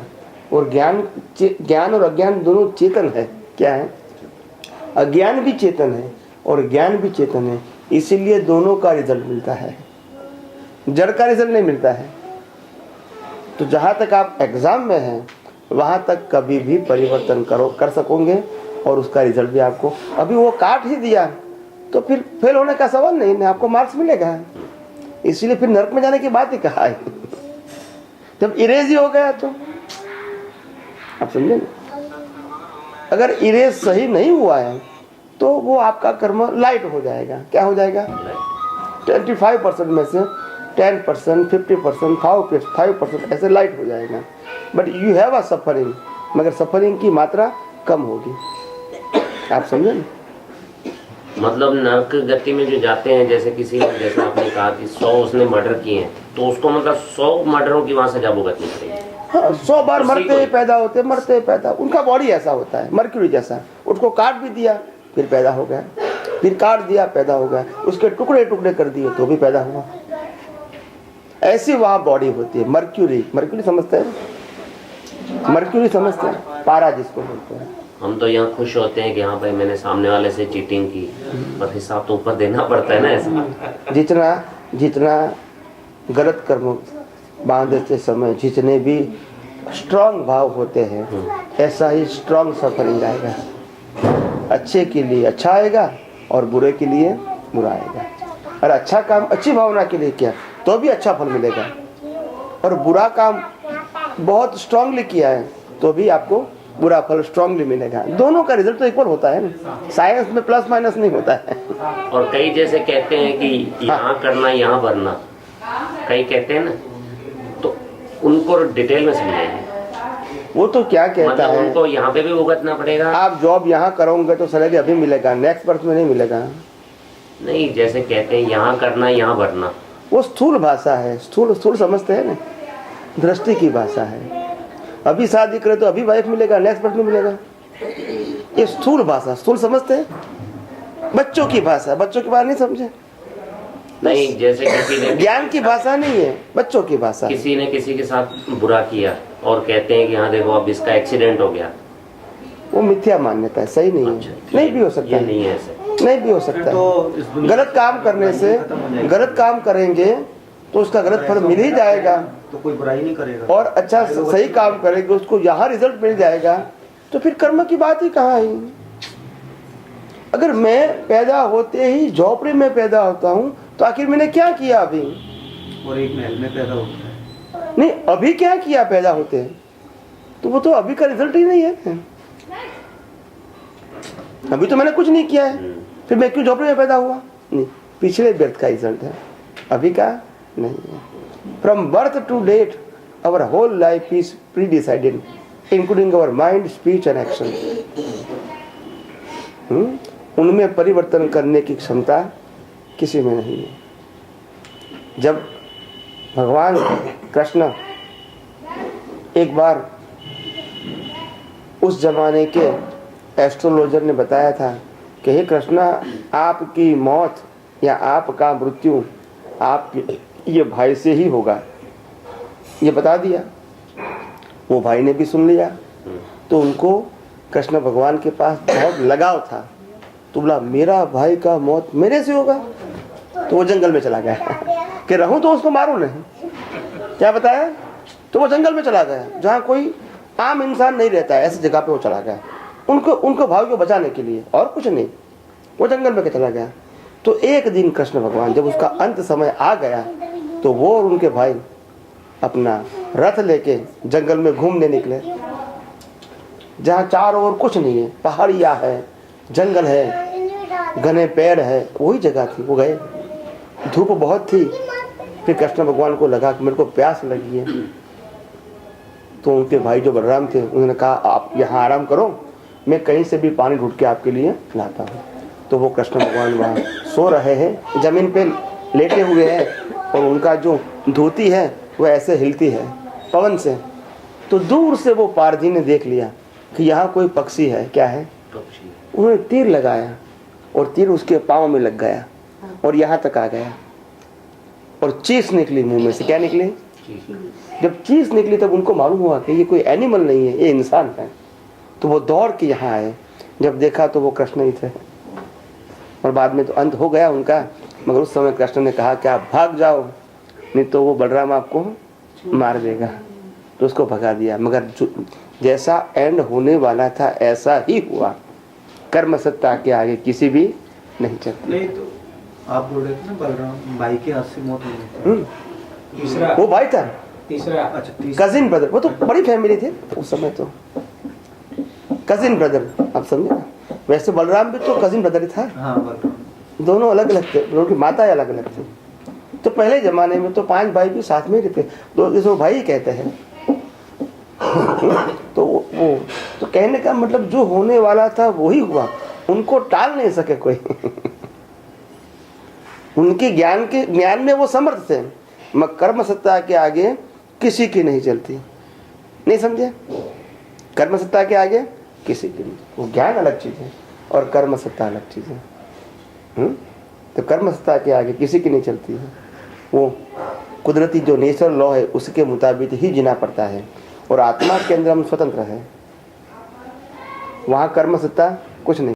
और ज्ञान और अज्ञान दोनों चेतन है। क्या है? अज्ञान भी चेतन है और ज्ञान भी चेतन है, इसीलिए दोनों का रिजल्ट मिलता है, जड़ का रिजल्ट नहीं मिलता है। तो जहां तक आप एग्जाम में हैं वहां तक कभी भी परिवर्तन कर सकोगे और उसका रिजल्ट भी आपको, अभी वो काट ही दिया तो फिर फेल होने का सवाल नहीं, आपको मार्क्स मिलेगा। इसीलिए फिर नरक में जाने की बात ही कहा है। जब इरेज ही हो गया तो आप समझे ना, अगर इरेज सही नहीं हुआ है तो वो आपका कर्म लाइट हो जाएगा। क्या हो जाएगा? 25% में से 10%, 50%, 5% ऐसे लाइट हो जाएगा। But you have a suffering, मगर सफरिंग की मात्रा कम होगी। आप समझे ना? मतलब नरक गति में जो जाते हैं, जैसे किसी ने, जैसे आपने कहा कि 100 उसने मर्डर किए हैं, तो उसको मतलब 100 मर्डरों की वहां सजा भुगतनी पड़ेगी। हाँ, 100 बार मरते ही पैदा होते, मरते ही पैदा। उनका बॉडी ऐसा होता है, मर्क्यूरी जैसा। उसको काट भी दिया फिर पैदा हो गया, फिर काट दिया पैदा हो गया, उसके टुकड़े टुकड़े कर दिए तो भी पैदा हुआ। ऐसी वहाँ बॉडी होती है। मर्क्यूरी समझते हैं? मर्क्यूरी समझते हैं? पारा जिसको बोलते हैं। हम तो यहाँ खुश होते हैं कि हाँ भाई मैंने सामने वाले से चीटिंग की, पर हिसाब तो ऊपर देना पड़ता है ना। ऐसा जितना गलत कर्म बांधते समय जितने भी स्ट्रांग भाव होते हैं, ऐसा ही स्ट्रांग सफरिंग आएगा। अच्छे के लिए अच्छा आएगा और बुरे के लिए बुरा आएगा। और अच्छा काम अच्छी भावना के लिए किया तो भी अच्छा फल मिलेगा, और बुरा काम बहुत स्ट्रांगली किया है तो भी आपको बुरा फल स्ट्रांगली मिलेगा। दोनों का रिजल्ट तो इक्वल होता है ना, साइंस में प्लस माइनस नहीं होता है। और कई जैसे कहते हैं कि यहाँ करना यहाँ भरना, कई कहते हैं ना, तो उनको डिटेल में समझाइए। वो तो क्या कहता मतलब है, उनको यहाँ पे भी भुगतना पड़ेगा। आप जॉब यहाँ करोगे तो सैलरी अभी मिलेगा, नेक्स्ट बर्थ में नहीं मिलेगा। नहीं, जैसे कहते हैं यहाँ करना यहाँ भरना, वो स्थूल भाषा है। स्थूल समझते हैं ना, दृष्टि की भाषा है। अभी शादी करे तो अभी वाइफ मिलेगा, नेक्स्ट बर्थ में मिलेगा। ये स्थूल भाषा, स्थूल समझते हैं। बच्चों की भाषा, बच्चों की बात नहीं समझे। नहीं, जैसे किसी ने ज्ञान की भाषा नहीं है, बच्चों की भाषा। किसी ने किसी के साथ बुरा किया और कहते हैं कि हाँ देखो अब इसका एक्सीडेंट हो गया, वो मिथ्या मान्यता है, सही नहीं है। अच्छा, नहीं भी हो सकता ये है, नहीं है ऐसे। नहीं भी हो सकता है। गलत काम करने से, गलत काम करेंगे तो उसका गलत फल मिल ही जाएगा, तो कोई बुराई नहीं करेगा। और अच्छा सही काम करेंगे उसको यहाँ रिजल्ट मिल जाएगा, तो फिर कर्म की बात ही कहाँ है। अगर मैं पैदा होते ही झोपड़ी में पैदा होता हूँ तो आखिर मैंने क्या किया अभी? और एक महल में पैदा होता है। नहीं, अभी क्या किया पैदा होते हैं? तो वो तो अभी का रिजल्ट ही नहीं है। अभी तो मैंने कुछ नहीं किया है, फिर मैं क्यों झोपड़ी में पैदा हुआ? नहीं, पिछले बर्थ का रिजल्ट है, अभी का नहीं है। From birth to date our whole life is pre decided, including our mind, speech and action. उनमें परिवर्तन करने की क्षमता किसी में नहीं है। जब भगवान कृष्ण एक बार उस जमाने के एस्ट्रोलॉजर ने बताया था कि हे कृष्णा, आपकी मौत या आपका मृत्यु आपके ये भाई से ही होगा, ये बता दिया। वो भाई ने भी सुन लिया, तो उनको कृष्ण भगवान के पास बहुत लगाव था। तो बोला मेरा भाई का मौत मेरे से होगा, तो वो जंगल में चला गया कि रहूं तो उसको मारूं नहीं। क्या बताया? तो वो जंगल में चला गया जहाँ कोई आम इंसान नहीं रहता है, ऐसी जगह पे वो चला गया उनको भाई को बचाने के लिए, और कुछ नहीं। वो जंगल में चला गया। तो एक दिन कृष्ण भगवान जब उसका अंत समय आ गया तो वो और उनके भाई अपना रथ लेके जंगल में घूमने निकले, जहाँ चारों ओर कुछ नहीं है, पहाड़ियाँ है, जंगल है, घने पेड़ है, वही जगह थी। वो गए, धूप बहुत थी। फिर कृष्ण भगवान को लगा कि मेरे को प्यास लगी है, तो उनके भाई जो बलराम थे उन्होंने कहा आप यहाँ आराम करो, मैं कहीं से भी पानी ढूंढ के आपके लिए लाता हूँ। तो वो कृष्ण भगवान वहाँ सो रहे हैं, जमीन पे लेटे हुए हैं, और उनका जो धोती है वह ऐसे हिलती है पवन से। तो दूर से वो पारधी ने देख लिया कि यहाँ कोई पक्षी है, क्या है, पक्षी। उन्होंने तीर लगाया और तीर उसके पाँव में लग गया और यहाँ तक आ गया और चीस निकली मुंह में से। क्या निकली? जब चीस निकली तब उनको मालूम हुआ कि ये कोई एनिमल नहीं है, ये इंसान है। तो वो दौड़ के यहाँ आए, जब देखा तो वो कृष्ण ही थे। और बाद में तो अंत हो गया उनका, मगर उस समय कृष्ण ने कहा कि आप भाग जाओ, नहीं तो वो बलराम आपको मार देगा। तो उसको भगा दिया। मगर जैसा एंड होने वाला था ऐसा ही हुआ। कर्म सत्ता के आगे किसी भी नहीं चलती। नहीं तो आप बोल रहे थे ना बलराम भाई के हाथ से मौत हो गई। तीसरा वो भाई था, तीसरा अच्छा तीसरा कजिन ब्रदर। वो तो बड़ी फैमिली थी उस समय, तो कजिन ब्रदर, आप समझे ना। वैसे बलराम भी तो कजिन ब्रदर ही था। हाँ बलराम दोनों अलग अलग थे, दोनों की माता अलग अलग थी। तो पहले जमाने में तो 5 भाई भी साथ में रहते, तो इसको भाई कहते हैं। तो वो तो कहने का मतलब जो होने वाला था वही हुआ, उनको टाल नहीं सके कोई। उनके ज्ञान में वो समर्थ थे, मगर कर्म सत्ता के आगे किसी की नहीं चलती। नहीं समझे? कर्म सत्ता के आगे किसी की नहीं। वो ज्ञान अलग चीज है और कर्म सत्ता अलग चीज है। तो कर्म सत्ता के आगे किसी की नहीं चलती है। वो कुदरती जो नेचुरल लॉ है उसके मुताबिक ही जीना पड़ता है। और आत्मा के अंदर हम स्वतंत्र है, वहाँ कर्म सत्ता कुछ नहीं।